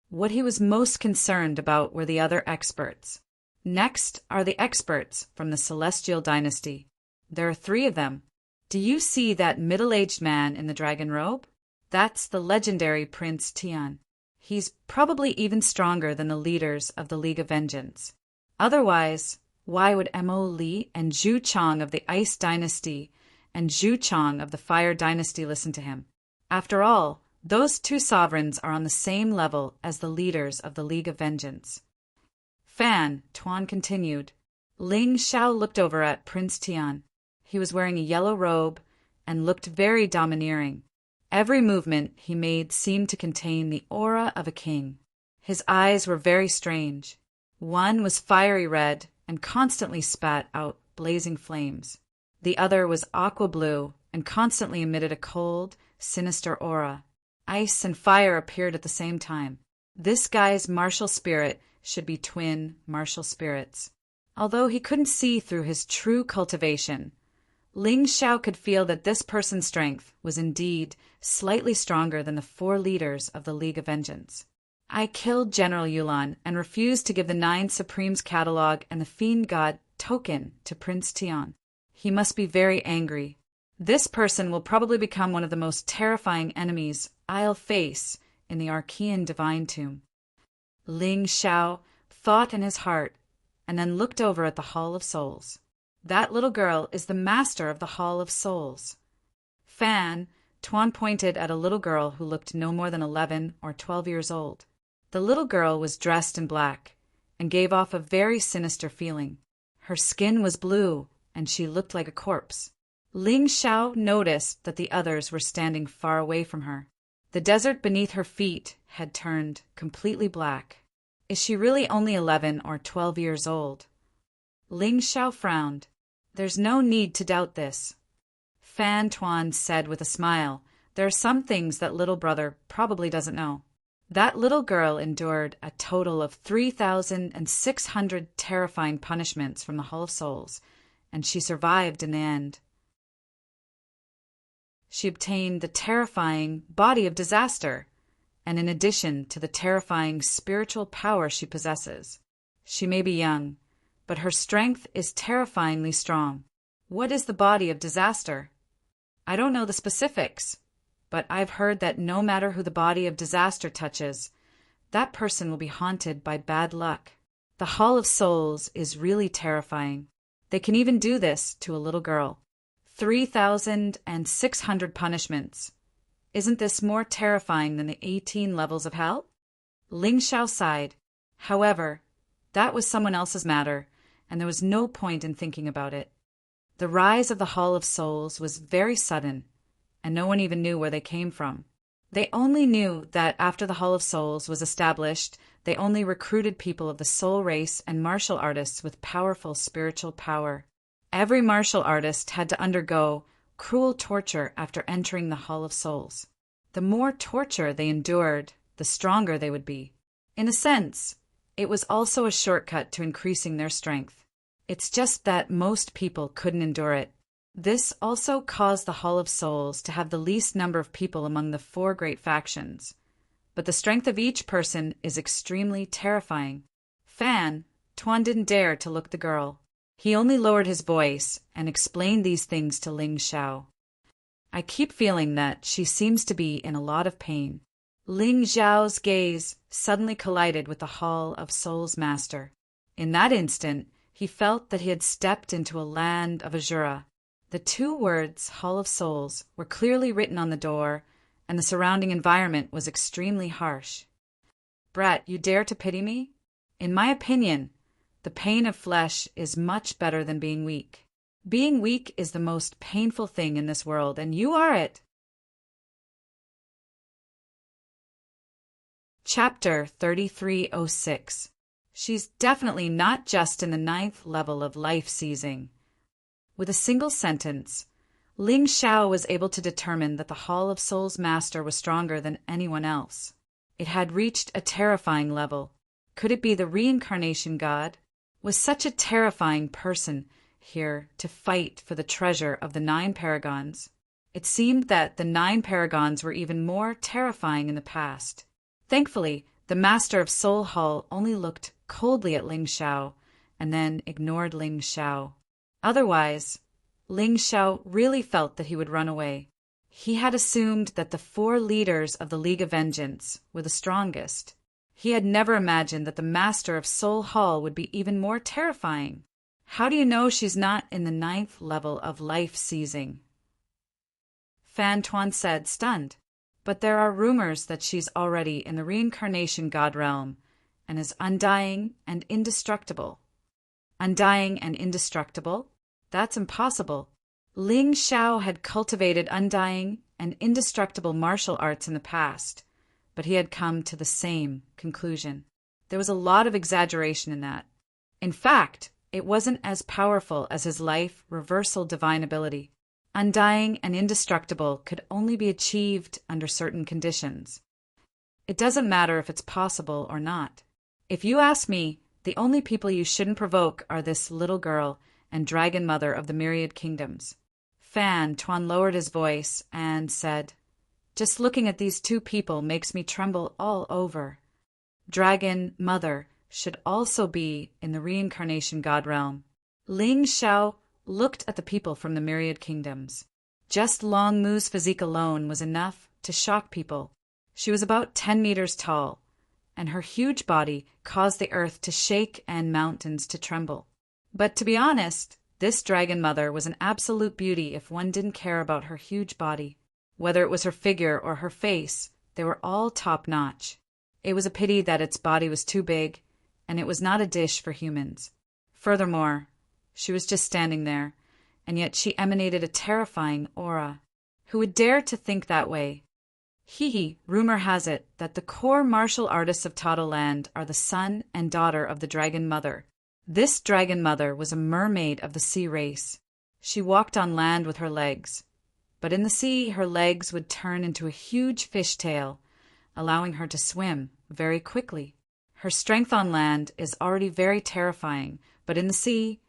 A: What he was most concerned about were the other experts. Next are the experts from the Celestial Dynasty. There are 3 of them. Do you see that middle-aged man in the dragon robe? That's the legendary Prince Tian. He's probably even stronger than the leaders of the League of Vengeance. Otherwise, why would Mo Li and Zhu Chang of the Ice Dynasty and Zhu Chang of the Fire Dynasty listen to him? After all, those 2 sovereigns are on the same level as the leaders of the League of Vengeance. Fan Tuan continued. Ling Xiao looked over at Prince Tian. He was wearing a yellow robe and looked very domineering. Every movement he made seemed to contain the aura of a king. His eyes were very strange. One was fiery red and constantly spat out blazing flames. The other was aqua blue and constantly emitted a cold, sinister aura. Ice and fire appeared at the same time. This guy's martial spirit should be twin martial spirits. Although he couldn't see through his true cultivation, Ling Xiao could feel that this person's strength was indeed slightly stronger than the 4 leaders of the League of Vengeance. I killed General Yulan and refused to give the 9 Supremes catalog and the Fiend God token to Prince Tian. He must be very angry. This person will probably become one of the most terrifying enemies I'll face in the Archean Divine Tomb. Ling Xiao thought in his heart and then looked over at the Hall of Souls. That little girl is the master of the Hall of Souls. Fan Tuan pointed at a little girl who looked no more than 11 or 12 years old. The little girl was dressed in black and gave off a very sinister feeling. Her skin was blue and she looked like a corpse. Ling Xiao noticed that the others were standing far away from her. The desert beneath her feet had turned completely black. Is she really only 11 or 12 years old? Ling Xiao frowned. There's no need to doubt this. Fan Tuan said with a smile, there are some things that little brother probably doesn't know. That little girl endured a total of 3,600 terrifying punishments from the Hall of Souls, and she survived in the end. She obtained the terrifying Body of Disaster, and in addition to the terrifying spiritual power she possesses. She may be young, but her strength is terrifyingly strong. What is the Body of Disaster? I don't know the specifics, but I've heard that no matter who the Body of Disaster touches, that person will be haunted by bad luck. The Hall of Souls is really terrifying. They can even do this to a little girl. 3,600 punishments. Isn't this more terrifying than the 18 levels of hell? Ling Xiao sighed. However, that was someone else's matter, and there was no point in thinking about it. The rise of the Hall of Souls was very sudden, and no one even knew where they came from. They only knew that after the Hall of Souls was established, they only recruited people of the soul race and martial artists with powerful spiritual power. Every martial artist had to undergo cruel torture after entering the Hall of Souls. The more torture they endured, the stronger they would be. In a sense, it was also a shortcut to increasing their strength. It's just that most people couldn't endure it. This also caused the Hall of Souls to have the least number of people among the 4 great factions. But the strength of each person is extremely terrifying. Fan Tuan didn't dare to look the girl. He only lowered his voice and explained these things to Ling Xiao. I keep feeling that she seems to be in a lot of pain. Ling Xiao's gaze suddenly collided with the Hall of Souls master. In that instant, he felt that he had stepped into a land of azura. The two words, Hall of Souls, were clearly written on the door, and the surrounding environment was extremely harsh. Brat, you dare to pity me? In my opinion, the pain of flesh is much better than being weak. Being weak is the most painful thing in this world, and you are it. Chapter 3306. She's definitely not just in the 9th level of life seizing. With a single sentence, Ling Xiao was able to determine that the Hall of Souls master was stronger than anyone else. It had reached a terrifying level. Could it be the reincarnation god? Was such a terrifying person here to fight for the treasure of the 9 paragons? It seemed that the 9 paragons were even more terrifying in the past. Thankfully, the master of Soul Hall only looked coldly at Ling Xiao and then ignored Ling Xiao. Otherwise, Ling Xiao really felt that he would run away. He had assumed that the 4 leaders of the League of Vengeance were the strongest. He had never imagined that the master of Soul Hall would be even more terrifying. How do you know she's not in the 9th level of life seizing? Fan Tuan said, stunned. But there are rumors that she's already in the reincarnation god realm and is undying and indestructible. Undying and indestructible? That's impossible. Ling Xiao had cultivated undying and indestructible martial arts in the past, but he had come to the same conclusion. There was a lot of exaggeration in that. In fact, it wasn't as powerful as his life reversal divine ability. Undying and indestructible could only be achieved under certain conditions. It doesn't matter if it's possible or not. If you ask me, the only people you shouldn't provoke are this little girl and dragon mother of the myriad kingdoms. Fan Tuan lowered his voice and said, just looking at these 2 people makes me tremble all over. Dragon mother should also be in the reincarnation god realm. Ling Xiao looked at the people from the myriad kingdoms. Just Long Mu's physique alone was enough to shock people. She was about 10 meters tall, and her huge body caused the earth to shake and mountains to tremble. But to be honest, this dragon mother was an absolute beauty if one didn't care about her huge body. Whether it was her figure or her face, they were all top-notch. It was a pity that its body was too big, and it was not a dish for humans. Furthermore, she was just standing there, and yet she emanated a terrifying aura. Who would dare to think that way? Rumor has it that the core martial artists of Tado Land are the son and daughter of the Dragon Mother. This Dragon Mother was a mermaid of the sea race. She walked on land with her legs, but in the sea her legs would turn into a huge fishtail, allowing her to swim very quickly. Her strength on land is already very terrifying, but in the sea,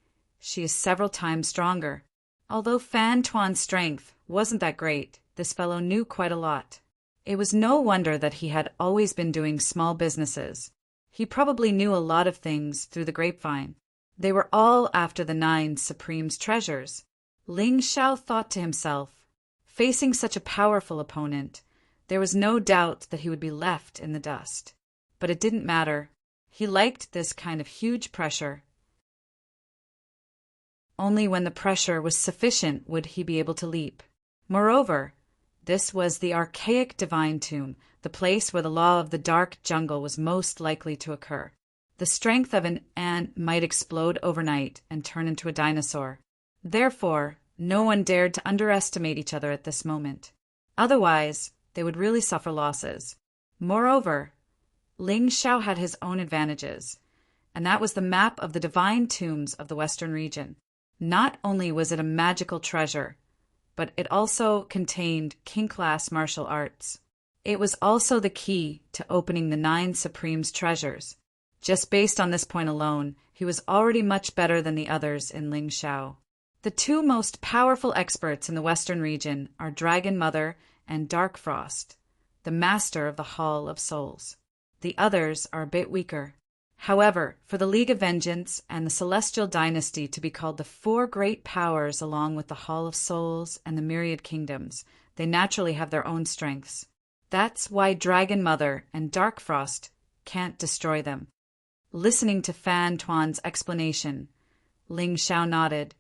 A: she is several times stronger. Although Fan Tuan's strength wasn't that great, this fellow knew quite a lot. It was no wonder that he had always been doing small businesses. He probably knew a lot of things through the grapevine. They were all after the 9 Supreme's treasures. Ling Xiao thought to himself, facing such a powerful opponent, there was no doubt that he would be left in the dust. But it didn't matter. He liked this kind of huge pressure. Only when the pressure was sufficient would he be able to leap. Moreover, this was the archaic divine tomb, the place where the law of the dark jungle was most likely to occur. The strength of an ant might explode overnight and turn into a dinosaur. Therefore, no one dared to underestimate each other at this moment. Otherwise, they would really suffer losses. Moreover, Ling Xiao had his own advantages, and that was the map of the divine tombs of the western region. Not only was it a magical treasure, but it also contained king-class martial arts. It was also the key to opening the 9 Supreme's treasures. Just based on this point alone, he was already much better than the others in Ling Xiao. The 2 most powerful experts in the western region are Dragon Mother and Dark Frost, the master of the Hall of Souls. The others are a bit weaker. However, for the League of Vengeance and the Celestial Dynasty to be called the 4 great powers along with the Hall of Souls and the Myriad Kingdoms, they naturally have their own strengths. That's why Dragon Mother and Dark Frost can't destroy them. Listening to Fan Tuan's explanation, Ling Xiao nodded,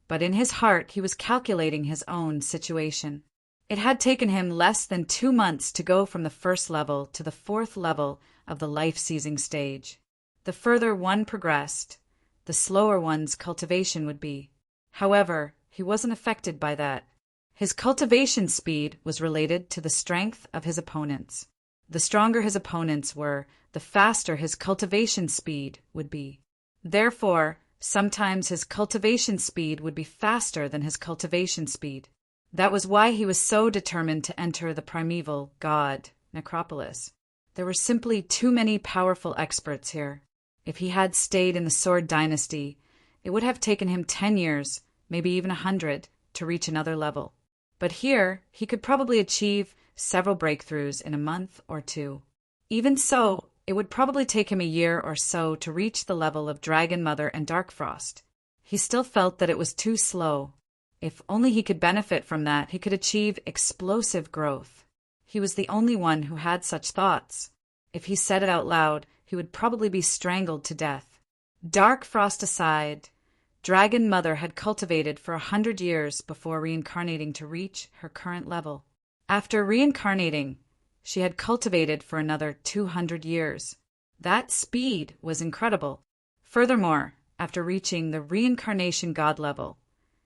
A: but in his heart he was calculating his own situation. It had taken him less than 2 months to go from the first level to the 4th level of the life-seizing stage. The further one progressed, the slower one's cultivation would be. However, he wasn't affected by that. His cultivation speed was related to the strength of his opponents. The stronger his opponents were, the faster his cultivation speed would be. Therefore, sometimes his cultivation speed would be faster than his cultivation speed. That was why he was so determined to enter the primeval god necropolis. There were simply too many powerful experts here. If he had stayed in the Sword Dynasty, it would have taken him 10 years, maybe even 100, to reach another level. But here, he could probably achieve several breakthroughs in a month or 2. Even so, it would probably take him a year or so to reach the level of Dragon Mother and Dark Frost. He still felt that it was too slow. If only he could benefit from that, he could achieve explosive growth. He was the only one who had such thoughts. If he said it out loud, he would probably be strangled to death. Dark Frost aside, Dragon Mother had cultivated for 100 years before reincarnating to reach her current level. After reincarnating, she had cultivated for another 200 years. That speed was incredible. Furthermore, after reaching the reincarnation god level,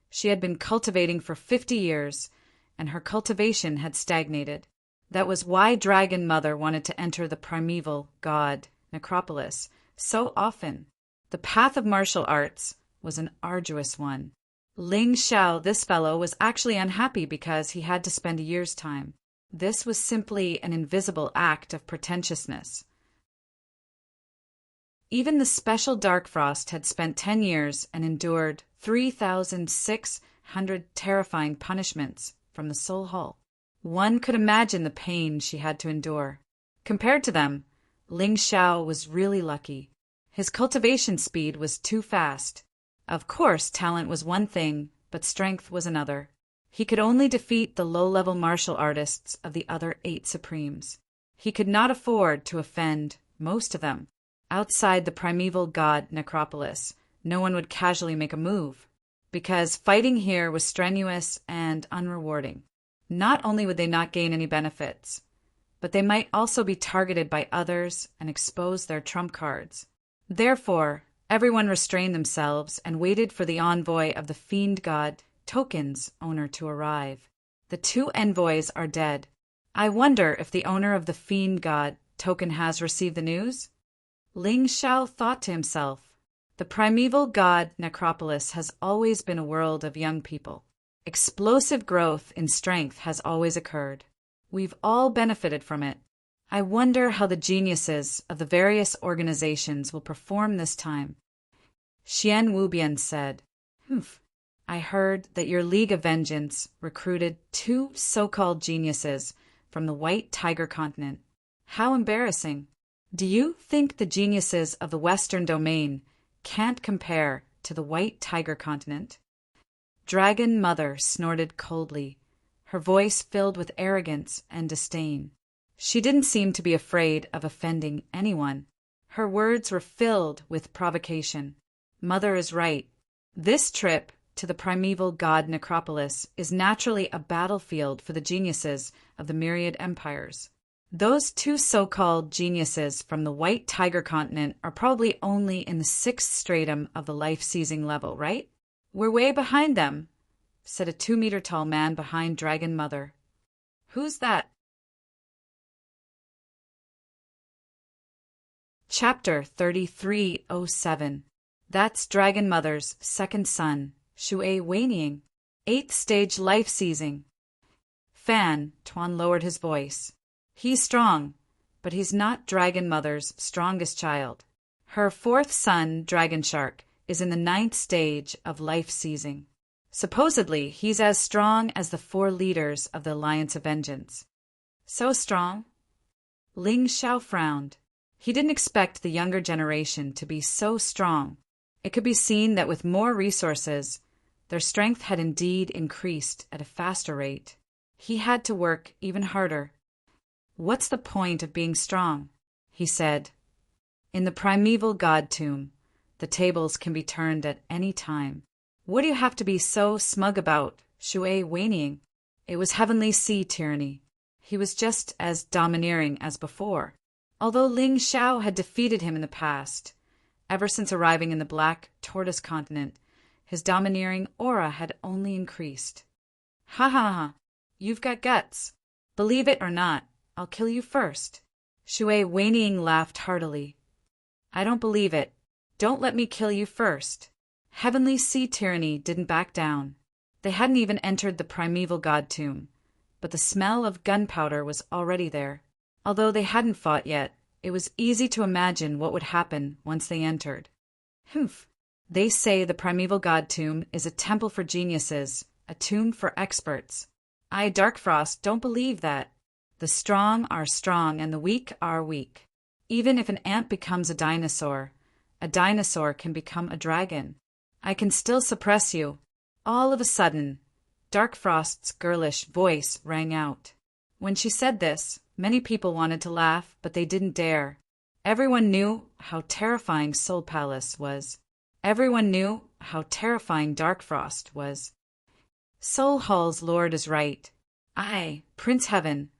A: she had been cultivating for 50 years, and her cultivation had stagnated. That was why Dragon Mother wanted to enter the primeval god necropolis so often. The path of martial arts was an arduous one. Ling Xiao, this fellow, was actually unhappy because he had to spend a year's time. This was simply an invisible act of pretentiousness. Even the special Dark Frost had spent 10 years and endured 3,600 terrifying punishments from the Soul Hall. One could imagine the pain she had to endure. Compared to them, Ling Xiao was really lucky. His cultivation speed was too fast. Of course, talent was one thing, but strength was another. He could only defeat the low-level martial artists of the other 8 Supremes. He could not afford to offend most of them. Outside the primeval god necropolis, no one would casually make a move, because fighting here was strenuous and unrewarding. Not only would they not gain any benefits, but they might also be targeted by others and expose their trump cards. Therefore, everyone restrained themselves and waited for the envoy of the fiend god Token's owner to arrive. The 2 envoys are dead. I wonder if the owner of the fiend god Token has received the news? Ling Xiao thought to himself. The primeval god necropolis has always been a world of young people. Explosive growth in strength has always occurred. We've all benefited from it. I wonder how the geniuses of the various organizations will perform this time. Xian Wubian said, I heard that your League of Vengeance recruited 2 so-called geniuses from the White Tiger continent. How embarrassing. Do you think the geniuses of the Western Domain can't compare to the White Tiger continent? Dragon Mother snorted coldly, her voice filled with arrogance and disdain. She didn't seem to be afraid of offending anyone. Her words were filled with provocation. Mother is right. This trip to the primeval god necropolis is naturally a battlefield for the geniuses of the myriad empires. Those 2 so-called geniuses from the White Tiger continent are probably only in the 6th stratum of the life-seizing level, right? We're way behind them, said a 2-meter-tall man behind Dragon Mother. Who's that? Chapter 3307. That's Dragon Mother's 2nd son, Shui Weiniing. 8th stage life-seizing. Fan Tuan lowered his voice. He's strong, but he's not Dragon Mother's strongest child. Her 4th son, Dragon Shark, is in the 9th stage of life-seizing. Supposedly, he's as strong as the 4 leaders of the Alliance of Vengeance. So strong? Ling Xiao frowned. He didn't expect the younger generation to be so strong. It could be seen that with more resources, their strength had indeed increased at a faster rate. He had to work even harder. "What's the point of being strong?" he said. "In the primeval god tomb, the tables can be turned at any time. What do you have to be so smug about?" Shui whinnying. It was heavenly sea tyranny. He was just as domineering as before, although Ling Xiao had defeated him in the past. Ever since arriving in the Black Tortoise continent, his domineering aura had only increased. "Ha ha ha! You've got guts. Believe it or not, I'll kill you first." Shui whinnying laughed heartily. "I don't believe it. Don't let me kill you first." Heavenly sea tyranny didn't back down. They hadn't even entered the primeval god tomb, but the smell of gunpowder was already there. Although they hadn't fought yet, it was easy to imagine what would happen once they entered. Humph! They say the primeval god tomb is a temple for geniuses, a tomb for experts. I, Darkfrost, don't believe that. The strong are strong and the weak are weak. Even if an ant becomes a dinosaur can become a dragon. I can still suppress you. All of a sudden, Darkfrost's girlish voice rang out. When she said this, many people wanted to laugh, but they didn't dare. Everyone knew how terrifying Soul Palace was. Everyone knew how terrifying Darkfrost was. Soul Hall's lord is right. I, Prince Heaven,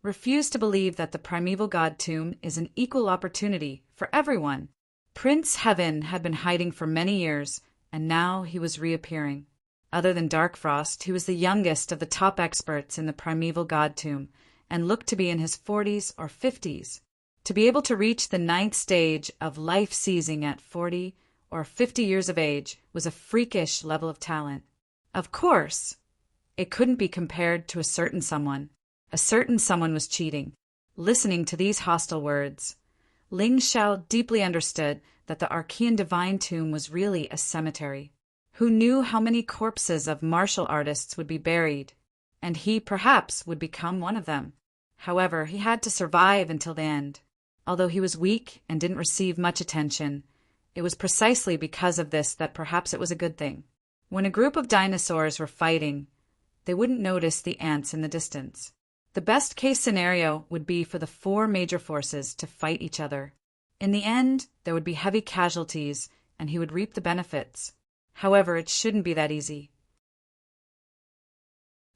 A: refuse to believe that the primeval god tomb is an equal opportunity for everyone. Prince Heaven had been hiding for many years, and now he was reappearing. Other than Darkfrost, he was the youngest of the top experts in the primeval god tomb, and looked to be in his 40s or 50s. To be able to reach the 9th stage of life seizing at 40 or 50 years of age was a freakish level of talent. Of course, it couldn't be compared to a certain someone. A certain someone was cheating. Listening to these hostile words, Ling Xiao deeply understood that the Archean Divine Tomb was really a cemetery. Who knew how many corpses of martial artists would be buried? And he, perhaps, would become one of them. However, he had to survive until the end. Although he was weak and didn't receive much attention, it was precisely because of this that perhaps it was a good thing. When a group of dinosaurs were fighting, they wouldn't notice the ants in the distance. The best-case scenario would be for the 4 major forces to fight each other. In the end, there would be heavy casualties, and he would reap the benefits. However, it shouldn't be that easy.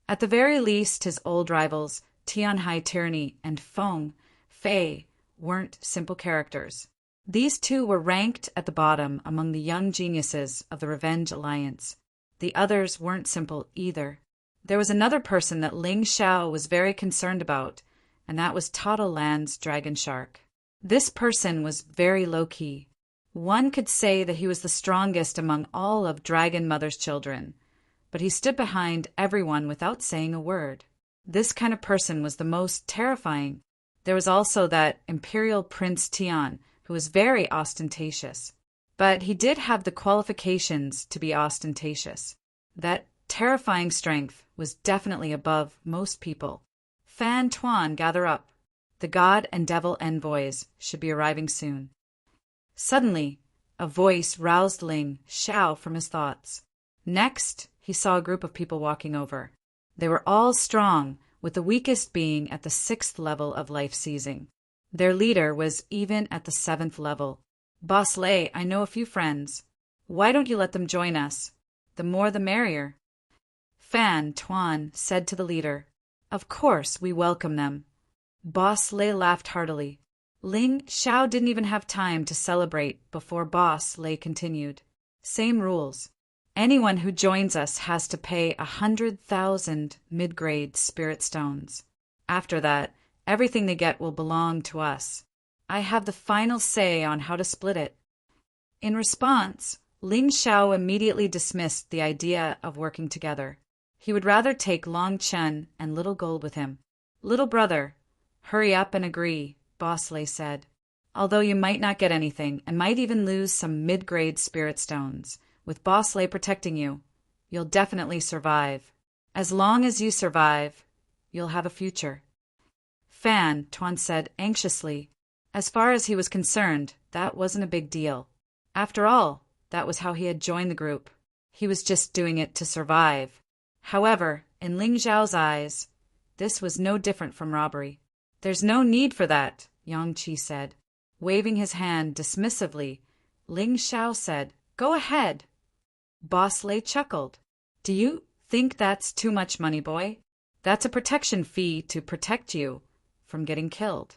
A: At the very least, his old rivals, Tianhai Tyranny and Feng Fei, weren't simple characters. These two were ranked at the bottom among the young geniuses of the Revenge Alliance. The others weren't simple either. There was another person that Ling Xiao was very concerned about, and that was Totto Land's dragon shark. This person was very low-key. One could say that he was the strongest among all of Dragon Mother's children, but he stood behind everyone without saying a word. This kind of person was the most terrifying. There was also that Imperial Prince Tian, who was very ostentatious. But he did have the qualifications to be ostentatious. That terrifying strength was definitely above most people. Fan Tuan, gather up. The god and devil envoys should be arriving soon. Suddenly, a voice roused Ling Xiao from his thoughts. Next, he saw a group of people walking over. They were all strong, with the weakest being at the 6th level of life seizing. Their leader was even at the 7th level. Boss Lei, I know a few friends. Why don't you let them join us? The more the merrier. Fan Tuan said to the leader. Of course, we welcome them. Boss Lei laughed heartily. Ling Xiao didn't even have time to celebrate before Boss Lei continued. Same rules. Anyone who joins us has to pay 100,000 mid-grade spirit stones. After that, everything they get will belong to us. I have the final say on how to split it. In response, Ling Xiao immediately dismissed the idea of working together. He would rather take Long Chen and Little Gold with him. Little brother, hurry up and agree, Boss Lei said. Although you might not get anything and might even lose some mid-grade spirit stones, with Boss Lei protecting you, you'll definitely survive. As long as you survive, you'll have a future. Fan Tuan said anxiously. As far as he was concerned, that wasn't a big deal. After all, that was how he had joined the group. He was just doing it to survive. However, in Ling Xiao's eyes, this was no different from robbery. There's no need for that, Yang Qi said. Waving his hand dismissively, Ling Xiao said, Go ahead. Boss Lei chuckled. Do you think that's too much money, boy? That's a protection fee to protect you from getting killed.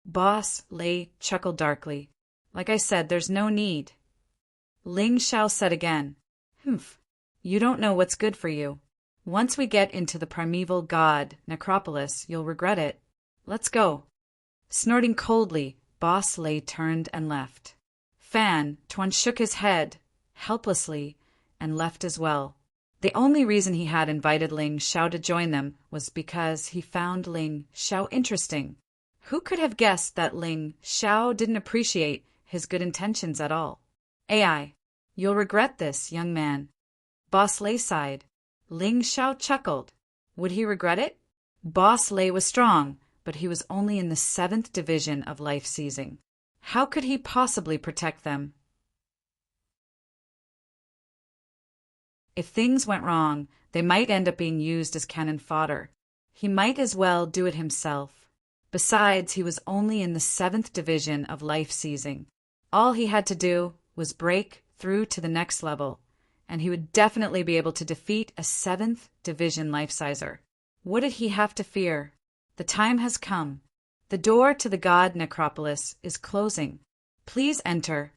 A: Boss Lei chuckled darkly. Like I said, there's no need. Ling Xiao said again, Humph, you don't know what's good for you. Once we get into the primeval god necropolis, you'll regret it. Let's go. Snorting coldly, Boss Lei turned and left. Tuan shook his head, helplessly, and left as well. The only reason he had invited Ling Xiao to join them was because he found Ling Xiao interesting. Who could have guessed that Ling Xiao didn't appreciate his good intentions at all? AI, you'll regret this, young man. Boss Lei sighed. Ling Xiao chuckled. Would he regret it? Boss Lei was strong, but he was only in the 7th division of life seizing. How could he possibly protect them? If things went wrong, they might end up being used as cannon fodder. He might as well do it himself. Besides, he was only in the 7th division of life seizing. All he had to do was break through to the next level, and he would definitely be able to defeat a 7th division life sizer. What did he have to fear? The time has come. The door to the god necropolis is closing. Please enter.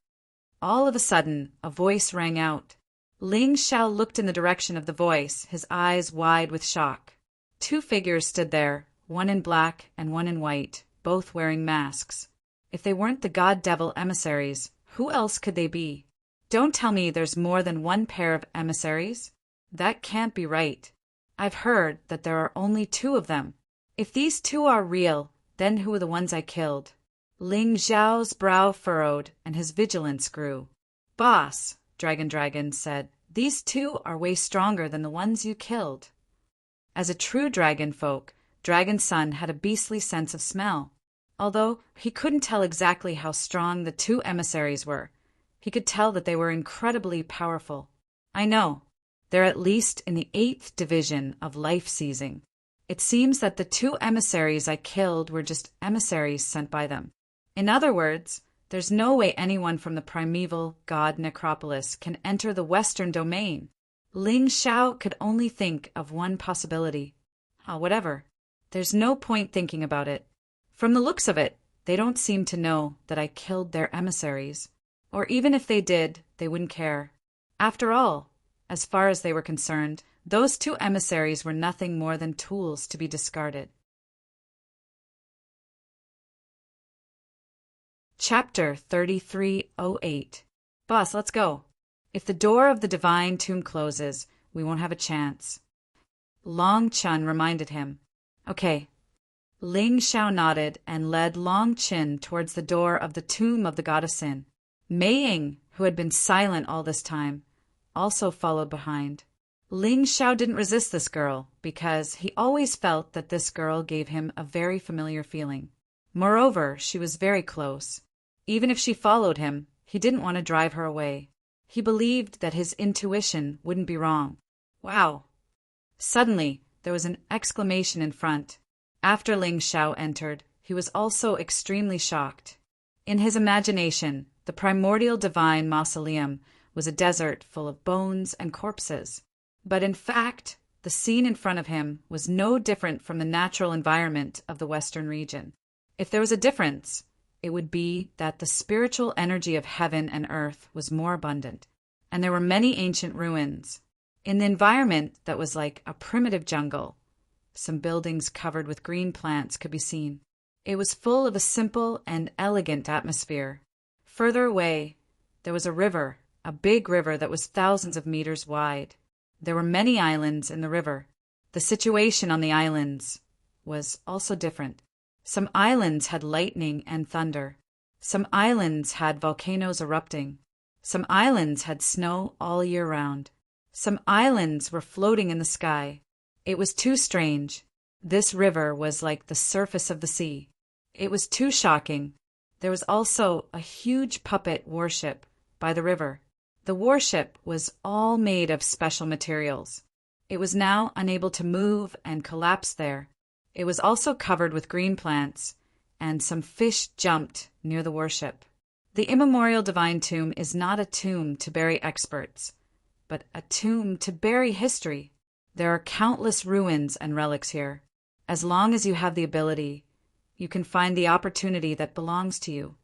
A: All of a sudden, a voice rang out. Ling Xiao looked in the direction of the voice, his eyes wide with shock. 2 figures stood there, one in black and one in white, both wearing masks. If they weren't the god-devil emissaries, who else could they be? Don't tell me there's more than one pair of emissaries. That can't be right. I've heard that there are only 2 of them. If these 2 are real, then who are the ones I killed? Ling Xiao's brow furrowed and his vigilance grew. Boss, Dragon said, these 2 are way stronger than the ones you killed. As a true dragon folk, Dragon's son had a beastly sense of smell. Although he couldn't tell exactly how strong the 2 emissaries were, he could tell that they were incredibly powerful. I know. They're at least in the 8th division of life seizing. It seems that the 2 emissaries I killed were just emissaries sent by them. In other words, there's no way anyone from the primeval god necropolis can enter the western domain. Ling Xiao could only think of one possibility. Whatever. There's no point thinking about it. From the looks of it, they don't seem to know that I killed their emissaries. Or even if they did, they wouldn't care. After all, as far as they were concerned, those 2 emissaries were nothing more than tools to be discarded. Chapter 3308. Boss, let's go. If the door of the divine tomb closes, we won't have a chance. Long Chun reminded him. Okay. Ling Xiao nodded and led Long Chin towards the door of the tomb of the goddess Sin. Mei Ying, who had been silent all this time, also followed behind. Ling Xiao didn't resist this girl because he always felt that this girl gave him a very familiar feeling. Moreover, she was very close. Even if she followed him, he didn't want to drive her away. He believed that his intuition wouldn't be wrong. Wow! Suddenly, there was an exclamation in front. After Ling Xiao entered, he was also extremely shocked. In his imagination, the primordial divine mausoleum was a desert full of bones and corpses. But in fact, the scene in front of him was no different from the natural environment of the Western region. If there was a difference, it would be that the spiritual energy of heaven and earth was more abundant, and there were many ancient ruins. In the environment that was like a primitive jungle, some buildings covered with green plants could be seen. It was full of a simple and elegant atmosphere. Further away, there was a river, a big river that was thousands of meters wide. There were many islands in the river. The situation on the islands was also different. Some islands had lightning and thunder. Some islands had volcanoes erupting. Some islands had snow all year round. Some islands were floating in the sky. It was too strange. This river was like the surface of the sea. It was too shocking. There was also a huge puppet warship by the river. The warship was all made of special materials. It was now unable to move and collapsed there. It was also covered with green plants, and some fish jumped near the worship. The immemorial divine tomb is not a tomb to bury experts, but a tomb to bury history. There are countless ruins and relics here. As long as you have the ability, you can find the opportunity that belongs to you.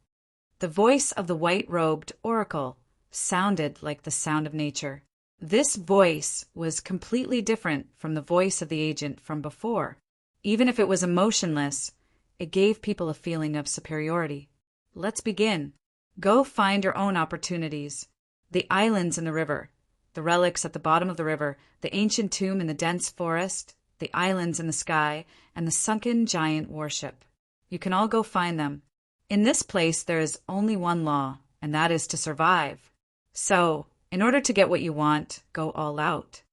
A: The voice of the white-robed oracle sounded like the sound of nature. This voice was completely different from the voice of the agent from before. Even if it was emotionless, it gave people a feeling of superiority. Let's begin. Go find your own opportunities. The islands in the river, the relics at the bottom of the river, the ancient tomb in the dense forest, the islands in the sky, and the sunken giant warship. You can all go find them. In this place, there is only one law, and that is to survive. So, in order to get what you want, go all out.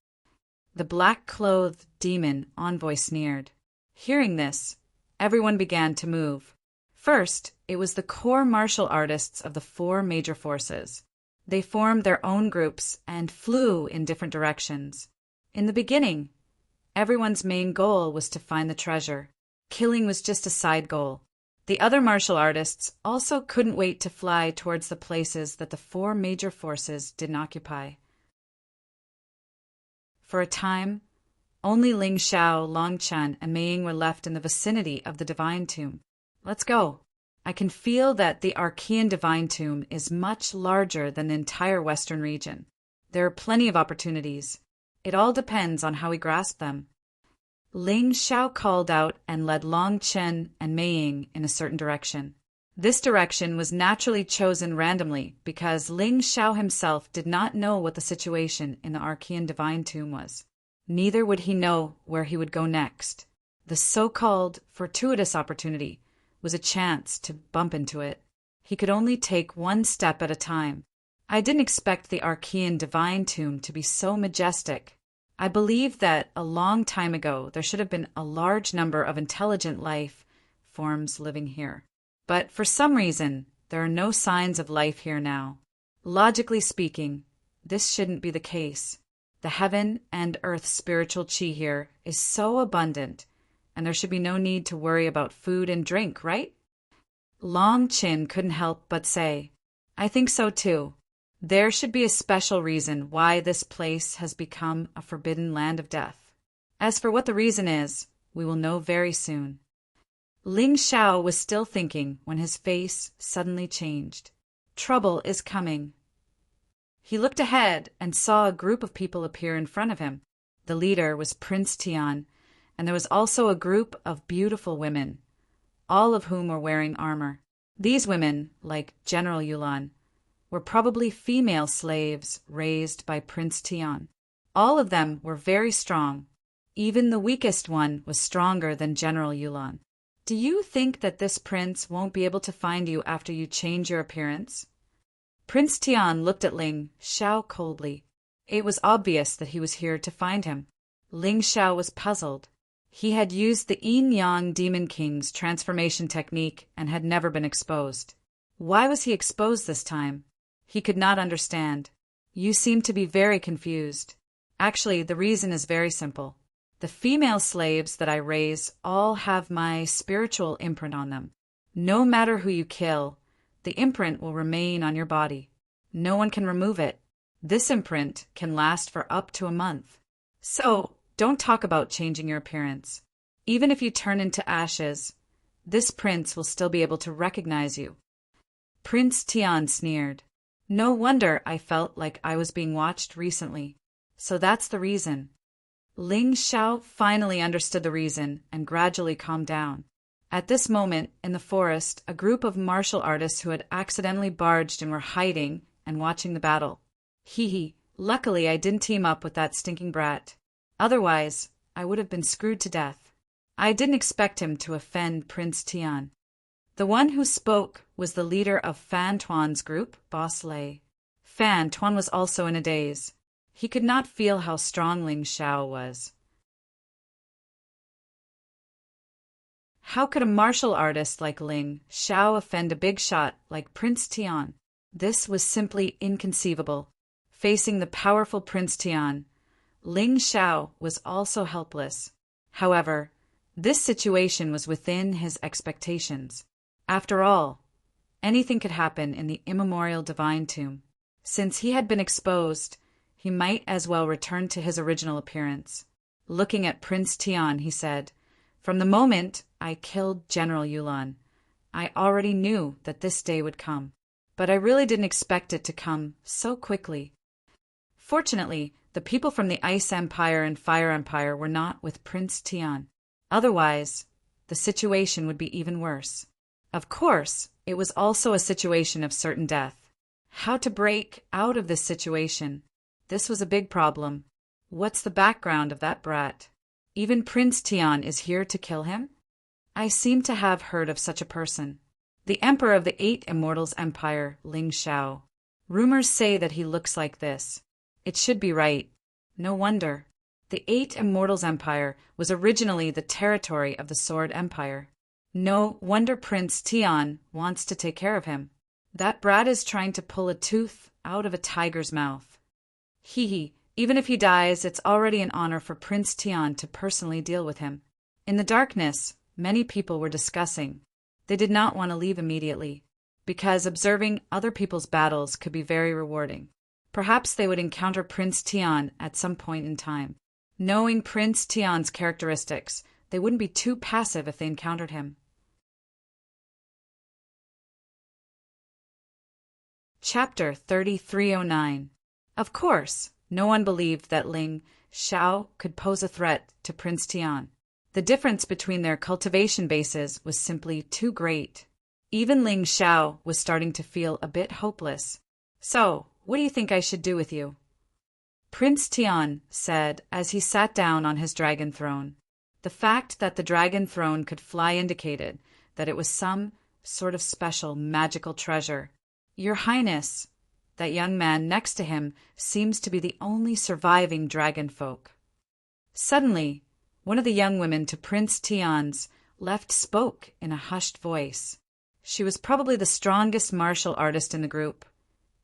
A: The black-clothed demon envoy sneered. Hearing this, everyone began to move. First, it was the core martial artists of the 4 major forces. They formed their own groups and flew in different directions. In the beginning, everyone's main goal was to find the treasure. Killing was just a side goal. The other martial artists also couldn't wait to fly towards the places that the 4 major forces didn't occupy. For a time, only Ling Xiao, Long Chen, and Mei Ying were left in the vicinity of the Divine Tomb. Let's go. I can feel that the Archean Divine Tomb is much larger than the entire Western region. There are plenty of opportunities. It all depends on how we grasp them. Ling Xiao called out and led Long Chen and Mei Ying in a certain direction. This direction was naturally chosen randomly because Ling Xiao himself did not know what the situation in the Archean Divine Tomb was. Neither would he know where he would go next. The so-called fortuitous opportunity was a chance to bump into it. He could only take one step at a time. I didn't expect the Archean Divine Tomb to be so majestic. I believe that a long time ago there should have been a large number of intelligent life forms living here. But for some reason, there are no signs of life here now. Logically speaking, this shouldn't be the case. The heaven and earth spiritual chi here is so abundant, and there should be no need to worry about food and drink, right? Long Chin couldn't help but say, I think so too. There should be a special reason why this place has become a forbidden land of death. As for what the reason is, we will know very soon. Ling Xiao was still thinking when his face suddenly changed. Trouble is coming. He looked ahead and saw a group of people appear in front of him. The leader was Prince Tian, and there was also a group of beautiful women, all of whom were wearing armor. These women, like General Yulan, were probably female slaves raised by Prince Tian. All of them were very strong. Even the weakest one was stronger than General Yulan. Do you think that this prince won't be able to find you after you change your appearance? Prince Tian looked at Ling Xiao coldly. It was obvious that he was here to find him. Ling Xiao was puzzled. He had used the Yin-Yang Demon King's transformation technique and had never been exposed. Why was he exposed this time? He could not understand. You seem to be very confused. Actually, the reason is very simple. The female slaves that I raise all have my spiritual imprint on them. No matter who you kill, the imprint will remain on your body. No one can remove it. This imprint can last for up to a month. So, don't talk about changing your appearance. Even if you turn into ashes, this prince will still be able to recognize you. Prince Tian sneered. No wonder I felt like I was being watched recently. So that's the reason. Ling Xiao finally understood the reason and gradually calmed down. At this moment, in the forest, a group of martial artists who had accidentally barged in were hiding and watching the battle. Hee, luckily I didn't team up with that stinking brat. Otherwise, I would have been screwed to death. I didn't expect him to offend Prince Tian. The one who spoke was the leader of Fan Tuan's group, Boss Lei. Fan Tuan was also in a daze. He could not feel how strong Ling Xiao was. How could a martial artist like Ling Xiao offend a big shot like Prince Tian? This was simply inconceivable. Facing the powerful Prince Tian, Ling Xiao was also helpless. However, This situation was within his expectations. After all, anything could happen in the immemorial divine tomb. Since he had been exposed, he might as well return to his original appearance. Looking at Prince Tian, he said, "From the moment I killed General Yulan, I already knew that this day would come, but I really didn't expect it to come so quickly." Fortunately, the people from the Ice Empire and Fire Empire were not with Prince Tian. Otherwise, the situation would be even worse. Of course, it was also a situation of certain death. How to break out of this situation? This was a big problem. What's the background of that brat? Even Prince Tian is here to kill him? I seem to have heard of such a person. The Emperor of the Eight Immortals Empire, Ling Xiao. Rumors say that he looks like this. It should be right. No wonder. The Eight Immortals Empire was originally the territory of the Sword Empire. No wonder Prince Tian wants to take care of him. That brat is trying to pull a tooth out of a tiger's mouth. Hee. Even if he dies, it's already an honor for Prince Tian to personally deal with him. In the darkness, many people were discussing. They did not want to leave immediately, because observing other people's battles could be very rewarding. Perhaps they would encounter Prince Tian at some point in time. Knowing Prince Tian's characteristics, they wouldn't be too passive if they encountered him. Chapter 3309. Of course, no one believed that Ling Xiao could pose a threat to Prince Tian. The difference between their cultivation bases was simply too great. Even Ling Xiao was starting to feel a bit hopeless. "So, what do you think I should do with you?" Prince Tian said as he sat down on his dragon throne. The fact that the dragon throne could fly indicated that it was some sort of special magical treasure. "Your Highness," that young man next to him seems to be the only surviving dragon folk. Suddenly, one of the young women to Prince Tian's left spoke in a hushed voice. She was probably the strongest martial artist in the group,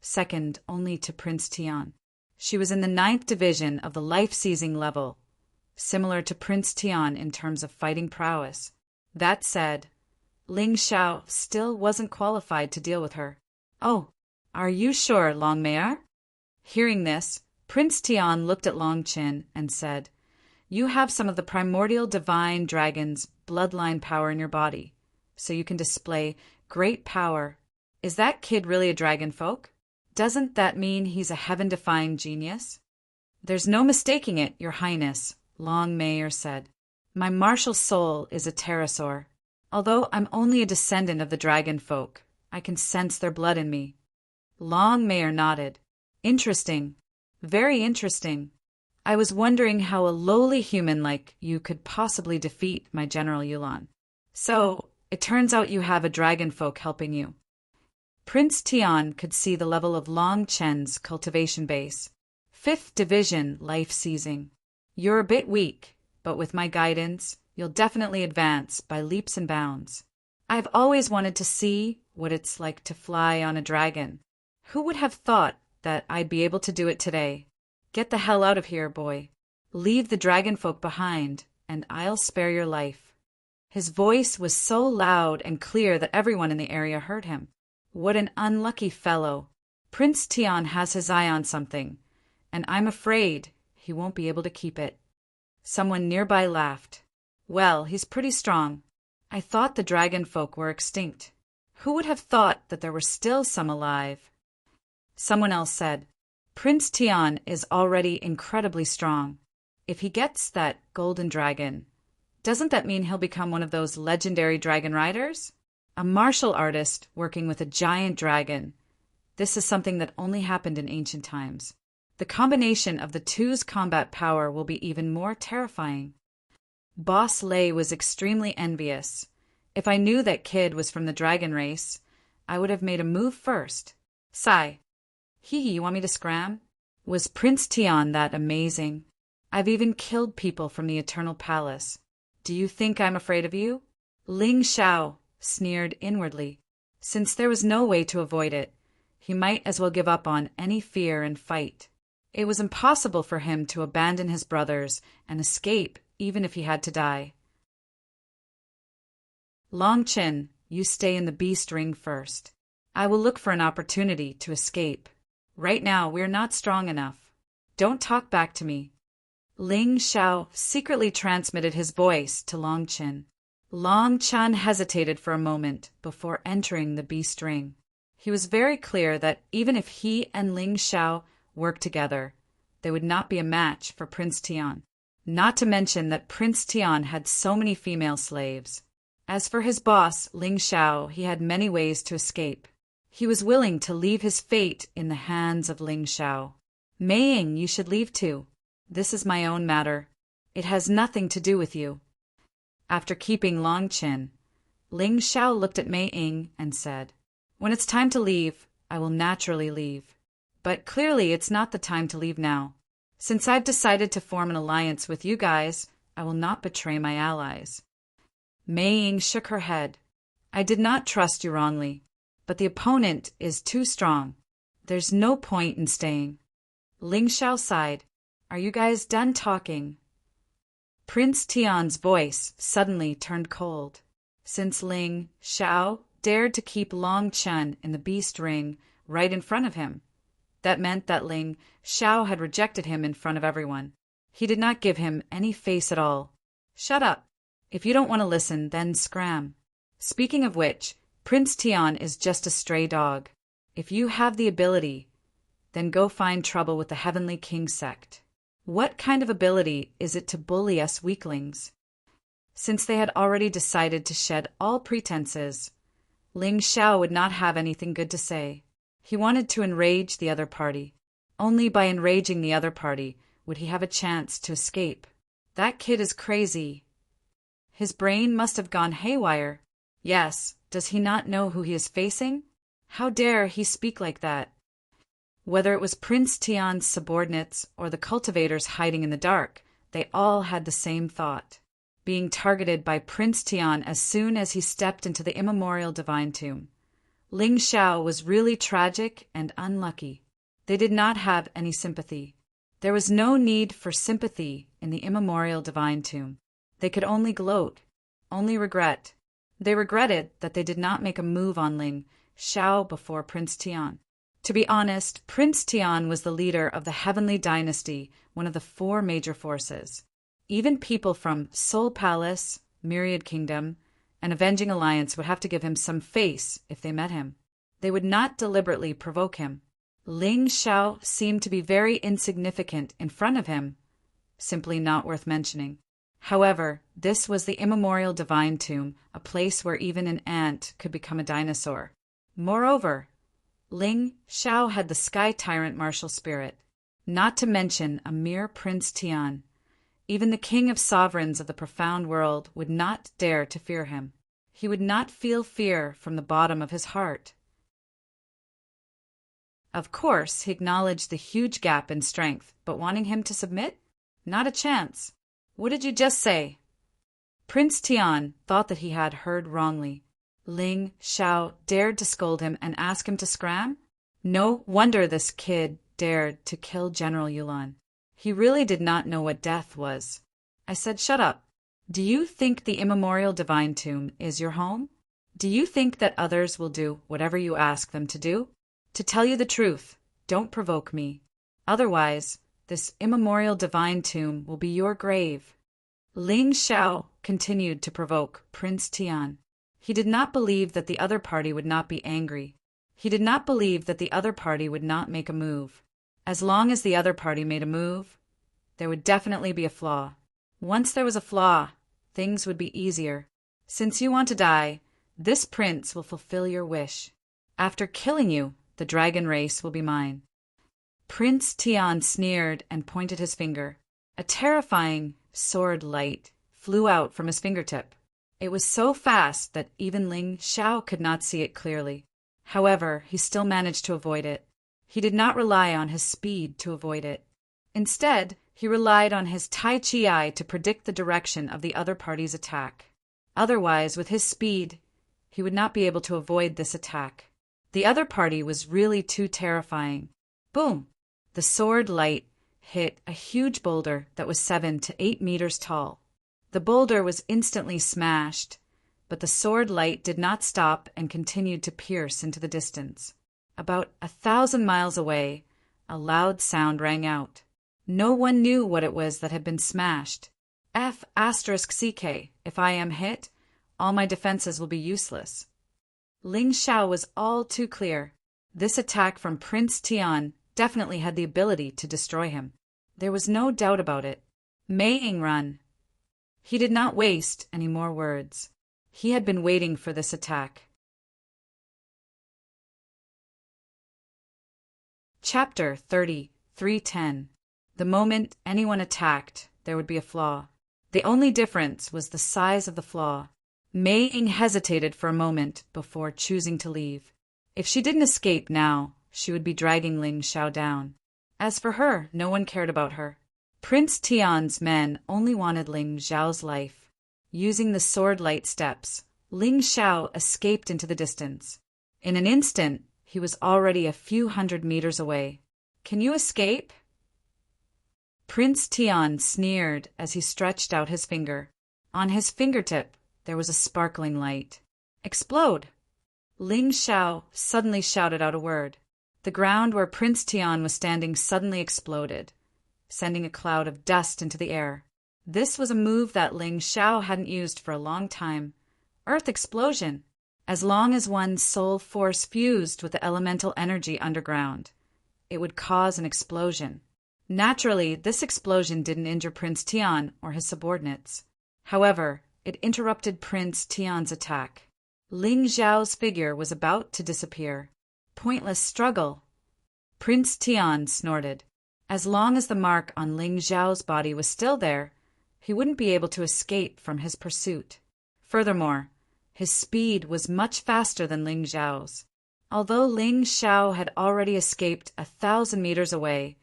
A: second only to Prince Tian. She was in the 9th division of the life-seizing level, similar to Prince Tian in terms of fighting prowess. That said, Ling Xiao still wasn't qualified to deal with her. "Oh, are you sure, Longmare?" Hearing this, Prince Tian looked at Long Qin and said, "You have some of the primordial divine dragon's bloodline power in your body, so you can display great power. Is that kid really a dragon folk? Doesn't that mean he's a heaven-defying genius?" "There's no mistaking it, Your Highness," Longmare said. "My martial soul is a pterosaur. Although I'm only a descendant of the dragon folk, I can sense their blood in me." Longmare nodded. "Interesting. Very interesting. I was wondering how a lowly human like you could possibly defeat my General Yulan. So, it turns out you have a dragon folk helping you." Prince Tian could see the level of Long Chen's cultivation base. 5th division life-seizing. "You're a bit weak, but with my guidance, you'll definitely advance by leaps and bounds. I've always wanted to see what it's like to fly on a dragon. Who would have thought that I'd be able to do it today? Get the hell out of here, boy. Leave the dragon folk behind, and I'll spare your life." His voice was so loud and clear that everyone in the area heard him. What an unlucky fellow. Prince Tian has his eye on something, and I'm afraid he won't be able to keep it. Someone nearby laughed. "Well, he's pretty strong. I thought the dragon folk were extinct. Who would have thought that there were still some alive?" Someone else said, "Prince Tian is already incredibly strong. If he gets that golden dragon, doesn't that mean he'll become one of those legendary dragon riders? A martial artist working with a giant dragon. This is something that only happened in ancient times. The combination of the two's combat power will be even more terrifying." Boss Lei was extremely envious. "If I knew that kid was from the dragon race, I would have made a move first. Sigh. Hee, you want me to scram? Was Prince Tian that amazing? I've even killed people from the Eternal Palace. Do you think I'm afraid of you?" Ling Xiao sneered inwardly. Since there was no way to avoid it, he might as well give up on any fear and fight. It was impossible for him to abandon his brothers and escape even if he had to die. Long Chin, you stay in the beast ring first. I will look for an opportunity to escape. Right now, we're not strong enough. Don't talk back to me. Ling Xiao secretly transmitted his voice to Long Chin. Long Chin hesitated for a moment before entering the beast ring. He was very clear that even if he and Ling Xiao worked together, they would not be a match for Prince Tian. Not to mention that Prince Tian had so many female slaves. As for his boss, Ling Xiao, he had many ways to escape. He was willing to leave his fate in the hands of Ling Xiao. Mei Ying, you should leave too. This is my own matter. It has nothing to do with you. After keeping Long Chin, Ling Xiao looked at Mei Ying and said, when it's time to leave, I will naturally leave. But clearly it's not the time to leave now. Since I've decided to form an alliance with you guys, I will not betray my allies. Mei Ying shook her head. I did not trust you wrongly, but the opponent is too strong. There's no point in staying. Ling Xiao sighed. Are you guys done talking? Prince Tian's voice suddenly turned cold. Since Ling Xiao dared to keep Long Chen in the beast ring right in front of him, that meant that Ling Xiao had rejected him in front of everyone. He did not give him any face at all. Shut up. If you don't want to listen, then scram. Speaking of which, Prince Tian is just a stray dog. If you have the ability, then go find trouble with the Heavenly King sect. What kind of ability is it to bully us weaklings? Since they had already decided to shed all pretenses, Ling Xiao would not have anything good to say. He wanted to enrage the other party. Only by enraging the other party would he have a chance to escape. That kid is crazy. His brain must have gone haywire. Yes, does he not know who he is facing? How dare he speak like that? Whether it was Prince Tian's subordinates or the cultivators hiding in the dark, they all had the same thought. Being targeted by Prince Tian as soon as he stepped into the immemorial divine tomb. Ling Xiao was really tragic and unlucky. They did not have any sympathy. There was no need for sympathy in the immemorial divine tomb. They could only gloat, only regret. They regretted that they did not make a move on Ling Xiao before Prince Tian. To be honest, Prince Tian was the leader of the Heavenly Dynasty, one of the 4 major forces. Even people from Soul Palace, Myriad Kingdom, and Avenging Alliance would have to give him some face if they met him. They would not deliberately provoke him. Ling Xiao seemed to be very insignificant in front of him, simply not worth mentioning. However, this was the immemorial divine tomb, a place where even an ant could become a dinosaur. Moreover, Ling Xiao had the Sky Tyrant martial spirit, not to mention a mere Prince Tian. Even the king of sovereigns of the profound world would not dare to fear him. He would not feel fear from the bottom of his heart. Of course, he acknowledged the huge gap in strength, but wanting him to submit? Not a chance. What did you just say? Prince Tian thought that he had heard wrongly. Ling Xiao dared to scold him and ask him to scram? No wonder this kid dared to kill General Yulan. He really did not know what death was. I said, shut up. Do you think the immemorial divine tomb is your home? Do you think that others will do whatever you ask them to do? To tell you the truth, don't provoke me. Otherwise, this immemorial divine tomb will be your grave. Ling Xiao continued to provoke Prince Tian. He did not believe that the other party would not be angry. He did not believe that the other party would not make a move. As long as the other party made a move, there would definitely be a flaw. Once there was a flaw, things would be easier. Since you want to die, this prince will fulfill your wish. After killing you, the dragon race will be mine. Prince Tian sneered and pointed his finger. A terrifying sword light flew out from his fingertip. It was so fast that even Ling Xiao could not see it clearly. However, he still managed to avoid it. He did not rely on his speed to avoid it. Instead, he relied on his Tai Chi eye to predict the direction of the other party's attack. Otherwise, with his speed, he would not be able to avoid this attack. The other party was really too terrifying. Boom! The sword light hit a huge boulder that was 7 to 8 meters tall. The boulder was instantly smashed, but the sword light did not stop and continued to pierce into the distance. About 1,000 miles away, a loud sound rang out. No one knew what it was that had been smashed. F***CK, if I am hit, all my defenses will be useless. Ling Xiao was all too clear. This attack from Prince Tian definitely had the ability to destroy him. There was no doubt about it. Mei Ying, run. He did not waste any more words. He had been waiting for this attack. Chapter 30, 310. The moment anyone attacked, there would be a flaw. The only difference was the size of the flaw. Mei Ying hesitated for a moment before choosing to leave. If she didn't escape now, she would be dragging Ling Xiao down. As for her, no one cared about her. Prince Tian's men only wanted Ling Xiao's life. Using the sword light steps, Ling Xiao escaped into the distance. In an instant, he was already a few hundred meters away. Can you escape? Prince Tian sneered as he stretched out his finger. On his fingertip, there was a sparkling light. Explode! Ling Xiao suddenly shouted out a word. The ground where Prince Tian was standing suddenly exploded, sending a cloud of dust into the air. This was a move that Ling Xiao hadn't used for a long time. Earth explosion. As long as one's soul force fused with the elemental energy underground, it would cause an explosion. Naturally, this explosion didn't injure Prince Tian or his subordinates. However, it interrupted Prince Tian's attack. Ling Xiao's figure was about to disappear. Pointless struggle. Prince Tian snorted. As long as the mark on Ling Xiao's body was still there, he wouldn't be able to escape from his pursuit. Furthermore, his speed was much faster than Ling Xiao's. Although Ling Xiao had already escaped 1,000 meters away,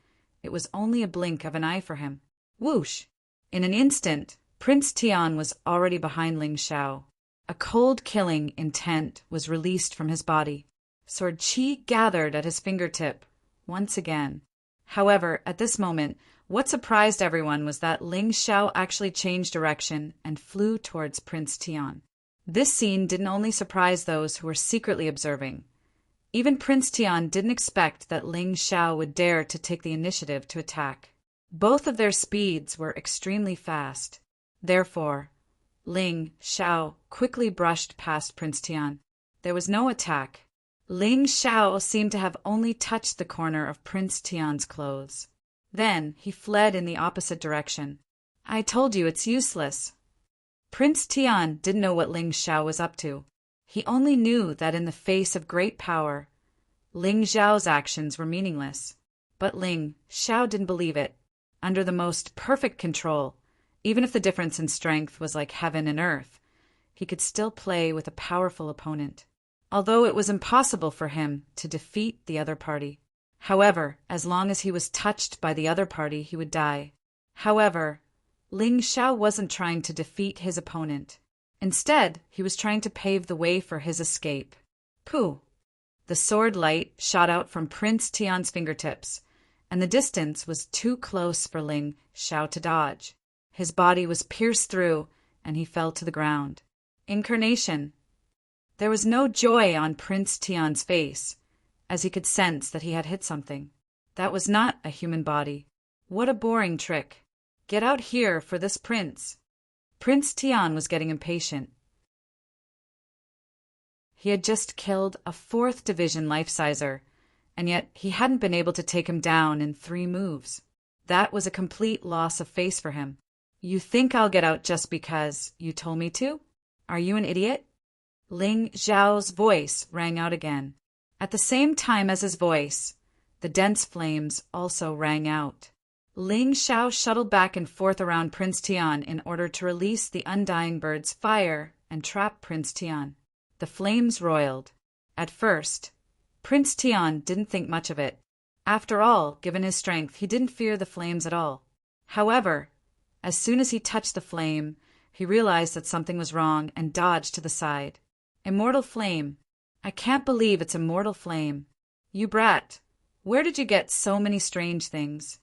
A: it was only a blink of an eye for him. Whoosh! In an instant, Prince Tian was already behind Ling Xiao. A cold killing intent was released from his body. Sword Qi gathered at his fingertip once again. However, at this moment, what surprised everyone was that Ling Xiao actually changed direction and flew towards Prince Tian. This scene didn't only surprise those who were secretly observing. Even Prince Tian didn't expect that Ling Xiao would dare to take the initiative to attack. Both of their speeds were extremely fast. Therefore, Ling Xiao quickly brushed past Prince Tian. There was no attack. Ling Xiao seemed to have only touched the corner of Prince Tian's clothes. Then he fled in the opposite direction. I told you it's useless. Prince Tian didn't know what Ling Xiao was up to. He only knew that in the face of great power, Ling Xiao's actions were meaningless. But Ling Xiao didn't believe it. Under the most perfect control, even if the difference in strength was like heaven and earth, he could still play with a powerful opponent, although it was impossible for him to defeat the other party. However, as long as he was touched by the other party, he would die. However, Ling Xiao wasn't trying to defeat his opponent. Instead, he was trying to pave the way for his escape. Pooh! The sword light shot out from Prince Tian's fingertips, and the distance was too close for Ling Xiao to dodge. His body was pierced through, and he fell to the ground. Incarnation. There was no joy on Prince Tian's face, as he could sense that he had hit something. That was not a human body. What a boring trick. Get out here for this prince. Prince Tian was getting impatient. He had just killed a 4th Division life-sizer, and yet he hadn't been able to take him down in 3 moves. That was a complete loss of face for him. You think I'll get out just because you told me to? Are you an idiot? Ling Xiao's voice rang out again. At the same time as his voice, the dense flames also rang out. Ling Xiao shuttled back and forth around Prince Tian in order to release the undying bird's fire and trap Prince Tian. The flames roiled. At first, Prince Tian didn't think much of it. After all, given his strength, he didn't fear the flames at all. However, as soon as he touched the flame, he realized that something was wrong and dodged to the side. Immortal flame. I can't believe it's immortal flame. You brat, where did you get so many strange things?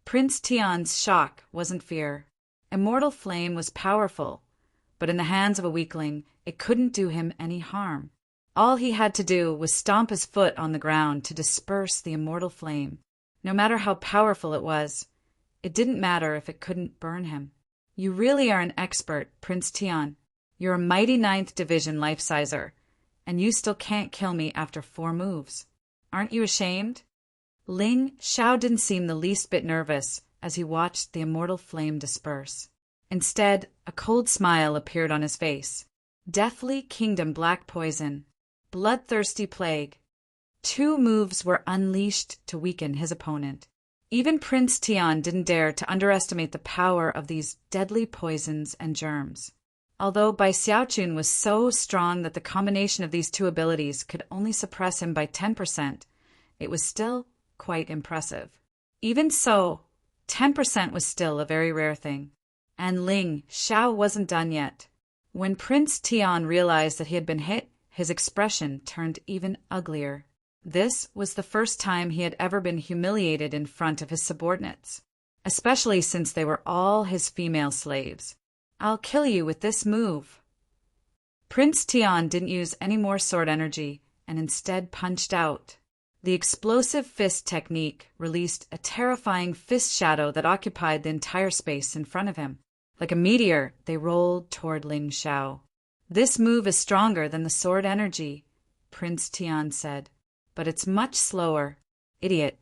A: Prince Tian's shock wasn't fear. Immortal flame was powerful, but in the hands of a weakling, it couldn't do him any harm. All he had to do was stomp his foot on the ground to disperse the immortal flame. No matter how powerful it was, it didn't matter if it couldn't burn him. You really are an expert, Prince Tian. You're a mighty 9th Division life-sizer, and you still can't kill me after 4 moves. Aren't you ashamed? Ling Xiao didn't seem the least bit nervous as he watched the immortal flame disperse. Instead, a cold smile appeared on his face. Deathly Kingdom Black Poison. Bloodthirsty Plague. 2 moves were unleashed to weaken his opponent. Even Prince Tian didn't dare to underestimate the power of these deadly poisons and germs. Although Bai Xiaochun was so strong that the combination of these 2 abilities could only suppress him by 10%, it was still quite impressive. Even so, 10% was still a very rare thing. And Ling Xiao wasn't done yet. When Prince Tian realized that he had been hit, his expression turned even uglier. This was the first time he had ever been humiliated in front of his subordinates, especially since they were all his female slaves. I'll kill you with this move. Prince Tian didn't use any more sword energy and instead punched out. The explosive fist technique released a terrifying fist shadow that occupied the entire space in front of him. Like a meteor, they rolled toward Ling Xiao. This move is stronger than the sword energy, Prince Tian said. But it's much slower. Idiot.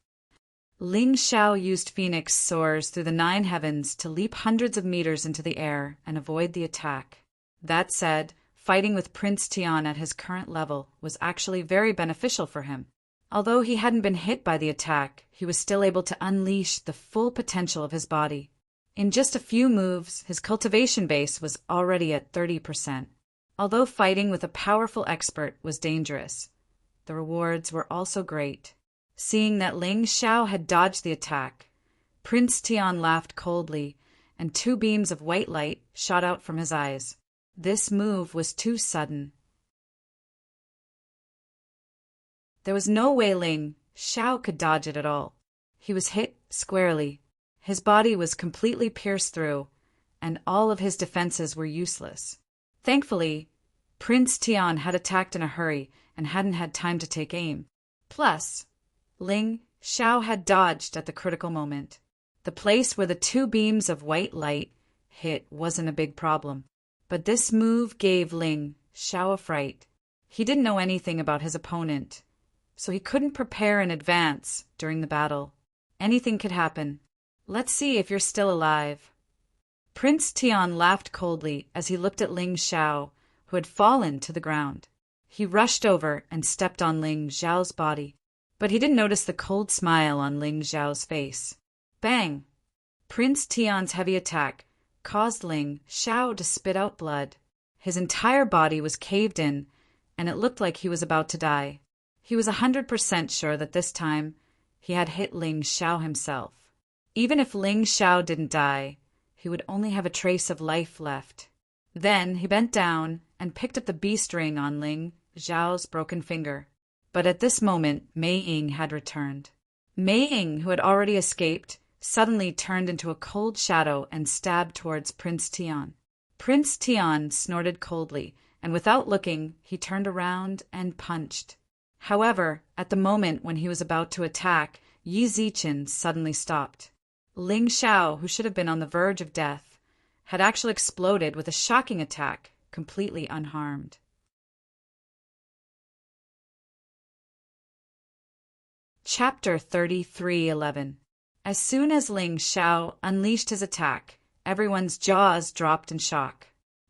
A: Ling Xiao used phoenix soars through the 9 heavens to leap hundreds of meters into the air and avoid the attack. That said, fighting with Prince Tian at his current level was actually very beneficial for him. Although he hadn't been hit by the attack, he was still able to unleash the full potential of his body. In just a few moves, his cultivation base was already at 30%. Although fighting with a powerful expert was dangerous, the rewards were also great. Seeing that Ling Xiao had dodged the attack, Prince Tian laughed coldly, and 2 beams of white light shot out from his eyes. This move was too sudden. There was no way Ling Xiao could dodge it at all. He was hit squarely. His body was completely pierced through, and all of his defenses were useless. Thankfully, Prince Tian had attacked in a hurry and hadn't had time to take aim. Plus, Ling Xiao had dodged at the critical moment. The place where the 2 beams of white light hit wasn't a big problem, but this move gave Ling Xiao a fright. He didn't know anything about his opponent, so he couldn't prepare in advance during the battle. Anything could happen. Let's see if you're still alive. Prince Tian laughed coldly as he looked at Ling Xiao, who had fallen to the ground. He rushed over and stepped on Ling Xiao's body, but he didn't notice the cold smile on Ling Xiao's face. Bang! Prince Tian's heavy attack caused Ling Xiao to spit out blood. His entire body was caved in, and it looked like he was about to die. He was 100% sure that this time he had hit Ling Xiao himself. Even if Ling Xiao didn't die, he would only have a trace of life left. Then he bent down and picked up the beast ring on Ling Xiao's broken finger. But at this moment, Mei Ying had returned. Mei Ying, who had already escaped, suddenly turned into a cold shadow and stabbed towards Prince Tian. Prince Tian snorted coldly, and without looking, he turned around and punched. However, at the moment when he was about to attack, Yi Zichen suddenly stopped. Ling Xiao, who should have been on the verge of death, had actually exploded with a shocking attack, completely unharmed. Chapter 33:11. As soon as Ling Xiao unleashed his attack, everyone's jaws dropped in shock.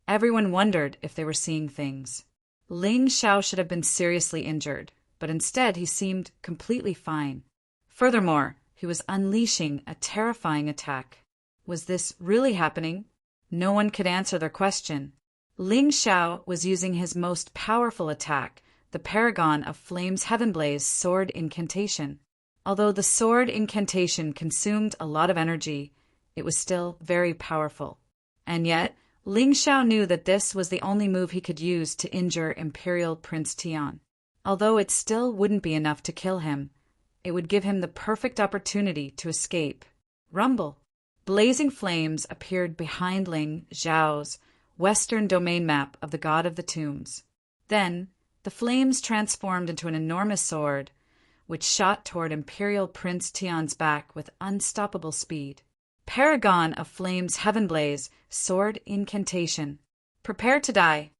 A: Everyone wondered if they were seeing things. Ling Xiao should have been seriously injured, but instead he seemed completely fine. Furthermore, he was unleashing a terrifying attack. Was this really happening? No one could answer their question. Ling Xiao was using his most powerful attack, the Paragon of Flames Heavenblaze sword incantation. Although the sword incantation consumed a lot of energy, it was still very powerful. And yet, Ling Xiao knew that this was the only move he could use to injure Imperial Prince Tian. Although it still wouldn't be enough to kill him, it would give him the perfect opportunity to escape. Rumble! Blazing flames appeared behind Ling Xiao's western domain map of the god of the tombs. Then, the flames transformed into an enormous sword, which shot toward Imperial Prince Tian's back with unstoppable speed. Paragon of Flames Heavenblaze, sword incantation. Prepare to die.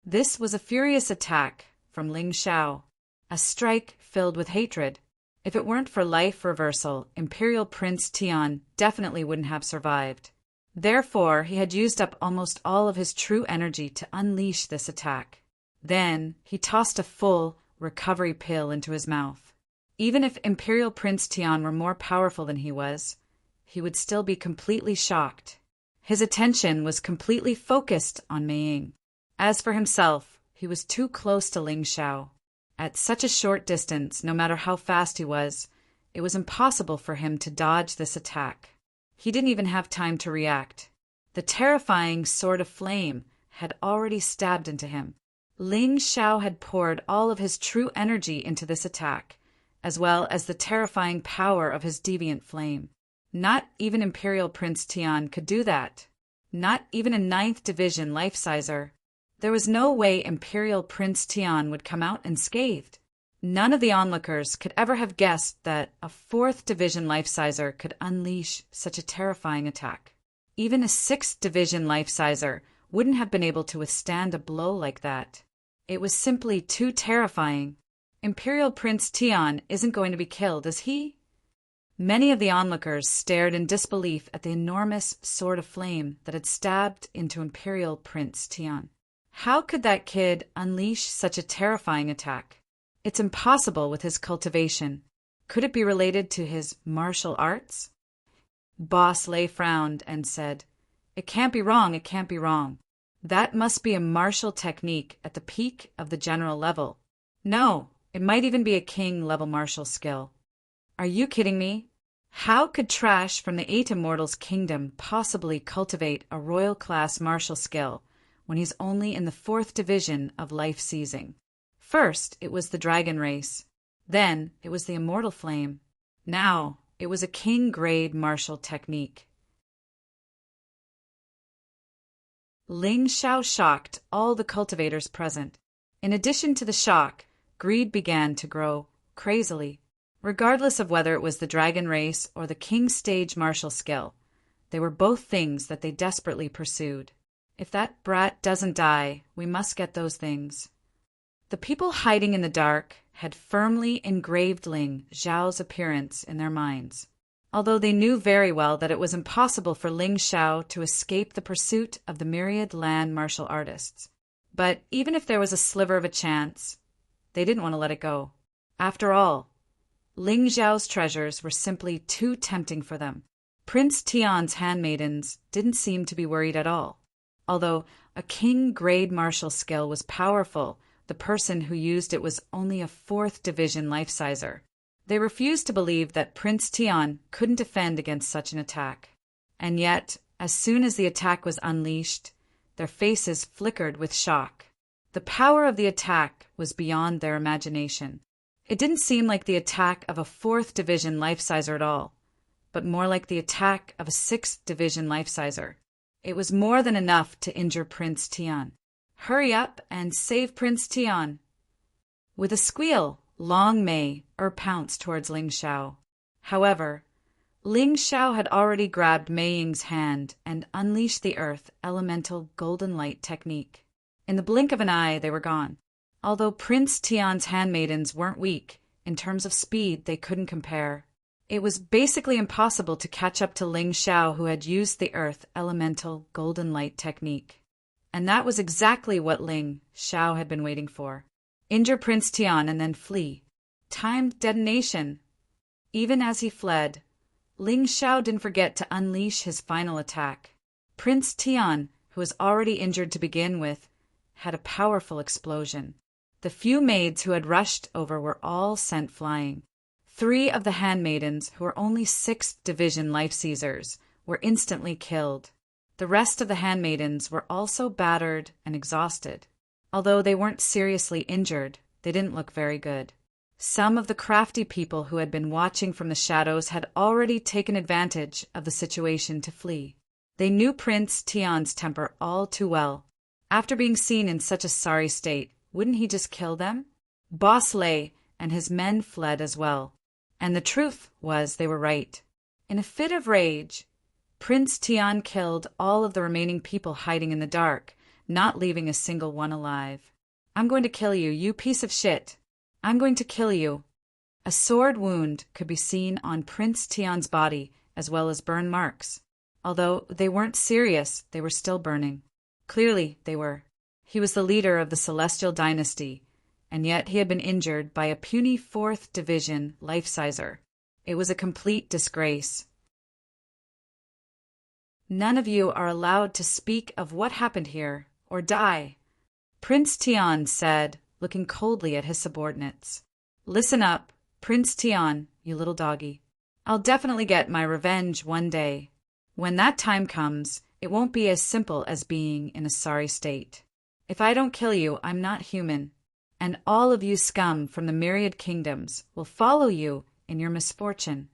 A: This was a furious attack from Ling Xiao, a strike filled with hatred. If it weren't for life reversal, Imperial Prince Tian definitely wouldn't have survived. Therefore, he had used up almost all of his true energy to unleash this attack. Then, he tossed a full recovery pill into his mouth. Even if Imperial Prince Tian were more powerful than he would still be completely shocked. His attention was completely focused on Mei Ying. As for himself, he was too close to Ling Xiao. At such a short distance, no matter how fast he was, it was impossible for him to dodge this attack. He didn't even have time to react. The terrifying sword of flame had already stabbed into him. Ling Xiao had poured all of his true energy into this attack, as well as the terrifying power of his deviant flame. Not even Imperial Prince Tian could do that. Not even a 9th Division life-sizer. There was no way Imperial Prince Tian would come out unscathed. None of the onlookers could ever have guessed that a 4th Division life-sizer could unleash such a terrifying attack. Even a 6th Division life-sizer wouldn't have been able to withstand a blow like that. It was simply too terrifying. Imperial Prince Tian isn't going to be killed, is he? Many of the onlookers stared in disbelief at the enormous sword of flame that had stabbed into Imperial Prince Tian. How could that kid unleash such a terrifying attack? It's impossible with his cultivation. Could it be related to his martial arts? Boss Lei frowned and said, "It can't be wrong, it can't be wrong. That must be a martial technique at the peak of the general level. No, it might even be a king-level martial skill. Are you kidding me? How could trash from the 8 Immortals' kingdom possibly cultivate a royal-class martial skill when he's only in the 4th Division of life-seizing? First, it was the dragon race. Then, it was the immortal flame. Now, it was a king-grade martial technique." Ling Xiao shocked all the cultivators present. In addition to the shock, greed began to grow crazily. Regardless of whether it was the dragon race or the king stage martial skill, they were both things that they desperately pursued. If that brat doesn't die, we must get those things. The people hiding in the dark had firmly engraved Ling Xiao's appearance in their minds, although they knew very well that it was impossible for Ling Xiao to escape the pursuit of the myriad land martial artists. But even if there was a sliver of a chance, they didn't want to let it go. After all, Ling Xiao's treasures were simply too tempting for them. Prince Tian's handmaidens didn't seem to be worried at all. Although a king-grade martial skill was powerful, the person who used it was only a 4th Division life-sizer. They refused to believe that Prince Tian couldn't defend against such an attack. And yet, as soon as the attack was unleashed, their faces flickered with shock. The power of the attack was beyond their imagination. It didn't seem like the attack of a 4th Division life-sizer at all, but more like the attack of a 6th Division life-sizer. It was more than enough to injure Prince Tian. "Hurry up and save Prince Tian." With a squeal, Long Mei pounced towards Ling Xiao. However, Ling Xiao had already grabbed Mei Ying's hand and unleashed the earth elemental golden light technique. In the blink of an eye, they were gone. Although Prince Tian's handmaidens weren't weak, in terms of speed they couldn't compare. It was basically impossible to catch up to Ling Xiao, who had used the earth elemental golden light technique. And that was exactly what Ling Xiao had been waiting for. Injure Prince Tian and then flee. Timed detonation. Even as he fled, Ling Xiao didn't forget to unleash his final attack. Prince Tian, who was already injured to begin with, had a powerful explosion. The few maids who had rushed over were all sent flying. 3 of the handmaidens, who were only 6th Division life-seizers, were instantly killed. The rest of the handmaidens were also battered and exhausted. Although they weren't seriously injured, they didn't look very good. Some of the crafty people who had been watching from the shadows had already taken advantage of the situation to flee. They knew Prince Tian's temper all too well. After being seen in such a sorry state, wouldn't he just kill them? Boss Lei and his men fled as well. And the truth was they were right. In a fit of rage, Prince Tian killed all of the remaining people hiding in the dark, not leaving a single one alive. "I'm going to kill you, you piece of shit. I'm going to kill you." A sword wound could be seen on Prince Tian's body, as well as burn marks. Although they weren't serious, they were still burning. Clearly, they were. He was the leader of the Celestial Dynasty, and yet he had been injured by a puny 4th Division life-sizer. It was a complete disgrace. "None of you are allowed to speak of what happened here, or die," Prince Tian said, looking coldly at his subordinates. "Listen up, Prince Tian, you little doggy. I'll definitely get my revenge one day. When that time comes, it won't be as simple as being in a sorry state. If I don't kill you, I'm not human, and all of you scum from the myriad kingdoms will follow you in your misfortune."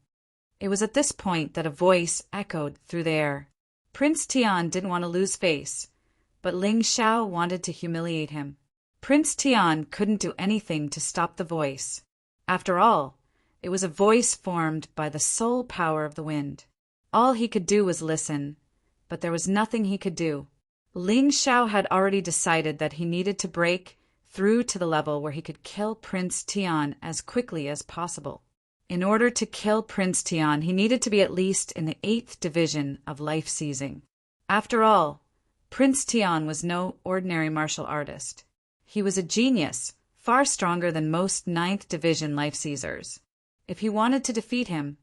A: It was at this point that a voice echoed through the air. Prince Tian didn't want to lose face, but Ling Xiao wanted to humiliate him. Prince Tian couldn't do anything to stop the voice. After all, it was a voice formed by the soul power of the wind. All he could do was listen, but there was nothing he could do. Ling Xiao had already decided that he needed to break through to the level where he could kill Prince Tian as quickly as possible. In order to kill Prince Tian, he needed to be at least in the 8th Division of life-seizing. After all, Prince Tian was no ordinary martial artist. He was a genius, far stronger than most 9th Division life-seizers. If he wanted to defeat him,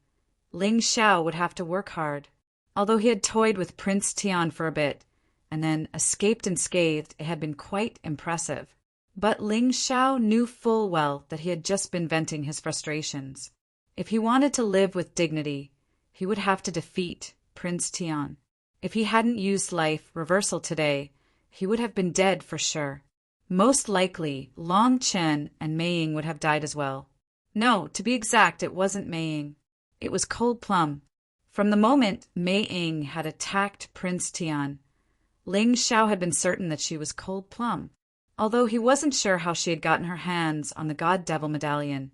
A: Ling Xiao would have to work hard. Although he had toyed with Prince Tian for a bit, and then escaped unscathed, it had been quite impressive. But Ling Xiao knew full well that he had just been venting his frustrations. If he wanted to live with dignity, he would have to defeat Prince Tian. If he hadn't used life reversal today, he would have been dead for sure. Most likely, Long Chen and Mei Ying would have died as well. No, to be exact, it wasn't Mei Ying. It was Cold Plum. From the moment Mei Ying had attacked Prince Tian, Ling Xiao had been certain that she was Cold Plum. Although he wasn't sure how she had gotten her hands on the God Devil medallion,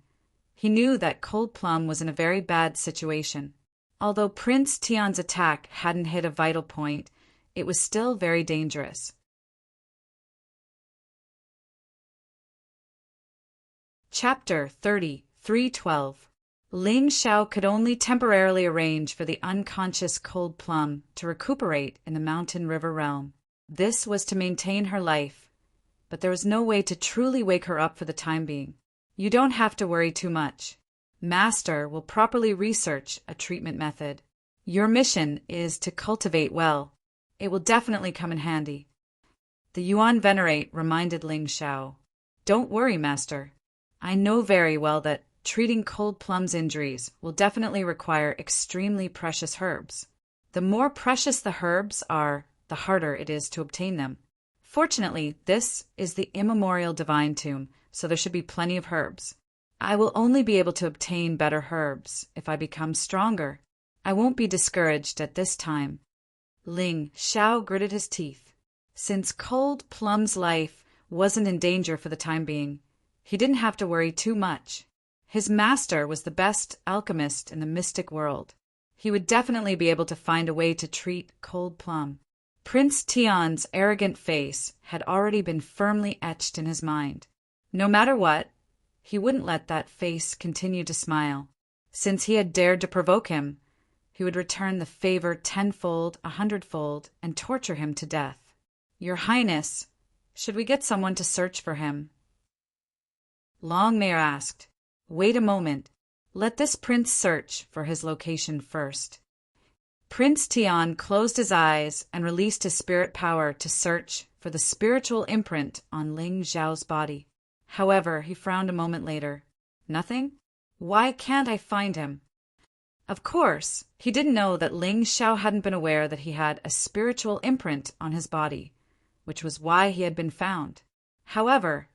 A: he knew that Cold Plum was in a very bad situation. Although Prince Tian's attack hadn't hit a vital point, it was still very dangerous. Chapter 30:312. Ling Xiao could only temporarily arrange for the unconscious Cold Plum to recuperate in the Mountain River realm. This was to maintain her life, but there was no way to truly wake her up for the time being. "You don't have to worry too much. Master will properly research a treatment method. Your mission is to cultivate well. It will definitely come in handy." The Yuan Venerate reminded Ling Xiao. "Don't worry, Master. I know very well that treating Cold Plum's injuries will definitely require extremely precious herbs. The more precious the herbs are, the harder it is to obtain them. Fortunately, this is the immemorial divine tomb, so there should be plenty of herbs. I will only be able to obtain better herbs if I become stronger. I won't be discouraged at this time." Ling Xiao gritted his teeth. Since Cold Plum's life wasn't in danger for the time being, he didn't have to worry too much. His master was the best alchemist in the mystic world. He would definitely be able to find a way to treat Cold Plum. Prince Tian's arrogant face had already been firmly etched in his mind. No matter what, he wouldn't let that face continue to smile. Since he had dared to provoke him, he would return the favor 10-fold, 100-fold, and torture him to death. "Your Highness, should we get someone to search for him?" Longmire asked. "Wait a moment. Let this prince search for his location first." Prince Tian closed his eyes and released his spirit power to search for the spiritual imprint on Ling Xiao's body. However, he frowned a moment later. "Nothing? Why can't I find him?" Of course, he didn't know that Ling Xiao hadn't been aware that he had a spiritual imprint on his body, which was why he had been found. However,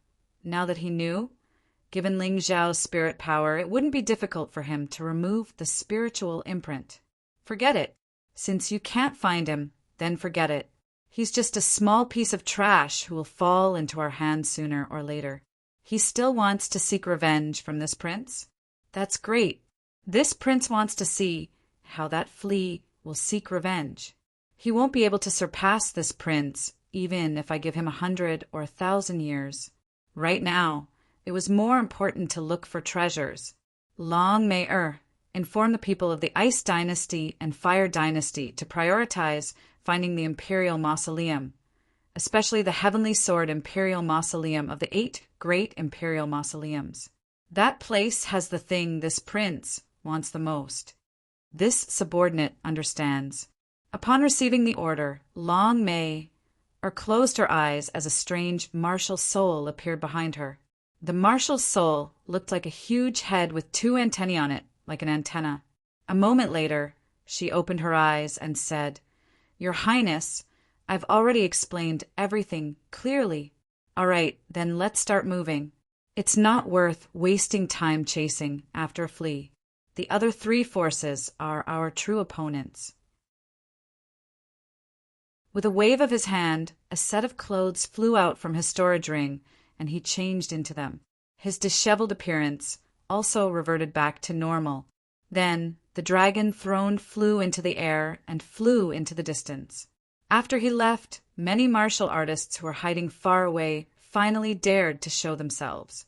A: now that he knew, given Ling Xiao's spirit power, it wouldn't be difficult for him to remove the spiritual imprint. Forget it. Since you can't find him, then forget it. He's just a small piece of trash who will fall into our hands sooner or later. He still wants to seek revenge from this prince? That's great. This prince wants to see how that flea will seek revenge. He won't be able to surpass this prince, even if I give him 100 or 1,000 years. Right now, it was more important to look for treasures. Long may inform the people of the Ice Dynasty and Fire Dynasty to prioritize finding the Imperial Mausoleum, especially the Heavenly Sword Imperial Mausoleum of the 8 Great Imperial Mausoleums. That place has the thing this prince wants the most. This subordinate understands. Upon receiving the order, Long May closed her eyes as a strange martial soul appeared behind her. The martial soul looked like a huge head with 2 antennae on it, like an antenna. A moment later, she opened her eyes and said, "Your Highness, I've already explained everything clearly. All right, then let's start moving. It's not worth wasting time chasing after a flea. The other 3 forces are our true opponents." With a wave of his hand, a set of clothes flew out from his storage ring, and he changed into them. His disheveled appearance also reverted back to normal. Then the dragon throne flew into the air and flew into the distance. After he left, many martial artists who were hiding far away finally dared to show themselves.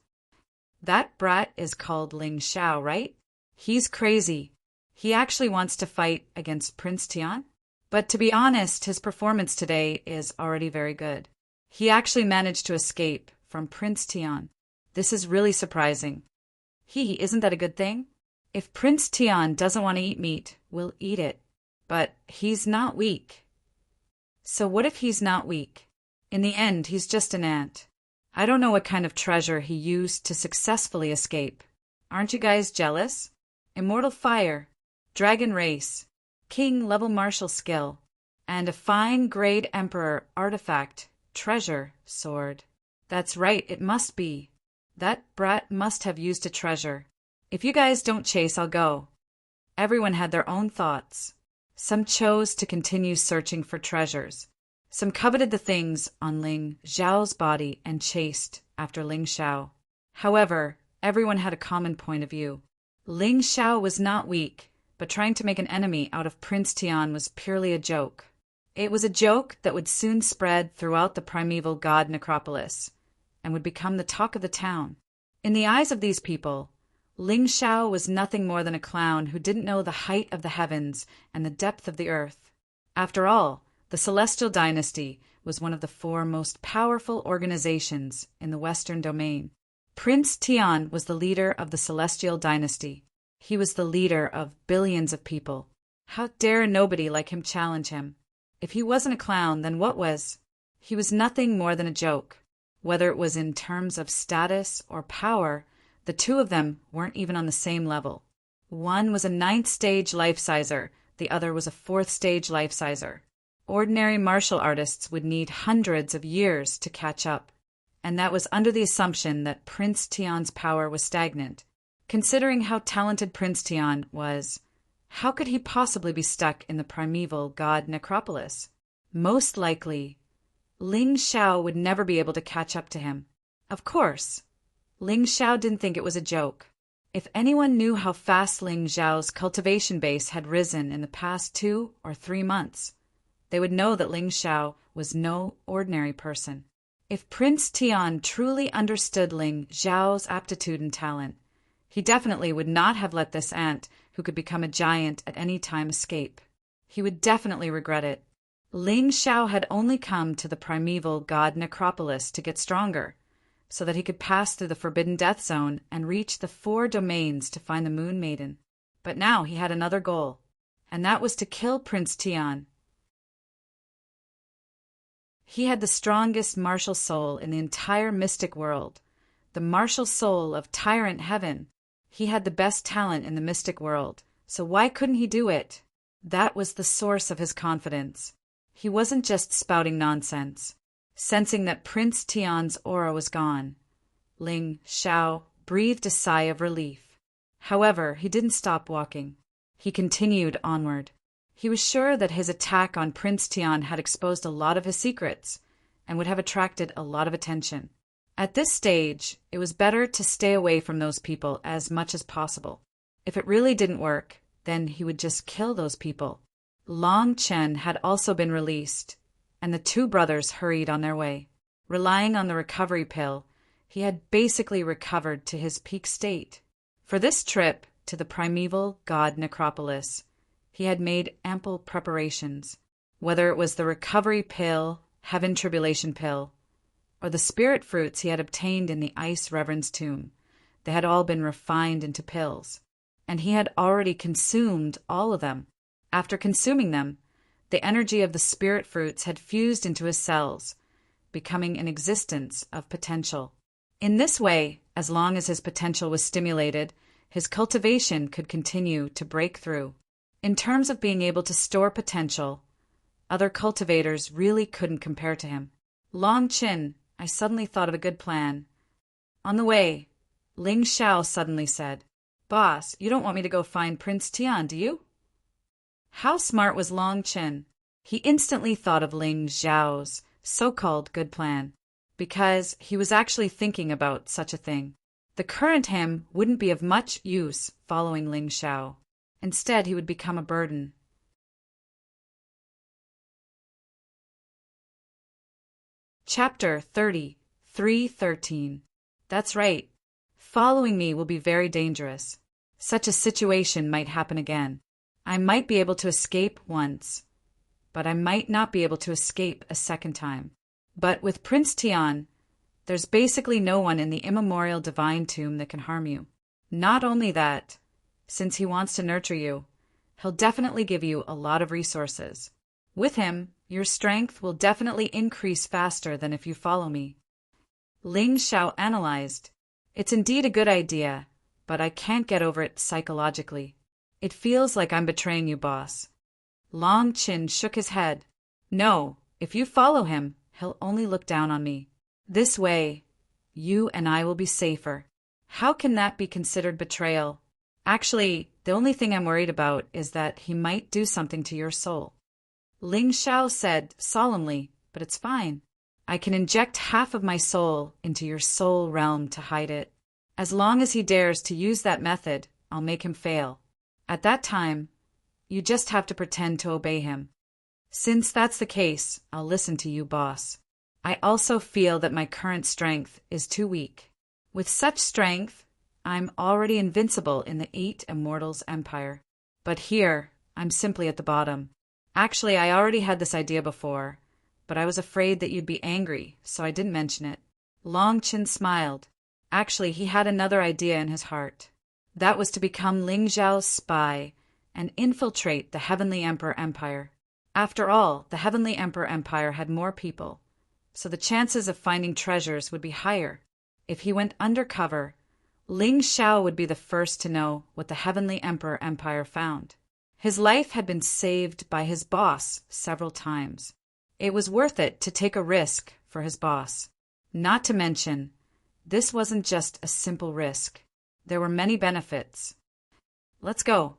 A: That brat is called Ling Xiao, right? He's crazy. He actually wants to fight against Prince Tian? But to be honest, his performance today is already very good. He actually managed to escape from Prince Tian. This is really surprising. Isn't that a good thing? If Prince Tian doesn't want to eat meat, we'll eat it. But he's not weak. So what if he's not weak? In the end, he's just an ant. I don't know what kind of treasure he used to successfully escape. Aren't you guys jealous? Immortal fire, dragon race, king-level martial skill, and a fine grade emperor artifact, treasure, sword. That's right, it must be. That brat must have used a treasure. If you guys don't chase, I'll go. Everyone had their own thoughts. Some chose to continue searching for treasures. Some coveted the things on Ling Xiao's body and chased after Ling Xiao. However, everyone had a common point of view. Ling Xiao was not weak, but trying to make an enemy out of Prince Tian was purely a joke. It was a joke that would soon spread throughout the primeval god necropolis and would become the talk of the town. In the eyes of these people, Ling Xiao was nothing more than a clown who didn't know the height of the heavens and the depth of the earth. After all, the Celestial Dynasty was one of the 4 most powerful organizations in the Western domain. Prince Tian was the leader of the Celestial Dynasty. He was the leader of billions of people. How dare nobody like him challenge him? If he wasn't a clown, then what was? He was nothing more than a joke. Whether it was in terms of status or power, the 2 of them weren't even on the same level. One was a 9th stage life-sizer, the other was a 4th stage life-sizer. Ordinary martial artists would need hundreds of years to catch up, and that was under the assumption that Prince Tian's power was stagnant. Considering how talented Prince Tian was, how could he possibly be stuck in the primeval god necropolis? Most likely, Ling Xiao would never be able to catch up to him. Of course, Ling Xiao didn't think it was a joke. If anyone knew how fast Ling Xiao's cultivation base had risen in the past 2 or 3 months, they would know that Ling Xiao was no ordinary person. If Prince Tian truly understood Ling Xiao's aptitude and talent, he definitely would not have let this ant, who could become a giant at any time, escape. He would definitely regret it. Ling Xiao had only come to the primeval god necropolis to get stronger, so that he could pass through the Forbidden Death Zone and reach the 4 domains to find the Moon Maiden. But now he had another goal, and that was to kill Prince Tian. He had the strongest martial soul in the entire mystic world, the martial soul of Tyrant Heaven. He had the best talent in the mystic world, so why couldn't he do it? That was the source of his confidence. He wasn't just spouting nonsense. Sensing that Prince Tian's aura was gone, Ling Xiao breathed a sigh of relief. However, he didn't stop walking. He continued onward. He was sure that his attack on Prince Tian had exposed a lot of his secrets and would have attracted a lot of attention. At this stage, it was better to stay away from those people as much as possible. If it really didn't work, then he would just kill those people. Long Chen had also been released, and the two brothers hurried on their way. Relying on the recovery pill, he had basically recovered to his peak state. For this trip to the primeval god necropolis, he had made ample preparations. Whether it was the recovery pill, heaven tribulation pill, or the spirit fruits he had obtained in the ice reverend's tomb, they had all been refined into pills, and he had already consumed all of them. After consuming them, the energy of the spirit fruits had fused into his cells, becoming an existence of potential. In this way, as long as his potential was stimulated, his cultivation could continue to break through. In terms of being able to store potential, other cultivators really couldn't compare to him. Long Chen, I suddenly thought of a good plan. On the way, Ling Xiao suddenly said, "Boss, you don't want me to go find Prince Tian, do you?" How smart was Long Chen? He instantly thought of Ling Xiao's so-called good plan, because he was actually thinking about such a thing. The current him wouldn't be of much use following Ling Xiao. Instead, he would become a burden. Chapter 30, 313. That's right. Following me will be very dangerous. Such a situation might happen again. I might be able to escape once, but I might not be able to escape a second time. But with Prince Tian, there's basically no one in the immemorial divine tomb that can harm you. Not only that, since he wants to nurture you, he'll definitely give you a lot of resources. With him, your strength will definitely increase faster than if you follow me. Ling Xiao analyzed. It's indeed a good idea, but I can't get over it psychologically. It feels like I'm betraying you, boss. Long Chen shook his head. No, if you follow him, he'll only look down on me. This way, you and I will be safer. How can that be considered betrayal? Actually, the only thing I'm worried about is that he might do something to your soul. Ling Xiao said solemnly, but it's fine. I can inject half of my soul into your soul realm to hide it. As long as he dares to use that method, I'll make him fail. At that time, you just have to pretend to obey him. Since that's the case, I'll listen to you, boss. I also feel that my current strength is too weak. With such strength, I'm already invincible in the 8 Immortals Empire. But here, I'm simply at the bottom. Actually, I already had this idea before, but I was afraid that you'd be angry, so I didn't mention it. Long Chen smiled. Actually, he had another idea in his heart. That was to become Ling Xiao's spy and infiltrate the Heavenly Emperor Empire. After all, the Heavenly Emperor Empire had more people, so the chances of finding treasures would be higher. If he went undercover, Ling Xiao would be the first to know what the Heavenly Emperor Empire found. His life had been saved by his boss several times. It was worth it to take a risk for his boss. Not to mention, this wasn't just a simple risk. There were many benefits. Let's go.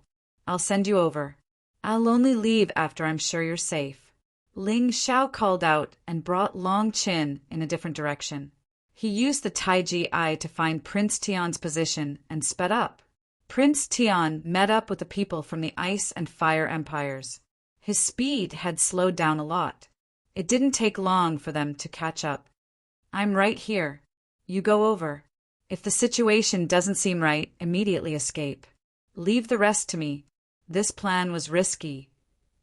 A: I'll send you over. I'll only leave after I'm sure you're safe. Ling Xiao called out and brought Long Chen in a different direction. He used the Taiji Eye to find Prince Tian's position and sped up. Prince Tian met up with the people from the Ice and Fire Empires. His speed had slowed down a lot. It didn't take long for them to catch up. I'm right here. You go over. If the situation doesn't seem right, immediately escape. Leave the rest to me. This plan was risky,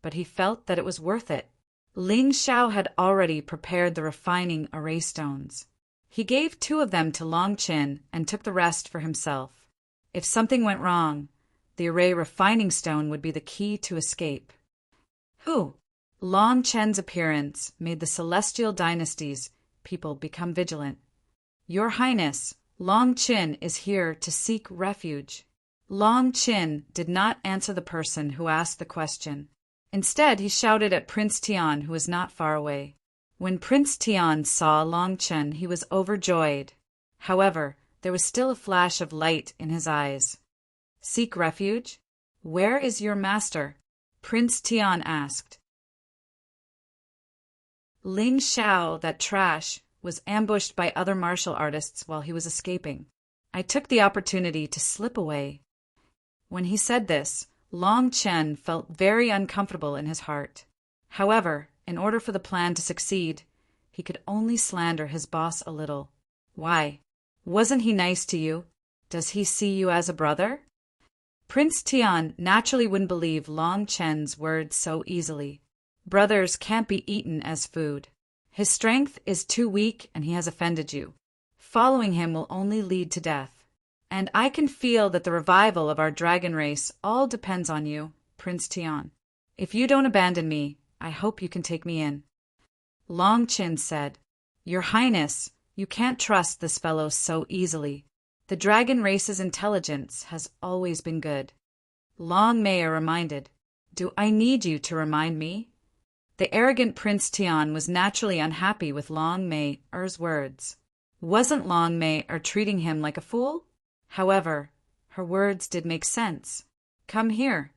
A: but he felt that it was worth it. Ling Xiao had already prepared the refining array stones. He gave 2 of them to Long Chen and took the rest for himself. If something went wrong, the array refining stone would be the key to escape. Who? Long Chen's appearance made the celestial dynasty's people become vigilant. Your Highness, Long Chen is here to seek refuge. Long Chen did not answer the person who asked the question. Instead, he shouted at Prince Tian, who was not far away. When Prince Tian saw Long Chen, he was overjoyed. However, there was still a flash of light in his eyes. Seek refuge? Where is your master? Prince Tian asked. Ling Xiao, that trash, was ambushed by other martial artists while he was escaping. I took the opportunity to slip away. When he said this, Long Chen felt very uncomfortable in his heart. However, in order for the plan to succeed, he could only slander his boss a little. Why? Wasn't he nice to you? Does he see you as a brother? Prince Tian naturally wouldn't believe Long Chen's words so easily. Brothers can't be eaten as food. His strength is too weak and he has offended you. Following him will only lead to death. And I can feel that the revival of our dragon race all depends on you, Prince Tian. If you don't abandon me, I hope you can take me in. Long Chen said, Your Highness, you can't trust this fellow so easily. The dragon race's intelligence has always been good. Long Mei reminded, Do I need you to remind me? The arrogant Prince Tian was naturally unhappy with Long Mei's words. Wasn't Long Mei treating him like a fool? However, her words did make sense. Come here.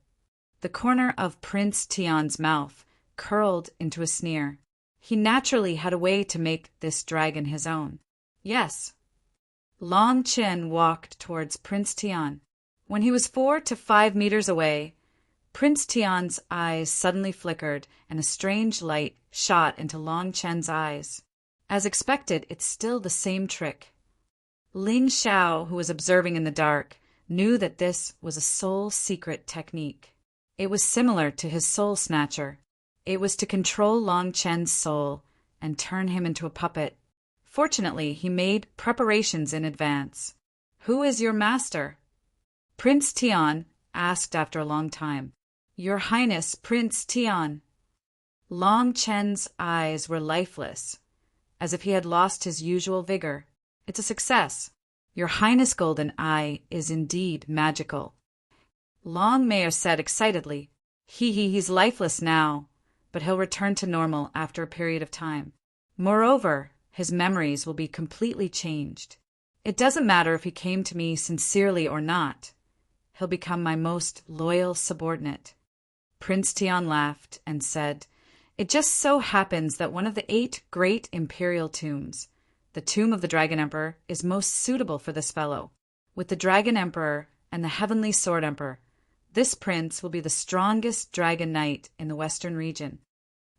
A: The corner of Prince Tian's mouth curled into a sneer. He naturally had a way to make this dragon his own. Yes. Long Chen walked towards Prince Tian. When he was 4 to 5 meters away, Prince Tian's eyes suddenly flickered and a strange light shot into Long Chen's eyes. As expected, it's still the same trick. Ling Xiao, who was observing in the dark, knew that this was a soul secret technique. It was similar to his soul snatcher. It was to control Long Chen's soul and turn him into a puppet. Fortunately, he made preparations in advance. Who is your master? Prince Tian asked after a long time. Your Highness, Prince Tian. Long Chen's eyes were lifeless, as if he had lost his usual vigor. It's a success. Your Highness' golden eye is indeed magical. Long Mei said excitedly, He's lifeless now, but he'll return to normal after a period of time. Moreover, his memories will be completely changed. It doesn't matter if he came to me sincerely or not. He'll become my most loyal subordinate. Prince Tian laughed and said, It just so happens that one of the 8 great imperial tombs, the tomb of the Dragon Emperor, is most suitable for this fellow. With the Dragon Emperor and the Heavenly Sword Emperor, this prince will be the strongest dragon knight in the western region.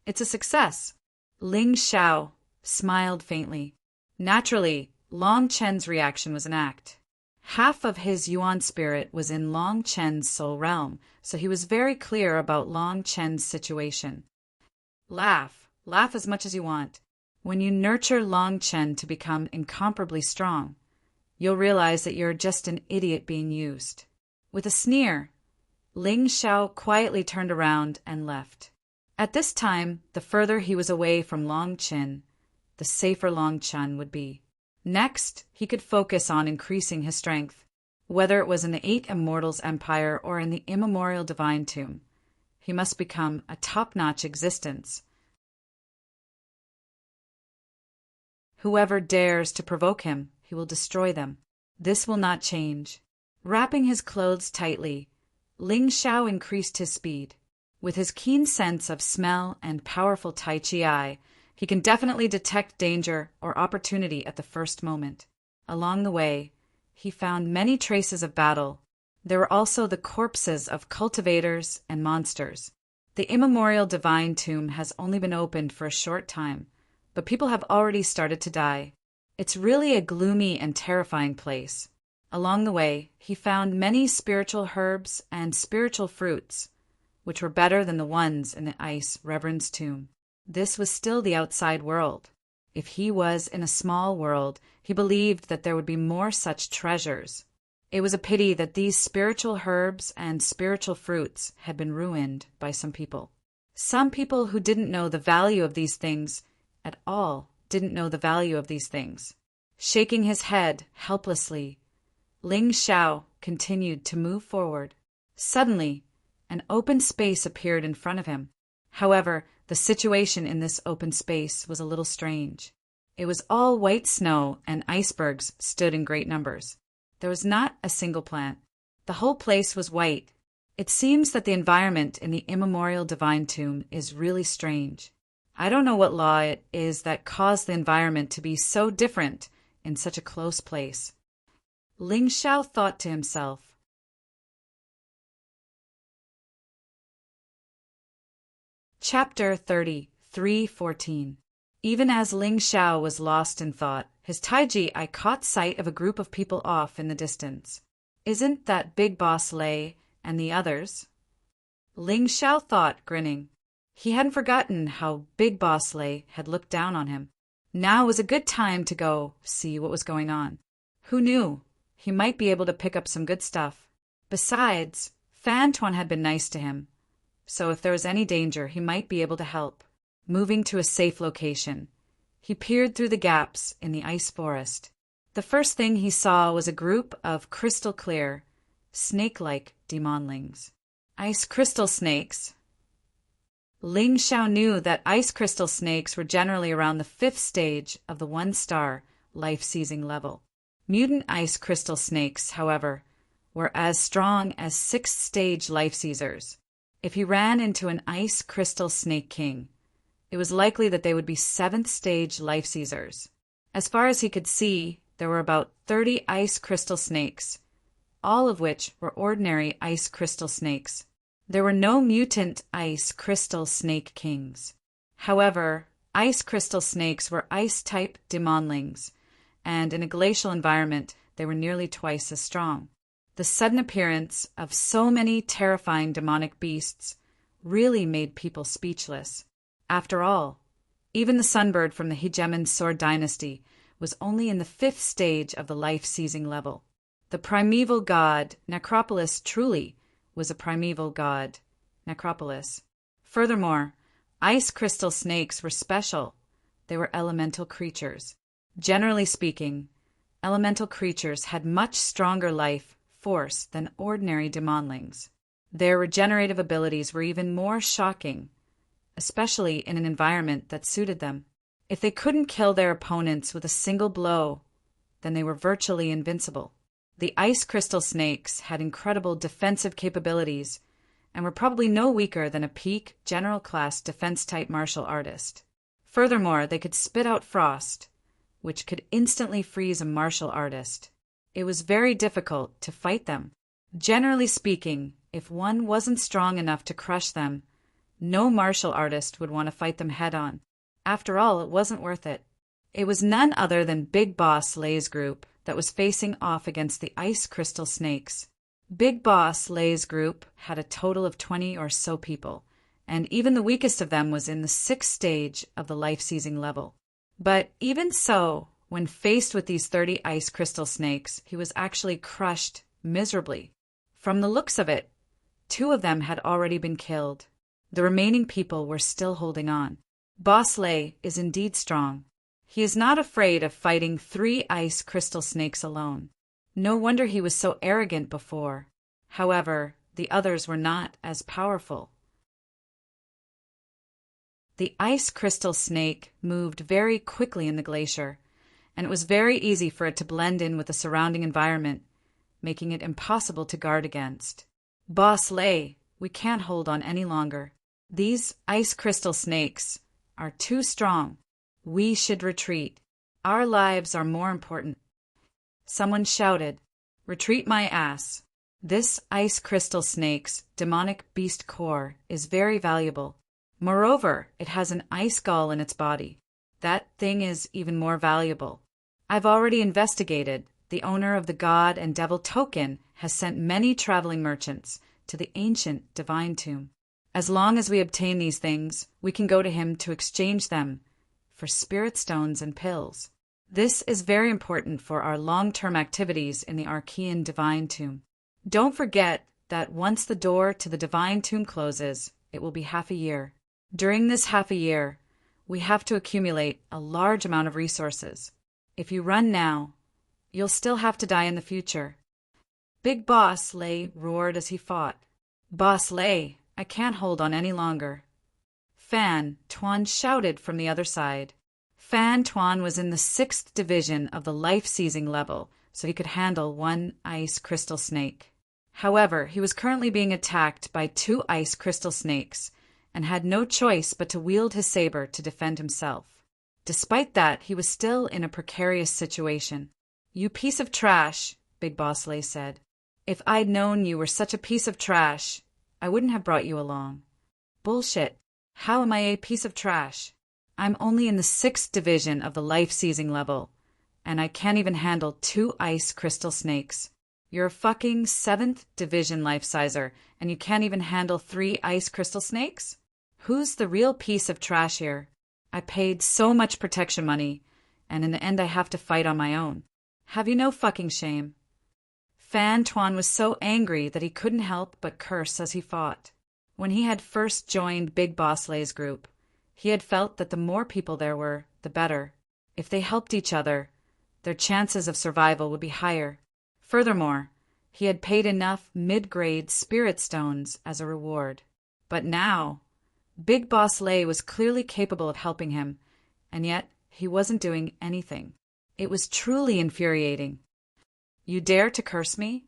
A: It's a success. Ling Xiao smiled faintly. Naturally, Long Chen's reaction was an act. Half of his Yuan spirit was in Long Chen's soul realm, so he was very clear about Long Chen's situation. Laugh as much as you want. When you nurture Long Chen to become incomparably strong, you'll realize that you're just an idiot being used. With a sneer, Ling Xiao quietly turned around and left. At this time, the further he was away from Long Chen, the safer Long Chen would be. Next, he could focus on increasing his strength, whether it was in the 8 Immortals Empire or in the immemorial Divine Tomb. He must become a top-notch existence. Whoever dares to provoke him, he will destroy them. This will not change. Wrapping his clothes tightly, Ling Xiao increased his speed. With his keen sense of smell and powerful Tai Chi eye, he can definitely detect danger or opportunity at the first moment. Along the way, he found many traces of battle. There were also the corpses of cultivators and monsters. The immemorial Divine Tomb has only been opened for a short time, but people have already started to die. It's really a gloomy and terrifying place. Along the way, he found many spiritual herbs and spiritual fruits, which were better than the ones in the Ice Reverend's tomb. This was still the outside world. If he was in a small world, he believed that there would be more such treasures. It was a pity that these spiritual herbs and spiritual fruits had been ruined by some people. Some people who didn't know the value of these things at all didn't know the value of these things. Shaking his head helplessly, Ling Xiao continued to move forward. Suddenly, an open space appeared in front of him. However, the situation in this open space was a little strange. It was all white snow and icebergs stood in great numbers. There was not a single plant. The whole place was white. It seems that the environment in the immemorial divine tomb is really strange. I don't know what law it is that caused the environment to be so different in such a close place. Ling Xiao thought to himself. Chapter 33:14. Even as Ling Xiao was lost in thought, his Taiji eye caught sight of a group of people off in the distance. Isn't that Big Boss Lei and the others? Ling Xiao thought, grinning. He hadn't forgotten how Big Boss Lei had looked down on him. Now was a good time to go see what was going on. Who knew? He might be able to pick up some good stuff. Besides, Fan Tuan had been nice to him, so if there was any danger, he might be able to help. Moving to a safe location, he peered through the gaps in the ice forest. The first thing he saw was a group of crystal-clear, snake-like demonlings. Ice crystal snakes. Ling Xiao knew that ice crystal snakes were generally around the 5th stage of the 1-star life-seizing level. Mutant ice crystal snakes, however, were as strong as 6th-stage life-seizers. If he ran into an ice crystal snake king, it was likely that they would be 7th-stage life-seizers. As far as he could see, there were about 30 ice crystal snakes, all of which were ordinary ice crystal snakes. There were no mutant ice crystal snake kings. However, ice crystal snakes were ice-type demonlings, and in a glacial environment, they were nearly twice as strong. The sudden appearance of so many terrifying demonic beasts really made people speechless. After all, even the sunbird from the Hegemon Sword Dynasty was only in the 5th stage of the life-seizing level. The primeval god, Necropolis, truly was a primeval god, Necropolis. Furthermore, ice crystal snakes were special. They were elemental creatures. Generally speaking, elemental creatures had much stronger life force than ordinary demonlings. Their regenerative abilities were even more shocking, especially in an environment that suited them. If they couldn't kill their opponents with a single blow, then they were virtually invincible. The ice crystal snakes had incredible defensive capabilities and were probably no weaker than a peak general class defense-type martial artist. Furthermore, they could spit out frost, which could instantly freeze a martial artist. It was very difficult to fight them. Generally speaking, if one wasn't strong enough to crush them, no martial artist would want to fight them head-on. After all, it wasn't worth it. It was none other than Big Boss Lei's group that was facing off against the ice crystal snakes. Big Boss Lei's group had a total of 20 or so people, and even the weakest of them was in the 6th stage of the life-seizing level. But even so, when faced with these 30 ice crystal snakes, he was actually crushed miserably. From the looks of it, 2 of them had already been killed. The remaining people were still holding on. Boss Lei is indeed strong. He is not afraid of fighting 3 ice crystal snakes alone. No wonder he was so arrogant before. However, the others were not as powerful. The ice crystal snake moved very quickly in the glacier, and it was very easy for it to blend in with the surrounding environment, making it impossible to guard against. Boss Lei, we can't hold on any longer. These ice crystal snakes are too strong. We should retreat. Our lives are more important. Someone shouted, "Retreat my ass. This ice crystal snake's demonic beast core is very valuable. Moreover, it has an ice gall in its body. That thing is even more valuable. I've already investigated. The owner of the God and Devil token has sent many traveling merchants to the ancient divine tomb. As long as we obtain these things, we can go to him to exchange them for spirit stones and pills. This is very important for our long-term activities in the Archean divine tomb. Don't forget that once the door to the divine tomb closes, it will be half a year. During this half a year, we have to accumulate a large amount of resources. If you run now, you'll still have to die in the future." Big Boss Lei roared as he fought. "Boss Lei, I can't hold on any longer." Fan Tuan shouted from the other side. Fan Tuan was in the 6th division of the life-seizing level, so he could handle 1 ice crystal snake. However, he was currently being attacked by 2 ice crystal snakes and had no choice but to wield his saber to defend himself. Despite that, he was still in a precarious situation. "You piece of trash," Big Boss Lay said. "If I'd known you were such a piece of trash, I wouldn't have brought you along." "Bullshit. How am I a piece of trash? I'm only in the 6th division of the life-seizing level, and I can't even handle 2 ice crystal snakes. You're a fucking 7th division life-sizer, and you can't even handle 3 ice crystal snakes? Who's the real piece of trash here? I paid so much protection money, and in the end I have to fight on my own. Have you no fucking shame?" Fan Tuan was so angry that he couldn't help but curse as he fought. When he had first joined Big Boss Lay's group, he had felt that the more people there were, the better. If they helped each other, their chances of survival would be higher. Furthermore, he had paid enough mid-grade spirit stones as a reward. But now, Big Boss Lay was clearly capable of helping him, and yet he wasn't doing anything. It was truly infuriating. "You dare to curse me?"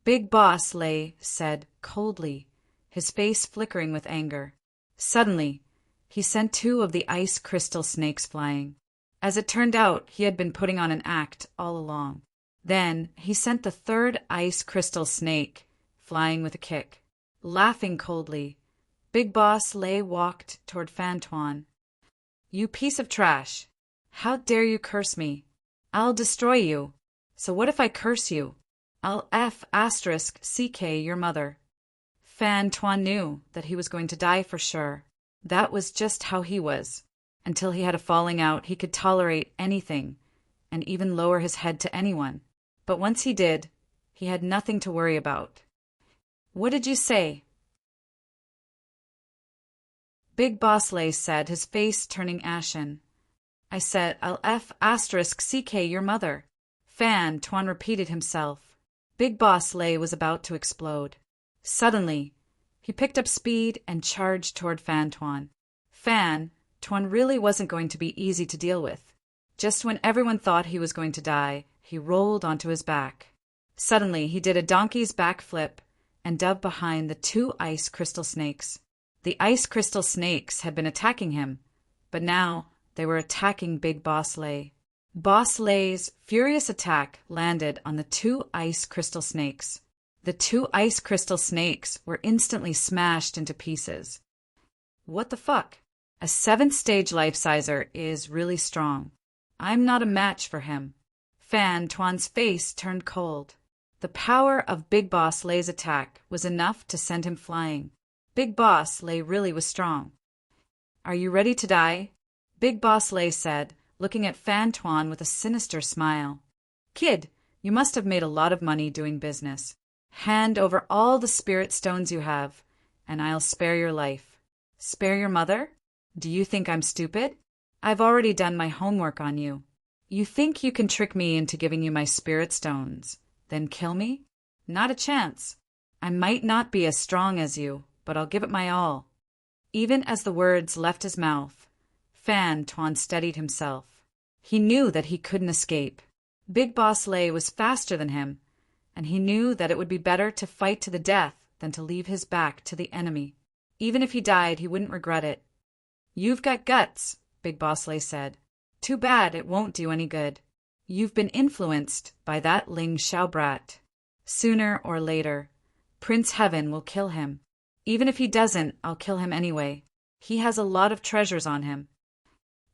A: Big Boss Lay said coldly, his face flickering with anger. Suddenly, he sent 2 of the ice crystal snakes flying. As it turned out, he had been putting on an act all along. Then he sent the 3rd ice crystal snake flying with a kick. Laughing coldly, Big Boss Lay walked toward Fan Tuan. "You piece of trash. How dare you curse me? I'll destroy you. So what if I curse you? I'll **CK your mother." Fan Tuan knew that he was going to die for sure. That was just how he was. Until he had a falling out, he could tolerate anything, and even lower his head to anyone. But once he did, he had nothing to worry about. "What did you say?" Big Boss Lay said, his face turning ashen. "I said, I'll **CK your mother." Fan Tuan repeated himself. Big Boss Lay was about to explode. Suddenly, he picked up speed and charged toward Fan Tuan. Fan Tuan really wasn't going to be easy to deal with. Just when everyone thought he was going to die, he rolled onto his back. Suddenly, he did a donkey's backflip and dove behind the 2 ice crystal snakes. The ice crystal snakes had been attacking him, but now they were attacking Big Boss Lay. Boss Lay's furious attack landed on the 2 ice crystal snakes. The 2 ice crystal snakes were instantly smashed into pieces. What the fuck? A 7th stage life-sizer is really strong. I'm not a match for him. Fan Tuan's face turned cold. The power of Big Boss Lay's attack was enough to send him flying. Big Boss Lay really was strong. "Are you ready to die?" Big Boss Lay said, looking at Fan Tuan with a sinister smile. "Kid, you must have made a lot of money doing business. Hand over all the spirit stones you have, and I'll spare your life." "Spare your mother? Do you think I'm stupid? I've already done my homework on you. You think you can trick me into giving you my spirit stones, then kill me? Not a chance. I might not be as strong as you, but I'll give it my all." Even as the words left his mouth, Fan Tuan steadied himself. He knew that he couldn't escape. Big Boss Lay was faster than him, and he knew that it would be better to fight to the death than to leave his back to the enemy. Even if he died, he wouldn't regret it. "You've got guts," Big Boss Lay said. "Too bad it won't do any good. You've been influenced by that Ling Xiao brat. Sooner or later, Prince Heaven will kill him. Even if he doesn't, I'll kill him anyway. He has a lot of treasures on him."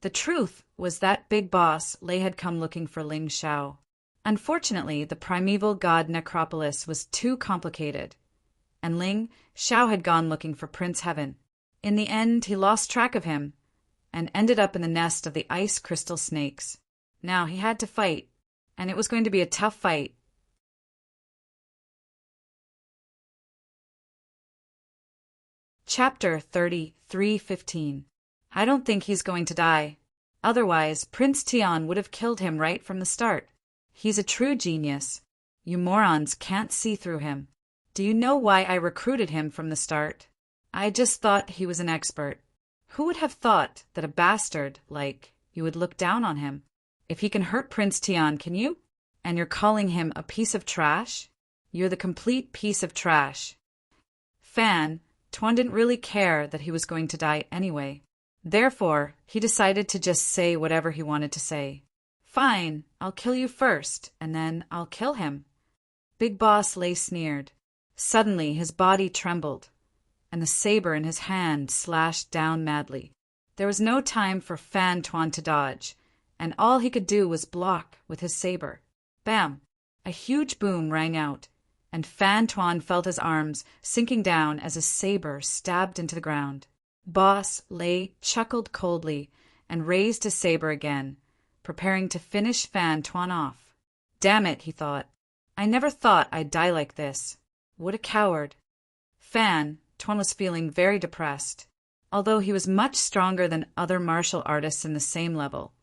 A: The truth was that Big Boss Lay had come looking for Ling Xiao. Unfortunately, the primeval god necropolis was too complicated, and Ling Xiao had gone looking for Prince Heaven. In the end, he lost track of him and ended up in the nest of the ice crystal snakes. Now he had to fight, and it was going to be a tough fight. Chapter 33:15. I don't think he's going to die. Otherwise, Prince Tian would have killed him right from the start. He's a true genius. You morons can't see through him. Do you know why I recruited him from the start? I just thought he was an expert. Who would have thought that a bastard like you would look down on him? If he can hurt Prince Tian, can you? And you're calling him a piece of trash? You're the complete piece of trash. Tuan didn't really care that he was going to die anyway. Therefore, he decided to just say whatever he wanted to say. Fine, I'll kill you first, and then I'll kill him. Big Boss Lay sneered. Suddenly, his body trembled, and the saber in his hand slashed down madly. There was no time for Tuan to dodge, and all he could do was block with his saber. Bam! A huge boom rang out, and Tuan felt his arms sinking down as his saber stabbed into the ground. Boss Lay chuckled coldly and raised his saber again, preparing to finish Tuan off. Damn it, he thought. I never thought I'd die like this. What a coward. Tuan was feeling very depressed. Although he was much stronger than other martial artists in the same level,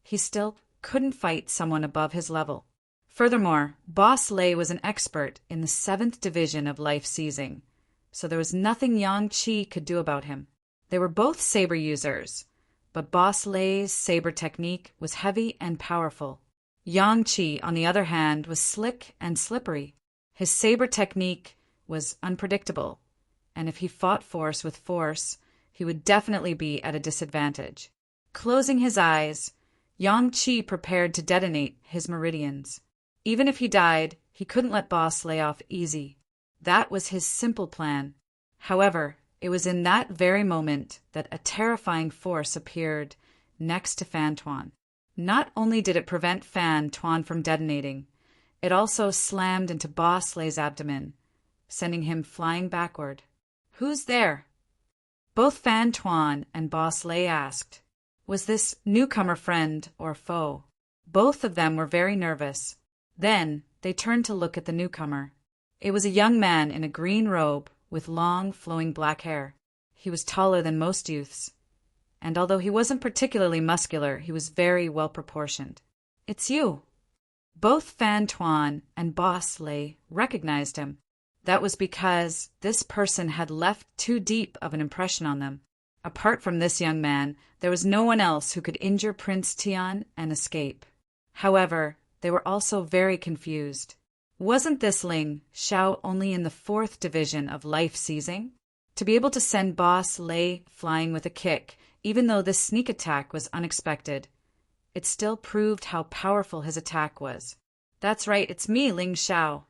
A: he still couldn't fight someone above his level. Furthermore, Boss Lay was an expert in the 7th division of life seizing, so there was nothing Yang Qi could do about him. They were both saber users, but Boss Lay's saber technique was heavy and powerful. Yang Qi, on the other hand, was slick and slippery. His saber technique was unpredictable, and if he fought force with force, he would definitely be at a disadvantage. Closing his eyes, Yang Qi prepared to detonate his meridians. Even if he died, he couldn't let Boss Lay off easy. That was his simple plan. However, it was in that very moment that a terrifying force appeared next to Tuan. Not only did it prevent Tuan from detonating, it also slammed into Boss Lay's abdomen, sending him flying backward. Who's there? Both Tuan and Boss Lay asked. Was this newcomer friend or foe? Both of them were very nervous. Then they turned to look at the newcomer. It was a young man in a green robe with long, flowing black hair. He was taller than most youths, and although he wasn't particularly muscular, he was very well proportioned. It's you. Both Tuan and Boss Lay recognized him. That was because this person had left too deep of an impression on them. Apart from this young man, there was no one else who could injure Prince Tian and escape. However, they were also very confused. Wasn't this Ling Xiao only in the 4th division of life seizing? To be able to send Boss Lay flying with a kick, even though this sneak attack was unexpected, it still proved how powerful his attack was. That's right, it's me, Ling Xiao.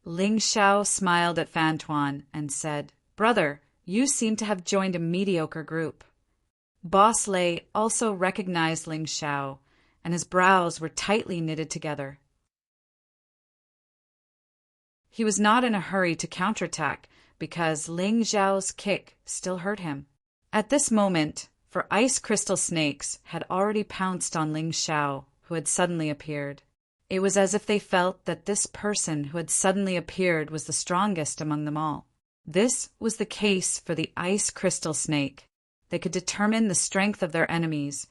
A: Ling Xiao smiled at Tuan and said, Brother, you seem to have joined a mediocre group. Boss Lay also recognized Ling Xiao, and his brows were tightly knitted together. He was not in a hurry to counterattack because Ling Xiao's kick still hurt him. At this moment, for ice crystal snakes had already pounced on Ling Xiao, who had suddenly appeared. It was as if they felt that this person who had suddenly appeared was the strongest among them all. This was the case for the ice crystal snake. They could determine the strength of their enemies,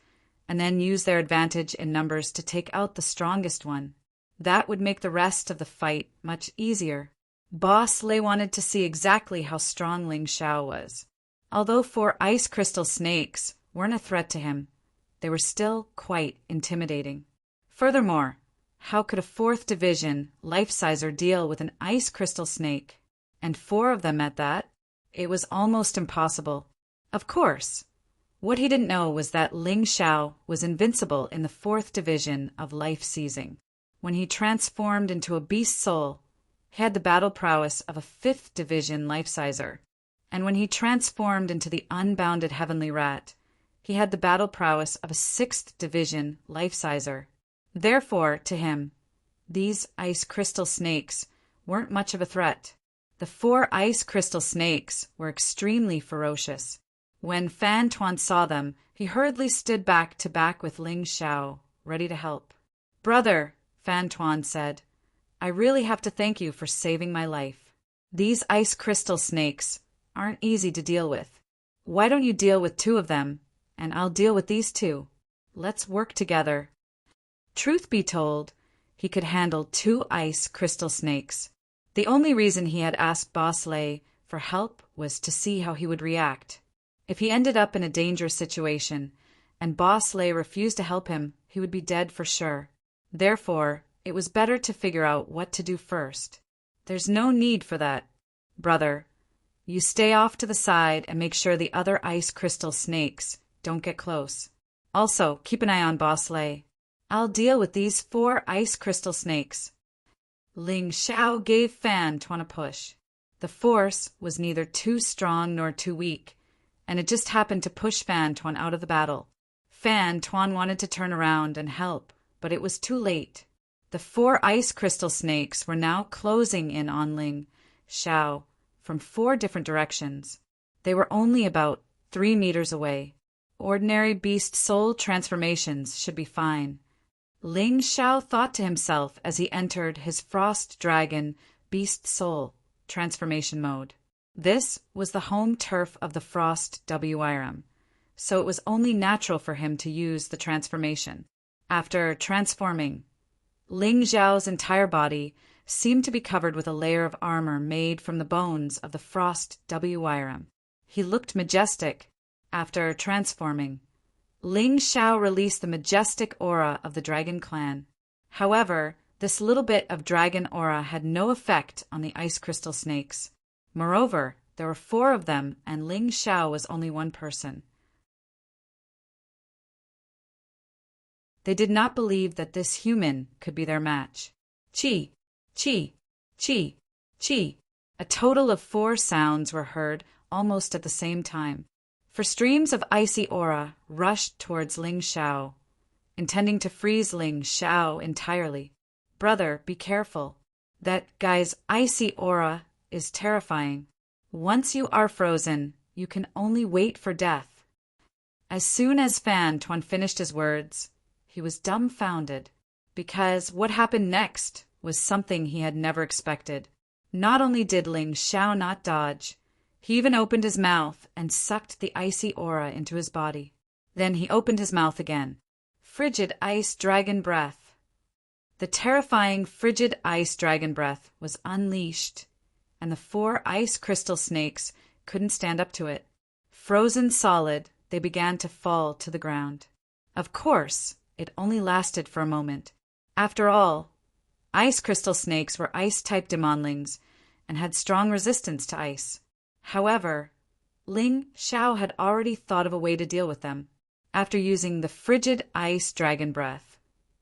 A: and then use their advantage in numbers to take out the strongest one. That would make the rest of the fight much easier. Boss Lay wanted to see exactly how strong Ling Xiao was. Although 4 ice crystal snakes weren't a threat to him, they were still quite intimidating. Furthermore, how could a 4th division life-sizer deal with an ice crystal snake? And 4 of them at that? It was almost impossible. Of course, what he didn't know was that Ling Xiao was invincible in the 4th division of life seizing. When he transformed into a beast soul, he had the battle prowess of a 5th division life-sizer. And when he transformed into the unbounded heavenly rat, he had the battle prowess of a 6th division life-sizer. Therefore, to him, these ice crystal snakes weren't much of a threat. The 4 ice crystal snakes were extremely ferocious. When Tuan saw them, he hurriedly stood back to back with Ling Xiao, ready to help. Brother, Tuan said, I really have to thank you for saving my life. These ice crystal snakes aren't easy to deal with. Why don't you deal with 2 of them, and I'll deal with these 2. Let's work together. Truth be told, he could handle 2 ice crystal snakes. The only reason he had asked Boss Lay for help was to see how he would react. If he ended up in a dangerous situation, and Boss Lay refused to help him, he would be dead for sure. Therefore, it was better to figure out what to do first. There's no need for that, brother. You stay off to the side and make sure the other ice crystal snakes don't get close. Also, keep an eye on Boss Lei. I'll deal with these 4 ice crystal snakes." Ling Xiao gave Fan Tuan a push. The force was neither too strong nor too weak, and it just happened to push Fan Tuan out of the battle. Fan Tuan wanted to turn around and help, but it was too late. The 4 ice crystal snakes were now closing in on Ling Xiao from 4 different directions. They were only about 3 meters away. Ordinary beast soul transformations should be fine. Ling Xiao thought to himself as he entered his frost dragon beast soul transformation mode. This was the home turf of the frost WIRM, so it was only natural for him to use the transformation. After transforming, Ling Xiao's entire body seemed to be covered with a layer of armor made from the bones of the frost WIRM. He looked majestic. After transforming, Ling Xiao released the majestic aura of the dragon clan. However, this little bit of dragon aura had no effect on the ice crystal snakes. Moreover, there were 4 of them, and Ling Xiao was only one person. They did not believe that this human could be their match. Chi, chi, chi, chi. A total of 4 sounds were heard almost at the same time. For streams of icy aura rushed towards Ling Xiao, intending to freeze Ling Xiao entirely. "Brother, be careful. That guy's icy aura is terrifying. Once you are frozen, you can only wait for death." As soon as Fan Tuan finished his words, he was dumbfounded, because what happened next was something he had never expected. Not only did Ling Xiao not dodge, he even opened his mouth and sucked the icy aura into his body. Then he opened his mouth again. Frigid ice dragon breath. The terrifying frigid ice dragon breath was unleashed, and the 4 ice crystal snakes couldn't stand up to it. Frozen solid, they began to fall to the ground. Of course, it only lasted for a moment. After all, ice crystal snakes were ice-type demonlings and had strong resistance to ice. However, Ling Xiao had already thought of a way to deal with them. After using the frigid ice dragon breath,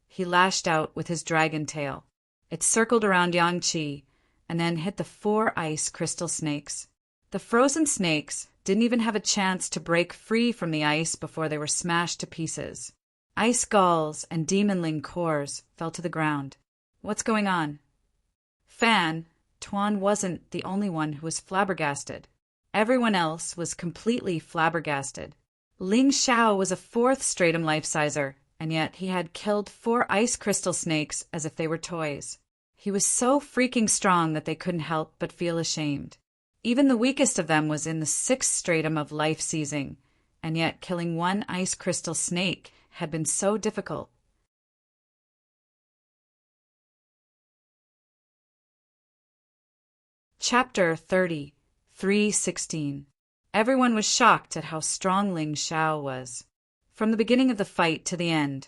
A: he lashed out with his dragon tail. It circled around Yang Qi and then hit the 4 ice crystal snakes. The frozen snakes didn't even have a chance to break free from the ice before they were smashed to pieces. Ice galls and demonling cores fell to the ground. What's going on? Fan Tuan wasn't the only one who was flabbergasted. Everyone else was completely flabbergasted. Ling Xiao was a 4th stratum life-sizer, and yet he had killed 4 ice crystal snakes as if they were toys. He was so freaking strong that they couldn't help but feel ashamed. Even the weakest of them was in the 6th stratum of life-seizing, and yet killing 1 ice crystal snake had been so difficult. Chapter 30, 3:16. Everyone was shocked at how strong Ling Xiao was. From the beginning of the fight to the end,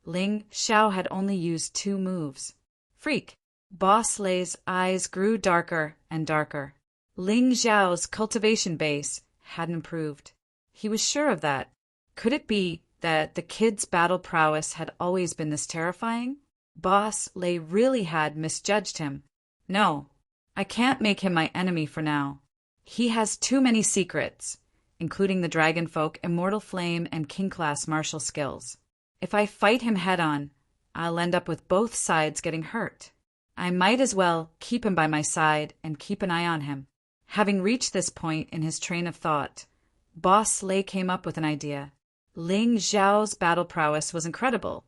A: Ling Xiao had only used 2 moves. Freak! Boss Lei's eyes grew darker and darker. Ling Xiao's cultivation base had improved. He was sure of that. Could it be that the kid's battle prowess had always been this terrifying? Boss Lei really had misjudged him. No, I can't make him my enemy for now. He has too many secrets, including the Dragon Folk, Immortal Flame, and King-class martial skills. If I fight him head-on, I'll end up with both sides getting hurt. I might as well keep him by my side and keep an eye on him. Having reached this point in his train of thought, Boss Lei came up with an idea. Ling Xiao's battle prowess was incredible,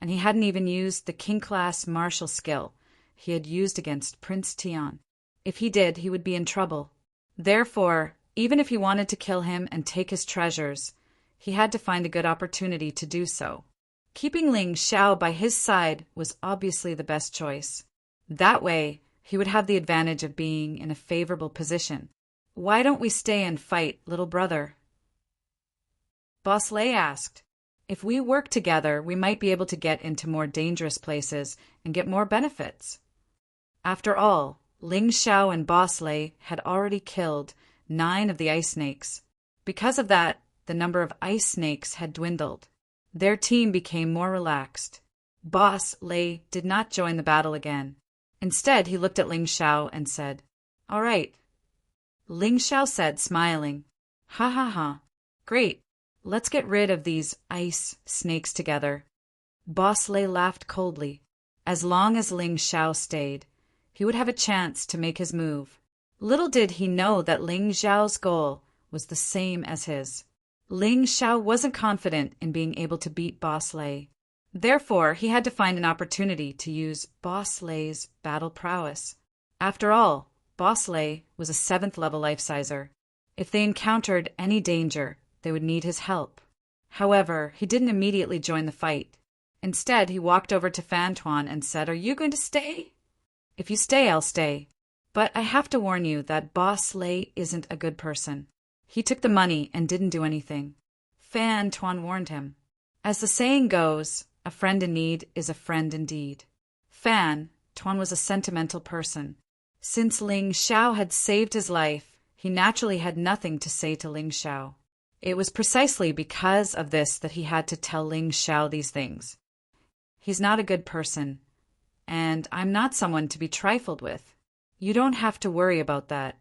A: and he hadn't even used the King-class martial skill he had used against Prince Tian. If he did, he would be in trouble. Therefore, even if he wanted to kill him and take his treasures, he had to find a good opportunity to do so. Keeping Ling Xiao by his side was obviously the best choice. That way, he would have the advantage of being in a favorable position. "Why don't we stay and fight, little brother?" Boss Lei asked. "If we work together, we might be able to get into more dangerous places and get more benefits." After all, Ling Xiao and Boss Lei had already killed 9 of the ice snakes. Because of that, the number of ice snakes had dwindled. Their team became more relaxed. Boss Lei did not join the battle again. Instead, he looked at Ling Xiao and said, "All right." Ling Xiao said, smiling, "Ha ha ha. Great. Let's get rid of these ice snakes together." Boss Lei laughed coldly. As long as Ling Xiao stayed, he would have a chance to make his move. Little did he know that Ling Xiao's goal was the same as his. Ling Xiao wasn't confident in being able to beat Boss Lei. Therefore, he had to find an opportunity to use Boss Lei's battle prowess. After all, Boss Lei was a 7th level life-sizer. If they encountered any danger, they would need his help. However, he didn't immediately join the fight. Instead, he walked over to Fan Tuan and said, "Are you going to stay?" "If you stay, I'll stay. But I have to warn you that Boss Lei isn't a good person. He took the money and didn't do anything." Fan Tuan warned him. As the saying goes, a friend in need is a friend indeed. Fan Tuan was a sentimental person. Since Ling Xiao had saved his life, he naturally had nothing to say to Ling Xiao. It was precisely because of this that he had to tell Ling Xiao these things. "He's not a good person, and I'm not someone to be trifled with. You don't have to worry about that.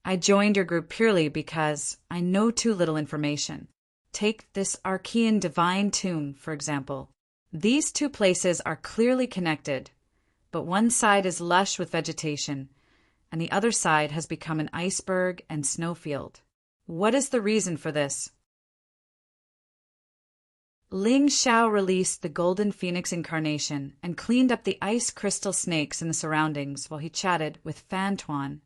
A: I joined your group purely because I know too little information. Take this Archean divine tomb, for example. These 2 places are clearly connected, but one side is lush with vegetation, and the other side has become an iceberg and snowfield. What is the reason for this?" Ling Xiao released the golden phoenix incarnation and cleaned up the ice crystal snakes in the surroundings while he chatted with Fan Tuan.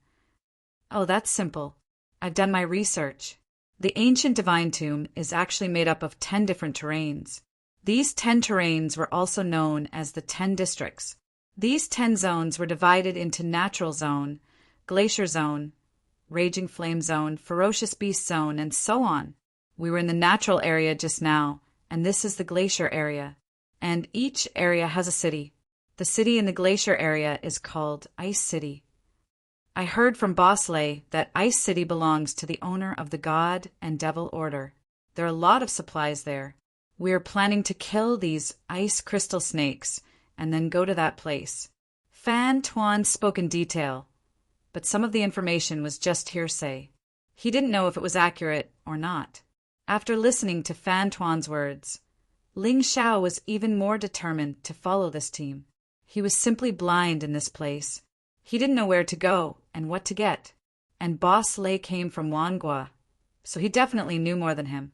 A: "Oh, that's simple. I've done my research. The ancient divine tomb is actually made up of 10 different terrains. These 10 terrains were also known as the 10 districts. These 10 zones were divided into Natural Zone, Glacier Zone, Raging Flame Zone, Ferocious Beast Zone, and so on. We were in the natural area just now, and this is the glacier area. And each area has a city. The city in the glacier area is called Ice City. I heard from Boss Lei that Ice City belongs to the owner of the God and Devil Order. There are a lot of supplies there. We are planning to kill these ice crystal snakes and then go to that place." Fan Tuan spoke in detail, but some of the information was just hearsay. He didn't know if it was accurate or not. After listening to Fan Tuan's words, Ling Xiao was even more determined to follow this team. He was simply blind in this place. He didn't know where to go and what to get. And Boss Lei came from Wangua, so he definitely knew more than him.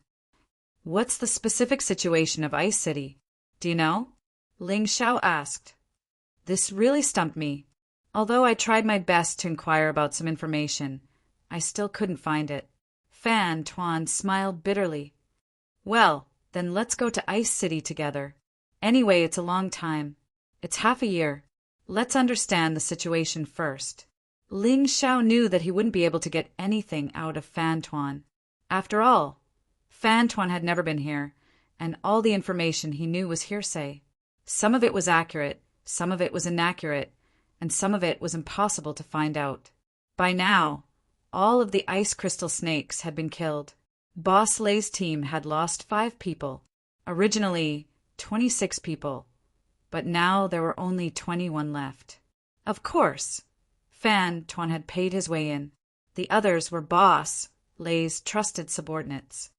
A: "What's the specific situation of Ice City? Do you know?" Ling Xiao asked. This really stumped me. Although I tried my best to inquire about some information, I still couldn't find it. Fan Tuan smiled bitterly. "Well, then let's go to Ice City together. Anyway, it's a long time. It's half a year. Let's understand the situation first." Ling Xiao knew that he wouldn't be able to get anything out of Fan Tuan. After all, Fan Tuan had never been here, and all the information he knew was hearsay. Some of it was accurate, some of it was inaccurate, and some of it was impossible to find out. By now, all of the ice crystal snakes had been killed. Boss Lei's team had lost 5 people, originally 26 people, but now there were only 21 left. Of course, Fan Tuan had paid his way in. The others were Boss Lei's trusted subordinates.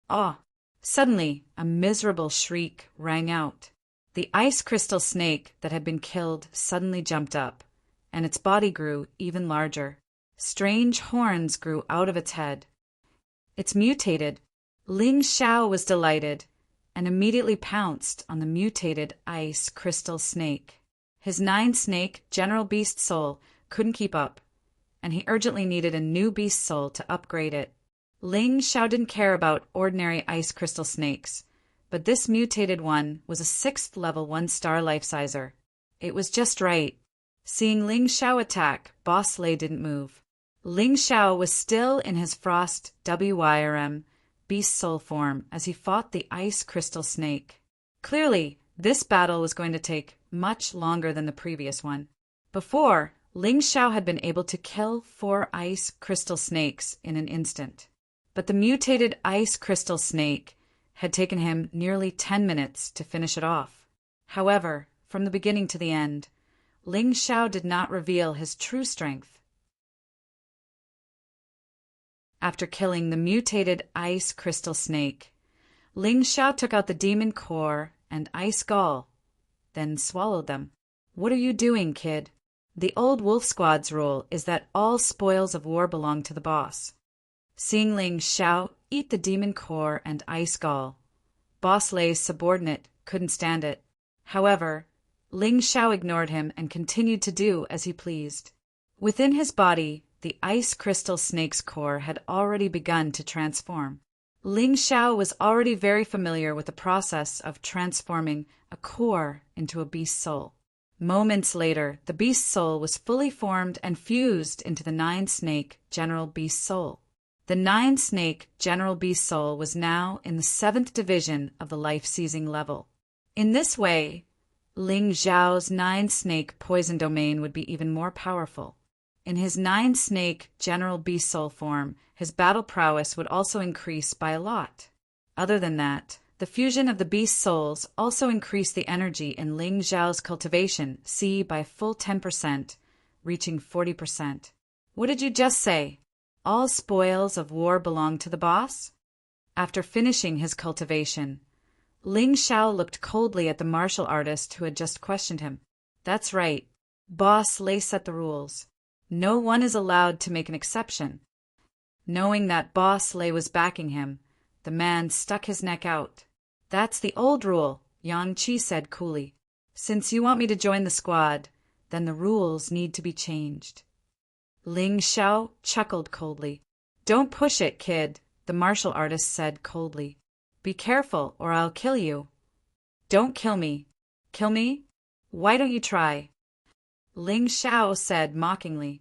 A: Ah! Suddenly, a miserable shriek rang out. The ice crystal snake that had been killed suddenly jumped up, and its body grew even larger. Strange horns grew out of its head. "It's mutated." Ling Xiao was delighted and immediately pounced on the mutated ice crystal snake. His 9-snake General Beast Soul couldn't keep up, and he urgently needed a new Beast Soul to upgrade it. Ling Xiao didn't care about ordinary ice crystal snakes, but this mutated one was a 6th level 1-star life-sizer. It was just right. Seeing Ling Xiao attack, Boss Lei didn't move. Ling Xiao was still in his Frost WYRM Beast Soul form as he fought the ice crystal snake. Clearly, this battle was going to take much longer than the previous one. Before, Ling Xiao had been able to kill 4 ice crystal snakes in an instant. But the mutated ice crystal snake had taken him nearly 10 minutes to finish it off. However, from the beginning to the end, Ling Xiao did not reveal his true strength. After killing the mutated ice crystal snake, Ling Xiao took out the demon core and ice gall, then swallowed them. "What are you doing, kid? The old wolf squad's rule is that all spoils of war belong to the boss." Seeing Ling Xiao eat the demon core and ice gall, Boss Lei's subordinate couldn't stand it. However, Ling Xiao ignored him and continued to do as he pleased. Within his body, the ice crystal snake's core had already begun to transform. Ling Xiao was already very familiar with the process of transforming a core into a beast soul. Moments later, the beast soul was fully formed and fused into the 9-snake general beast soul. The 9-snake general beast soul was now in the 7th division of the life-seizing level. In this way, Ling Xiao's 9-snake poison domain would be even more powerful. In his 9-snake general beast soul form, his battle prowess would also increase by a lot. Other than that, the fusion of the beast souls also increased the energy in Ling Xiao's cultivation by a full 10%, reaching 40%. "What did you just say? All spoils of war belong to the boss?" After finishing his cultivation, Ling Xiao looked coldly at the martial artist who had just questioned him. "That's right. Boss Lei set the rules. No one is allowed to make an exception." Knowing that Boss Lei was backing him, the man stuck his neck out. "That's the old rule," Yang Qi said coolly. "Since you want me to join the squad, then the rules need to be changed." Ling Xiao chuckled coldly. "Don't push it, kid," the martial artist said coldly. "Be careful, or I'll kill you." "Don't kill me." "Kill me? Why don't you try?" Ling Xiao said mockingly.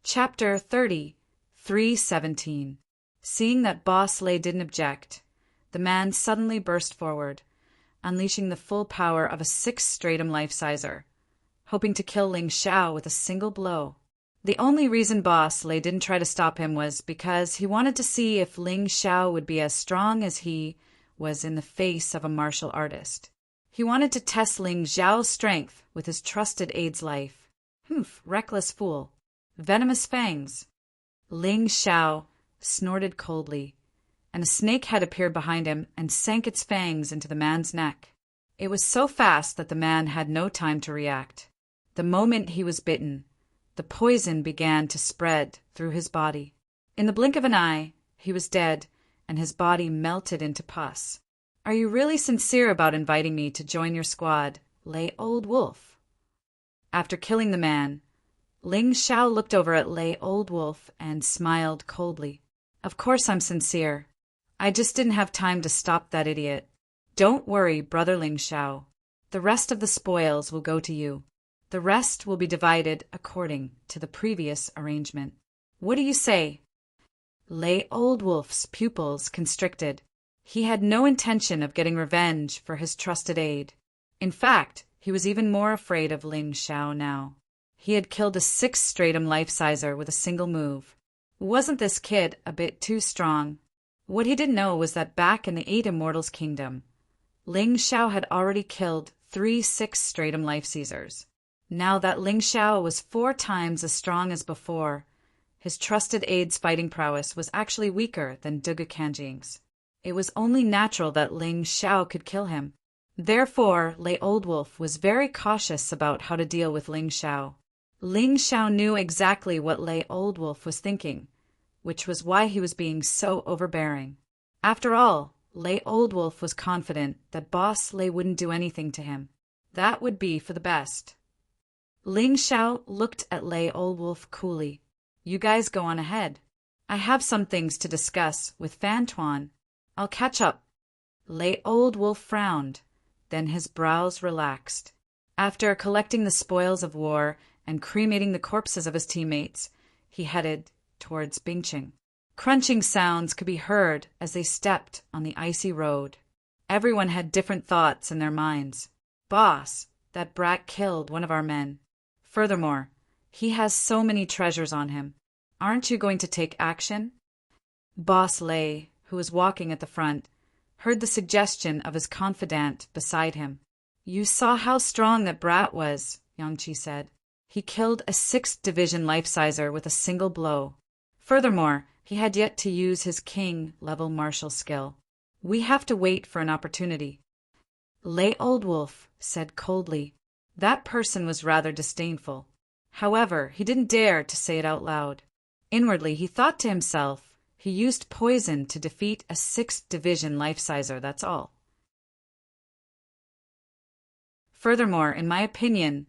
A: Chapter 30, 317. Seeing that Boss Lei didn't object, the man suddenly burst forward, unleashing the full power of a 6-stratum life-sizer, hoping to kill Ling Xiao with a single blow. The only reason Boss Lei didn't try to stop him was because he wanted to see if Ling Xiao would be as strong as he was in the face of a martial artist. He wanted to test Ling Xiao's strength with his trusted aide's life. Humph, reckless fool. Venomous fangs. Ling Xiao snorted coldly, and a snake head appeared behind him and sank its fangs into the man's neck. It was so fast that the man had no time to react. The moment he was bitten, the poison began to spread through his body. In the blink of an eye, he was dead, and his body melted into pus. "Are you really sincere about inviting me to join your squad, Lei Old Wolf?" After killing the man, Ling Xiao looked over at Lei Old Wolf and smiled coldly. "Of course I'm sincere. I just didn't have time to stop that idiot. Don't worry, brother Ling Xiao. The rest of the spoils will go to you. The rest will be divided according to the previous arrangement. What do you say?" Lei Old Wolf's pupils constricted. He had no intention of getting revenge for his trusted aide. In fact, he was even more afraid of Ling Xiao now. He had killed a 6-stratum life-sizer with a single move. Wasn't this kid a bit too strong? What he didn't know was that back in the 8 Immortals Kingdom, Ling Xiao had already killed 3 6-stratum life-seizers. Now that Ling Xiao was 4 times as strong as before, his trusted aide's fighting prowess was actually weaker than Duga Kanjing's. It was only natural that Ling Xiao could kill him. Therefore, Lei Old Wolf was very cautious about how to deal with Ling Xiao. Ling Xiao knew exactly what Lei Old Wolf was thinking, which was why he was being so overbearing. After all, Lei Old Wolf was confident that Boss Lei wouldn't do anything to him. That would be for the best. Ling Xiao looked at Lei Old Wolf coolly. "You guys go on ahead. I have some things to discuss with Fan Tuan. I'll catch up." Lei Old Wolf frowned, then his brows relaxed. After collecting the spoils of war and cremating the corpses of his teammates, he headed towards Bingqing. Crunching sounds could be heard as they stepped on the icy road. Everyone had different thoughts in their minds. Boss, that brat killed one of our men. Furthermore, he has so many treasures on him. Aren't you going to take action? Boss Lei, who was walking at the front, heard the suggestion of his confidant beside him. You saw how strong that brat was, Yangqi said. He killed a 6th Division life-sizer with a single blow. Furthermore, he had yet to use his king-level martial skill. We have to wait for an opportunity. Lei Old Wolf said coldly. That person was rather disdainful. However, he didn't dare to say it out loud. Inwardly, he thought to himself, he used poison to defeat a 6th Division life-sizer, that's all. Furthermore, in my opinion,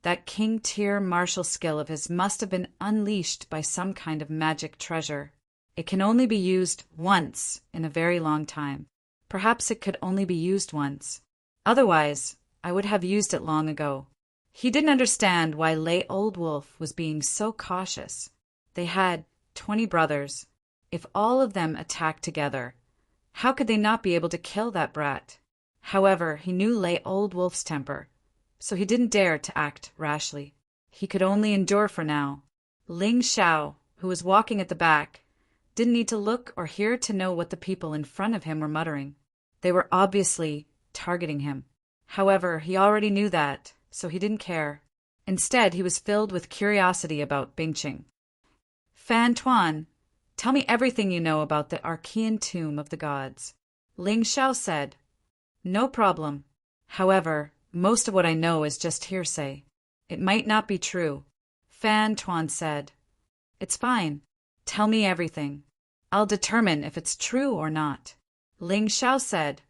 A: that king-tier martial skill of his must have been unleashed by some kind of magic treasure. It can only be used once in a very long time. Perhaps it could only be used once. Otherwise, I would have used it long ago. He didn't understand why Lei Old Wolf was being so cautious. They had 20 brothers. If all of them attacked together, how could they not be able to kill that brat? However, he knew Lei Old Wolf's temper, so he didn't dare to act rashly. He could only endure for now. Ling Xiao, who was walking at the back, didn't need to look or hear to know what the people in front of him were muttering. They were obviously targeting him. However, he already knew that, so he didn't care. Instead, he was filled with curiosity about Bingqing. Fan Tuan, tell me everything you know about the Archean tomb of the gods. Ling Xiao said. No problem. However, most of what I know is just hearsay. It might not be true. Fan Tuan said. It's fine. Tell me everything. I'll determine if it's true or not. Ling Xiao said.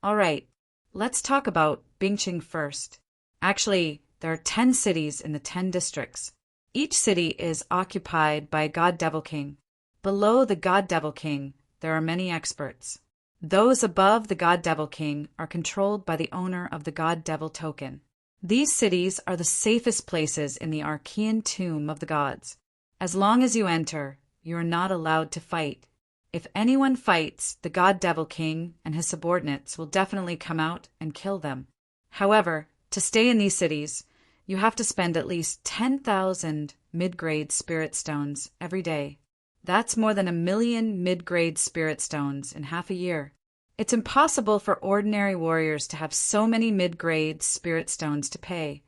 A: All right, let's talk about Bingqing first. Actually, there are 10 cities in the 10 districts. Each city is occupied by a God-Devil King. Below the God-Devil King, there are many experts. Those above the God-Devil King are controlled by the owner of the God-Devil token. These cities are the safest places in the Archean tomb of the gods. As long as you enter, you are not allowed to fight. If anyone fights, the God-Devil King and his subordinates will definitely come out and kill them. However, to stay in these cities, you have to spend at least 10,000 mid-grade spirit stones every day. That's more than 1 million mid-grade spirit stones in half a year. It's impossible for ordinary warriors to have so many mid-grade spirit stones to pay,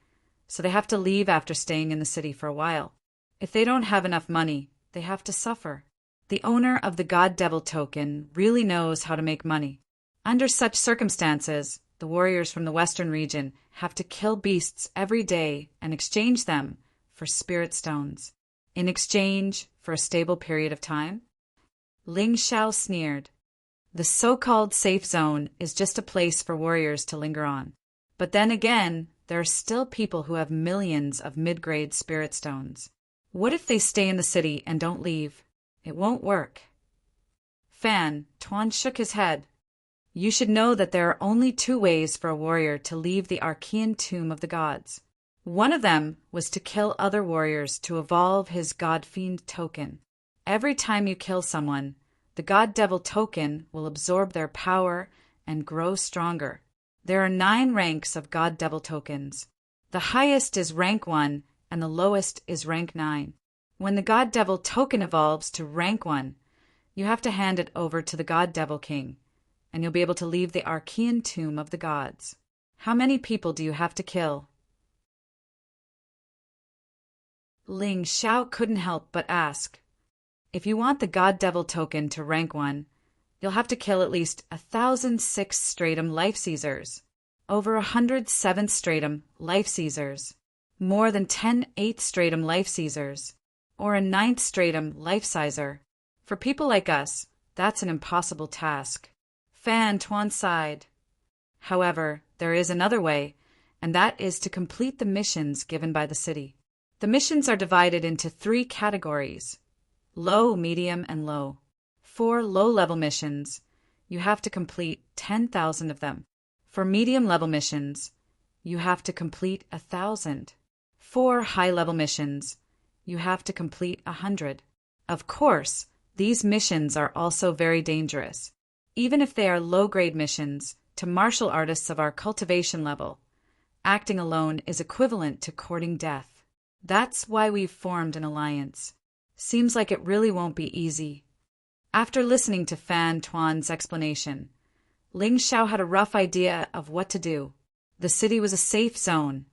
A: so they have to leave after staying in the city for a while. If they don't have enough money, they have to suffer. The owner of the God-Devil token really knows how to make money. Under such circumstances, the warriors from the western region have to kill beasts every day and exchange them for spirit stones. In exchange for a stable period of time? Ling Xiao sneered. The so-called safe zone is just a place for warriors to linger on. But then again, there are still people who have millions of mid-grade spirit stones. What if they stay in the city and don't leave? It won't work. Fan Tuan shook his head. You should know that there are only 2 ways for a warrior to leave the Archean tomb of the gods. One of them was to kill other warriors to evolve his God-Fiend token. Every time you kill someone, the God-Devil token will absorb their power and grow stronger. There are 9 ranks of God-Devil tokens. The highest is rank 1 and the lowest is rank 9. When the God-Devil token evolves to rank 1, you have to hand it over to the God-Devil King, and you'll be able to leave the Archean tomb of the gods. How many people do you have to kill? Ling Xiao couldn't help but ask. If you want the God-Devil token to rank 1, you'll have to kill at least 1,006 stratum life-seizers, over 100 7th stratum life-seizers, more than 10 8th stratum life-seizers, or a 9th stratum life-sizer. For people like us, that's an impossible task. Fan Tuan sighed. However, there is another way, and that is to complete the missions given by the city. The missions are divided into 3 categories: low, medium, and low. For low-level missions, you have to complete 10,000 of them. For medium-level missions, you have to complete 1,000. For high-level missions, you have to complete 100. Of course, these missions are also very dangerous. even if they are low-grade missions, to martial artists of our cultivation level. Acting alone is equivalent to courting death. That's why we've formed an alliance. Seems like it really won't be easy. After listening to Fan Tuan's explanation, Ling Xiao had a rough idea of what to do. The city was a safe zone,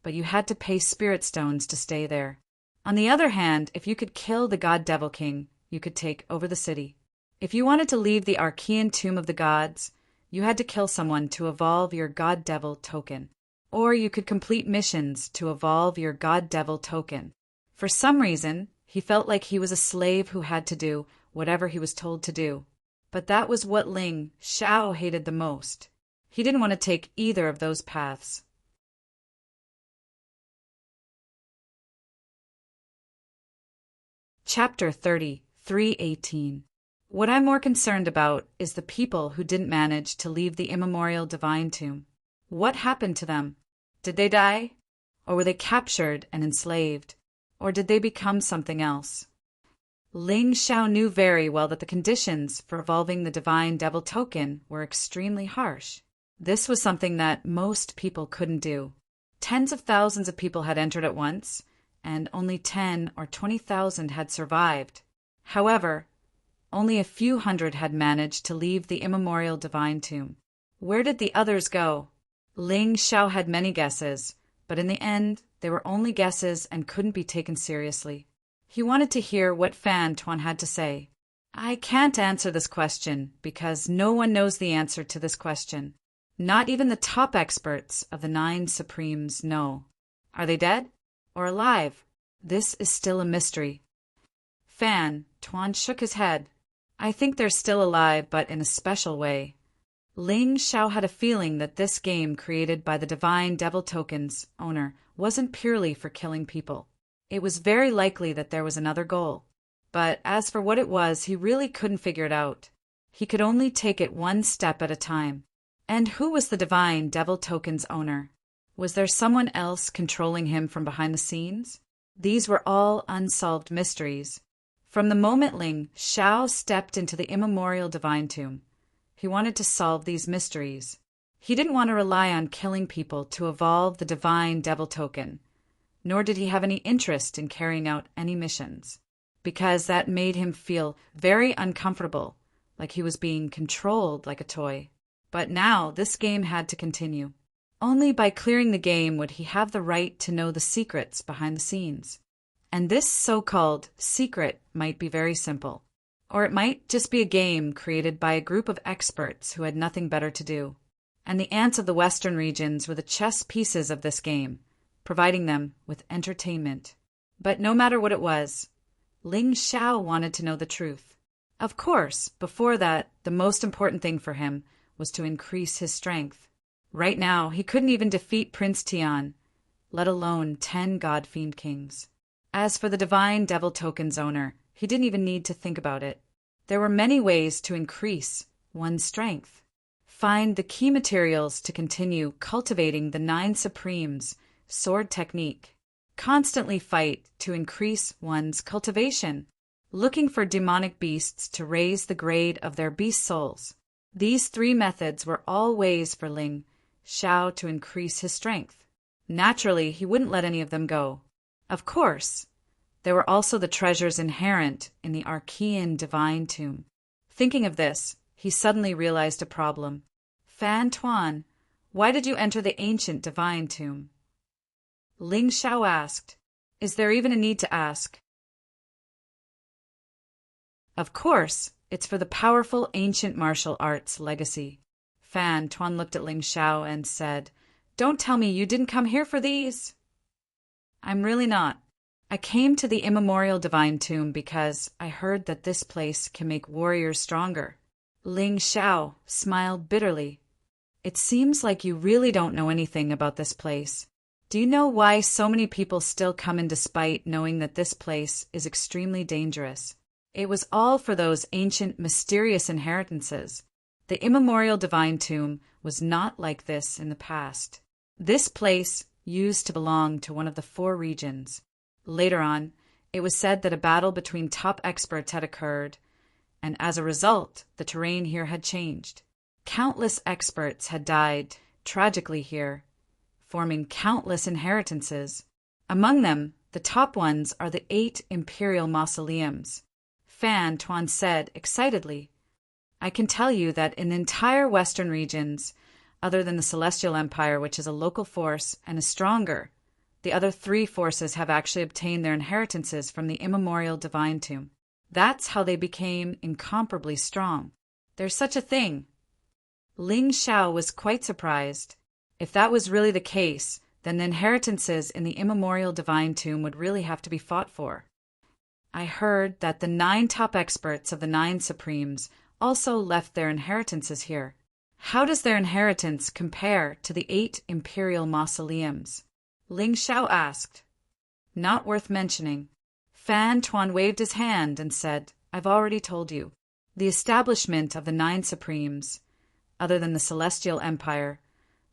A: but you had to pay spirit stones to stay there. On the other hand, if you could kill the God Devil King, you could take over the city. If you wanted to leave the Archean Tomb of the Gods, you had to kill someone to evolve your God Devil token. Or you could complete missions to evolve your God Devil token. For some reason, he felt like he was a slave who had to do whatever he was told to do. But that was what Ling Xiao hated the most. He didn't want to take either of those paths. Chapter 30, 318. What I'm more concerned about is the people who didn't manage to leave the immemorial divine tomb. What happened to them? Did they die? Or were they captured and enslaved? Or did they become something else? Ling Xiao knew very well that the conditions for evolving the divine devil token were extremely harsh. This was something that most people couldn't do. Tens of thousands of people had entered at once, and only 10 or 20,000 had survived. However, only a few hundred had managed to leave the immemorial divine tomb. Where did the others go? Ling Xiao had many guesses, but in the end, they were only guesses and couldn't be taken seriously. He wanted to hear what Fan Tuan had to say. I can't answer this question because no one knows the answer to this question. Not even the top experts of the 9 Supremes know. Are they dead? Or alive? This is still a mystery. Fan Tuan shook his head. I think they're still alive, but in a special way. Ling Xiao had a feeling that this game created by the Divine Devil Token's owner wasn't purely for killing people. It was very likely that there was another goal. But as for what it was, he really couldn't figure it out. He could only take it one step at a time. And who was the Divine Devil Token's owner? Was there someone else controlling him from behind the scenes? These were all unsolved mysteries. From the moment Ling Xiao stepped into the immemorial divine tomb, he wanted to solve these mysteries. He didn't want to rely on killing people to evolve the divine devil token, nor did he have any interest in carrying out any missions, because that made him feel very uncomfortable, like he was being controlled like a toy. But now this game had to continue. Only by clearing the game would he have the right to know the secrets behind the scenes. And this so-called secret might be very simple. Or it might just be a game created by a group of experts who had nothing better to do. And the ants of the western regions were the chess pieces of this game, providing them with entertainment. But no matter what it was, Ling Xiao wanted to know the truth. Of course, before that, the most important thing for him was to increase his strength. Right now, he couldn't even defeat Prince Tian, let alone 10 God-fiend kings. As for the Divine Devil Token's owner, he didn't even need to think about it. There were many ways to increase one's strength. Find the key materials to continue cultivating the 9 Supremes' sword technique. Constantly fight to increase one's cultivation. Looking for demonic beasts to raise the grade of their beast souls. These 3 methods were all ways for Ling Xiao to increase his strength. Naturally, he wouldn't let any of them go. Of course, there were also the treasures inherent in the Archean Divine Tomb. Thinking of this, he suddenly realized a problem. Fan Tuan, why did you enter the ancient Divine Tomb? Ling Xiao asked. Is there even a need to ask? Of course, it's for the powerful ancient martial arts legacy. Fan Tuan looked at Ling Xiao and said, Don't tell me you didn't come here for these. I'm really not. I came to the immemorial divine tomb because I heard that this place can make warriors stronger. Ling Xiao smiled bitterly. It seems like you really don't know anything about this place. Do you know why so many people still come in despite knowing that this place is extremely dangerous? It was all for those ancient mysterious inheritances. The immemorial divine tomb was not like this in the past. This place used to belong to one of the 4 regions. Later on, it was said that a battle between top experts had occurred, and as a result, the terrain here had changed. Countless experts had died tragically here, forming countless inheritances. Among them, the top ones are the 8 imperial mausoleums. Fan Tuan said excitedly, I can tell you that in the entire western regions, other than the Celestial Empire, which is a local force and is stronger, the other 3 forces have actually obtained their inheritances from the immemorial divine tomb. That's how they became incomparably strong. There's such a thing. Ling Xiao was quite surprised. If that was really the case, then the inheritances in the immemorial divine tomb would really have to be fought for. I heard that the 9 top experts of the 9 Supremes also left their inheritances here. How does their inheritance compare to the 8 imperial mausoleums? Ling Xiao asked. Not worth mentioning. Fan Tuan waved his hand and said, I've already told you. The establishment of the 9 Supremes, other than the Celestial Empire,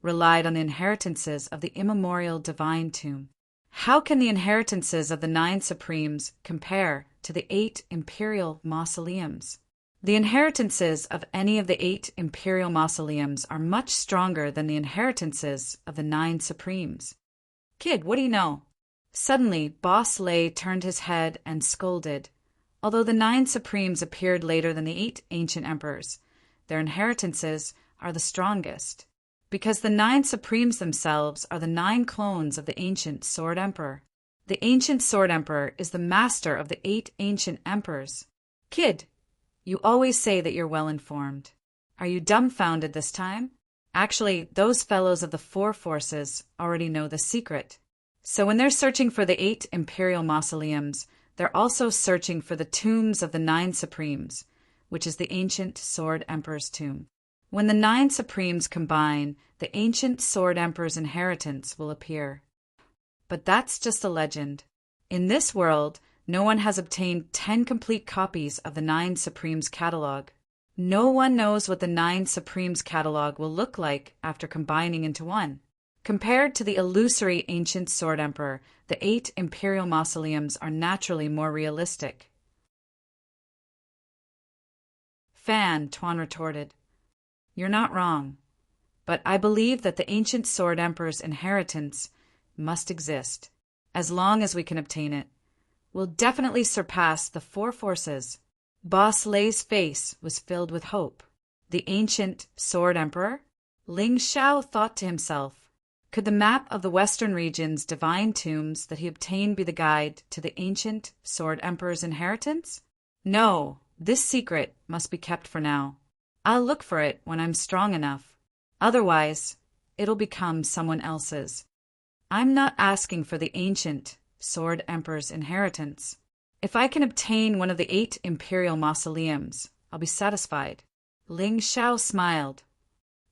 A: relied on the inheritances of the immemorial divine tomb. How can the inheritances of the 9 Supremes compare to the 8 imperial mausoleums? The inheritances of any of the 8 imperial mausoleums are much stronger than the inheritances of the 9 Supremes. Kid, what do you know? Suddenly, Boss Lei turned his head and scolded. Although the 9 Supremes appeared later than the 8 ancient emperors, their inheritances are the strongest, because the 9 Supremes themselves are the 9 clones of the ancient Sword Emperor. The ancient Sword Emperor is the master of the 8 ancient emperors. Kid, you always say that you're well informed. Are you dumbfounded this time? Actually, those fellows of the 4 forces already know the secret. So when they're searching for the 8 imperial mausoleums, they're also searching for the tombs of the 9 Supremes, which is the ancient Sword Emperor's tomb. When the 9 Supremes combine, the ancient Sword Emperor's inheritance will appear. But that's just a legend. In this world, no one has obtained 10 complete copies of the 9 Supremes catalog. No one knows what the 9 Supremes catalog will look like after combining into one. Compared to the illusory ancient Sword Emperor, the 8 imperial mausoleums are naturally more realistic. Fan Tuan retorted, You're not wrong, but I believe that the ancient Sword Emperor's inheritance must exist, as long as we can obtain it. Will definitely surpass the 4 forces. Boss Lei's face was filled with hope. The ancient Sword Emperor? Ling Xiao thought to himself, could the map of the western region's divine tombs that he obtained be the guide to the ancient Sword Emperor's inheritance? No, this secret must be kept for now. I'll look for it when I'm strong enough. Otherwise, it'll become someone else's. I'm not asking for the ancient Sword Emperor's inheritance. If I can obtain one of the 8 imperial mausoleums, I'll be satisfied. Ling Xiao smiled.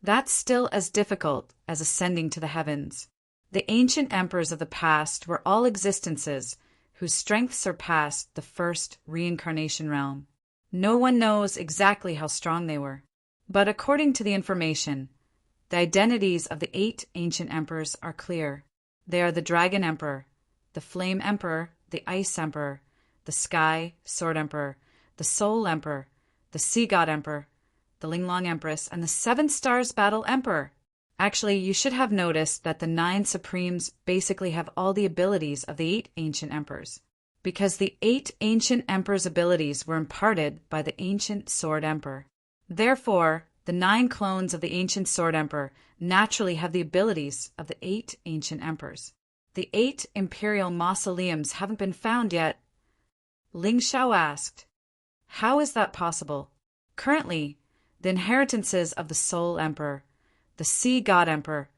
A: That's still as difficult as ascending to the heavens. The ancient emperors of the past were all existences whose strength surpassed the first reincarnation realm. No one knows exactly how strong they were. But according to the information, the identities of the 8 ancient emperors are clear. They are the Dragon Emperor, the Flame Emperor, the Ice Emperor, the Sky Sword Emperor, the Soul Emperor, the Sea God Emperor, the Linglong Empress, and the 7 Stars Battle Emperor. Actually, you should have noticed that the 9 Supremes basically have all the abilities of the 8 ancient emperors, because the 8 ancient emperors' abilities were imparted by the ancient Sword Emperor. Therefore, the 9 clones of the ancient Sword Emperor naturally have the abilities of the 8 ancient emperors. The 8 imperial mausoleums haven't been found yet. Ling Xiao asked, How is that possible? Currently, the inheritances of the Soul Emperor, the Sea God Emperor,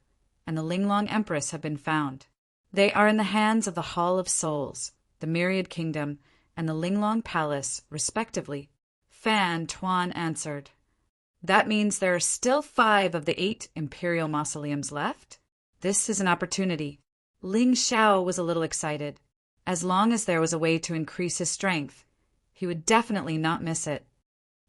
A: and the Linglong Empress have been found. They are in the hands of the Hall of Souls, the Myriad Kingdom, and the Linglong Palace, respectively. Fan Tuan answered, That means there are still 5 of the 8 imperial mausoleums left? This is an opportunity. Ling Xiao was a little excited. As long as there was a way to increase his strength, he would definitely not miss it.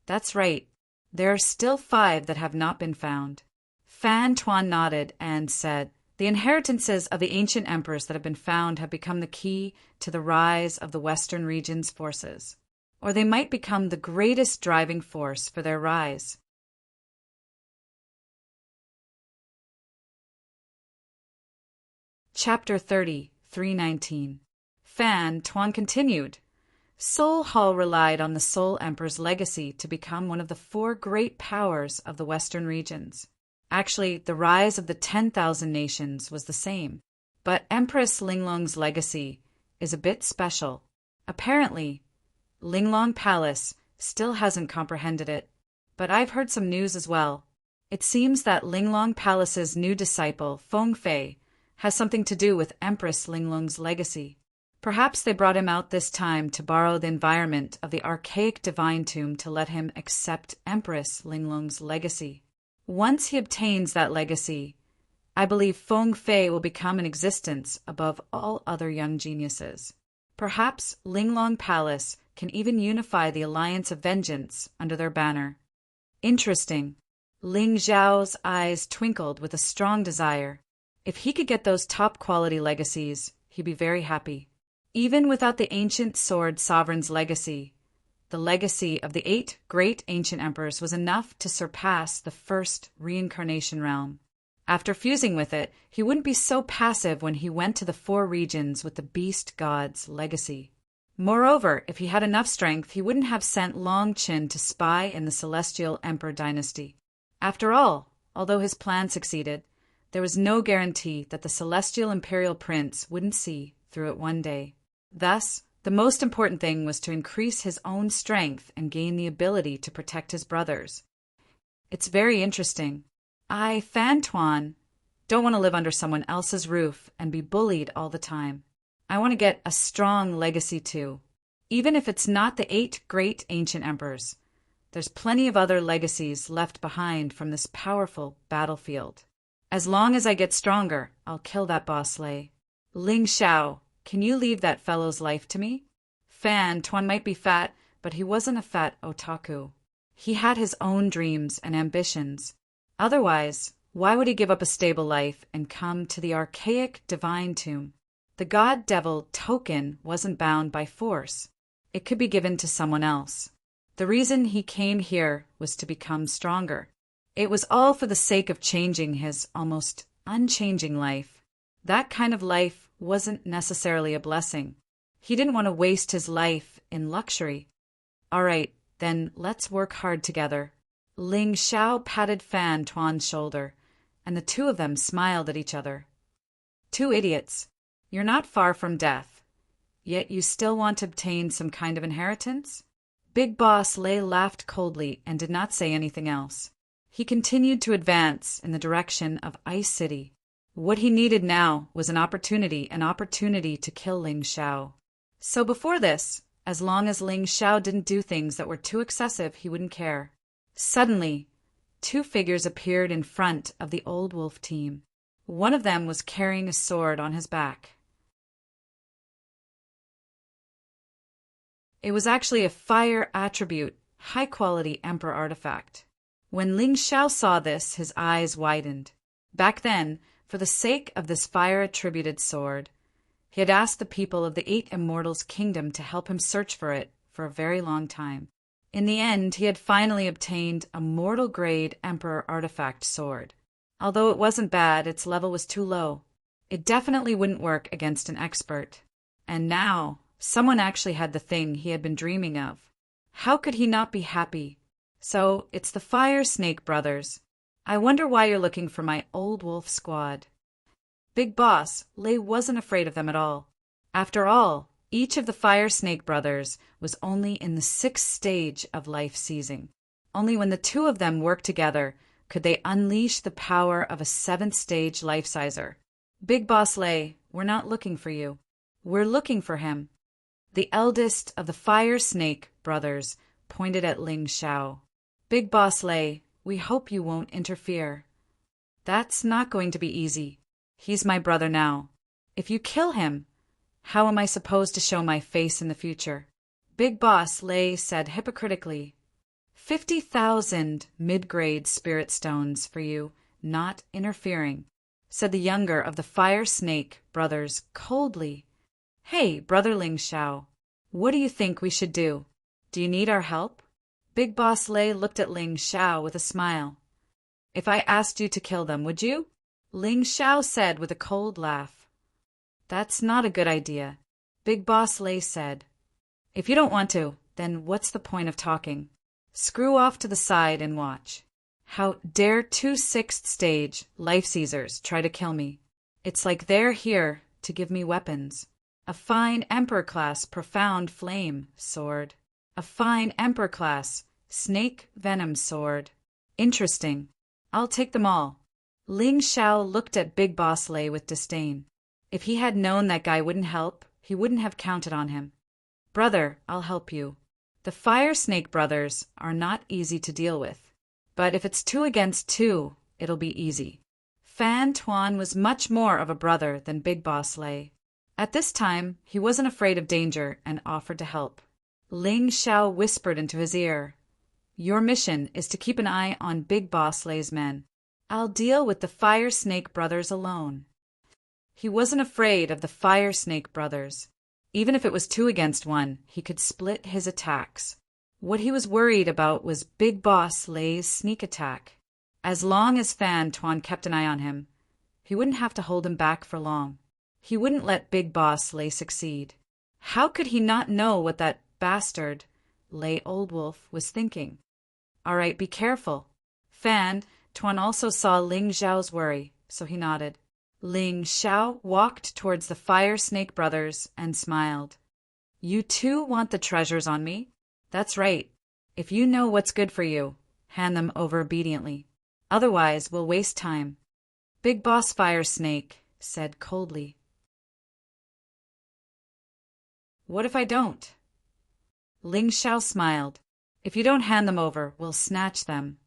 A: That's right. There are still 5 that have not been found. Fan Tuan nodded and said, The inheritances of the ancient emperors that have been found have become the key to the rise of the Western region's forces. or they might become the greatest driving force for their rise. Chapter 30, 319. Fan Tuan continued. Seoul Hall relied on the Seoul Emperor's legacy to become one of the 4 great powers of the Western regions. Actually, the rise of the 10,000 nations was the same. But Empress Linglong's legacy is a bit special. Apparently, Linglong Palace still hasn't comprehended it. But I've heard some news as well. It seems that Linglong Palace's new disciple, Feng Fei, has something to do with Empress Linglong's legacy. Perhaps they brought him out this time to borrow the environment of the archaic divine tomb to let him accept Empress Linglong's legacy. Once he obtains that legacy, I believe Feng Fei will become an existence above all other young geniuses. Perhaps Linglong Palace can even unify the Alliance of Vengeance under their banner. Interesting. Ling Zhao's eyes twinkled with a strong desire. If he could get those top-quality legacies, he'd be very happy. Even without the ancient sword sovereign's legacy, the legacy of the 8 great ancient emperors was enough to surpass the first reincarnation realm. After fusing with it, he wouldn't be so passive when he went to the 4 regions with the beast god's legacy. Moreover, if he had enough strength, he wouldn't have sent Long Qin to spy in the Celestial Emperor dynasty. After all, although his plan succeeded, there was no guarantee that the Celestial Imperial Prince wouldn't see through it one day. Thus, the most important thing was to increase his own strength and gain the ability to protect his brothers. It's very interesting. I, Fan Tuan, don't want to live under someone else's roof and be bullied all the time. I want to get a strong legacy too. Even if it's not the 8 great ancient emperors, there's plenty of other legacies left behind from this powerful battlefield. As long as I get stronger, I'll kill that boss Lei. Ling Xiao, can you leave that fellow's life to me? Fan Tuan might be fat, but he wasn't a fat otaku. He had his own dreams and ambitions. Otherwise, why would he give up a stable life and come to the archaic divine tomb? The god-devil token wasn't bound by force. It could be given to someone else. The reason he came here was to become stronger. It was all for the sake of changing his almost unchanging life. That kind of life wasn't necessarily a blessing. He didn't want to waste his life in luxury. All right, then let's work hard together. Ling Xiao patted Fan Tuan's shoulder, and the 2 of them smiled at each other. 2 idiots. You're not far from death, yet you still want to obtain some kind of inheritance? Big Boss Lei laughed coldly and did not say anything else. He continued to advance in the direction of Ice City. What he needed now was an opportunity to kill Ling Xiao. So before this, as long as Ling Xiao didn't do things that were too excessive, he wouldn't care. Suddenly, 2 figures appeared in front of the Old Wolf team. One of them was carrying a sword on his back. It was actually a fire attribute, high-quality Emperor artifact. When Ling Xiao saw this, his eyes widened. Back then, for the sake of this fire-attributed sword, he had asked the people of the 8 Immortals' kingdom to help him search for it for a very long time. In the end, he had finally obtained a mortal-grade Emperor artifact sword. Although it wasn't bad, its level was too low. It definitely wouldn't work against an expert. And now, someone actually had the thing he had been dreaming of. How could he not be happy? So, it's the Fire Snake brothers. I wonder why you're looking for my Old Wolf squad. Big Boss, Lei wasn't afraid of them at all. After all, each of the Fire Snake brothers was only in the 6th stage of life seizing. Only when the 2 of them worked together could they unleash the power of a 7th stage life sizer. Big Boss Lei, we're not looking for you. We're looking for him. The eldest of the Fire Snake brothers pointed at Ling Xiao. Big Boss Lei, we hope you won't interfere. That's not going to be easy. He's my brother now. If you kill him, how am I supposed to show my face in the future? Big Boss Lei said hypocritically, 50,000 mid-grade spirit stones for you, not interfering, said the younger of the Fire Snake brothers coldly. Hey, Brother Ling Xiao, what do you think we should do? Do you need our help? Big Boss Lei looked at Ling Xiao with a smile. If I asked you to kill them, would you? Ling Xiao said with a cold laugh. That's not a good idea, Big Boss Lei said. If you don't want to, then what's the point of talking? Screw off to the side and watch. How dare 2 6th stage life seizers try to kill me? It's like they're here to give me weapons. A fine Emperor-class profound flame sword. A fine Emperor-class snake venom sword. Interesting. I'll take them all. Ling Xiao looked at Big Boss Lei with disdain. If he had known that guy wouldn't help, he wouldn't have counted on him. Brother, I'll help you. The Fire Snake brothers are not easy to deal with. But if it's 2 against 2, it'll be easy. Fan Tuan was much more of a brother than Big Boss Lei. At this time, he wasn't afraid of danger and offered to help. Ling Xiao whispered into his ear, Your mission is to keep an eye on Big Boss Lei's men. I'll deal with the Fire Snake brothers alone. He wasn't afraid of the Fire Snake brothers. Even if it was 2 against 1, he could split his attacks. What he was worried about was Big Boss Lei's sneak attack. As long as Fan Tuan kept an eye on him, he wouldn't have to hold him back for long. He wouldn't let Big Boss Lei succeed. How could he not know what that bastard, Lei Old Wolf, was thinking? All right, be careful. Fan Tuan also saw Ling Xiao's worry, so he nodded. Ling Xiao walked towards the Fire Snake brothers and smiled. You too want the treasures on me? That's right. If you know what's good for you, hand them over obediently. Otherwise, we'll waste time. Big Boss Fire Snake said coldly. What if I don't? Ling Xiao smiled. If you don't hand them over, we'll snatch them.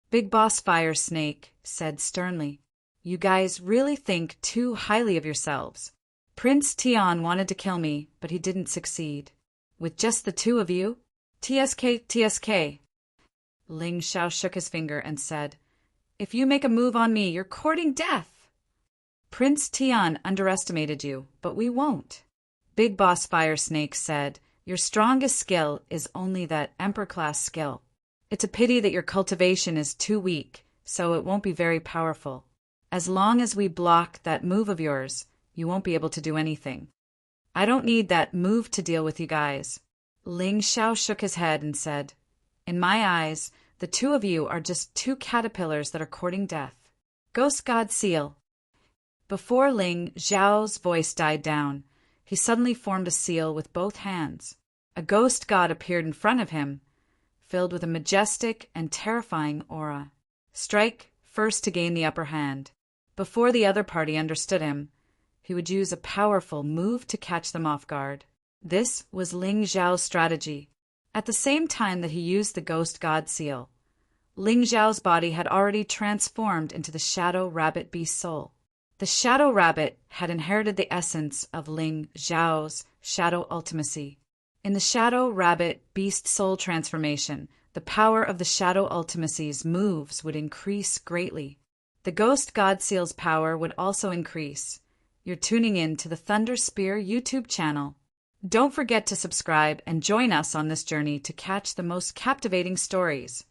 A: Big Boss Fire Snake said sternly. You guys really think too highly of yourselves. Prince Tian wanted to kill me, but he didn't succeed. With just the 2 of you? TSK, TSK. Ling Xiao shook his finger and said, If you make a move on me, you're courting death. Prince Tian underestimated you, but we won't. Big Boss Fire Snake said, Your strongest skill is only that Emperor-class skill. It's a pity that your cultivation is too weak, so it won't be very powerful. As long as we block that move of yours, you won't be able to do anything. I don't need that move to deal with you guys. Ling Xiao shook his head and said, In my eyes, the 2 of you are just 2 caterpillars that are courting death. Ghost God Seal. Before Ling Xiao's voice died down, he suddenly formed a seal with both hands. A ghost god appeared in front of him, filled with a majestic and terrifying aura. Strike first to gain the upper hand. Before the other party understood him, he would use a powerful move to catch them off guard. This was Ling Xiao's strategy. At the same time that he used the Ghost God Seal, Ling Xiao's body had already transformed into the Shadow Rabbit Beast Soul. The Shadow Rabbit had inherited the essence of Ling Xiao's Shadow Ultimacy. In the Shadow Rabbit Beast Soul transformation, the power of the Shadow Ultimacy's moves would increase greatly. The Ghost God Seal's power would also increase. You're tuning in to the Thunder Spear YouTube channel. Don't forget to subscribe and join us on this journey to catch the most captivating stories.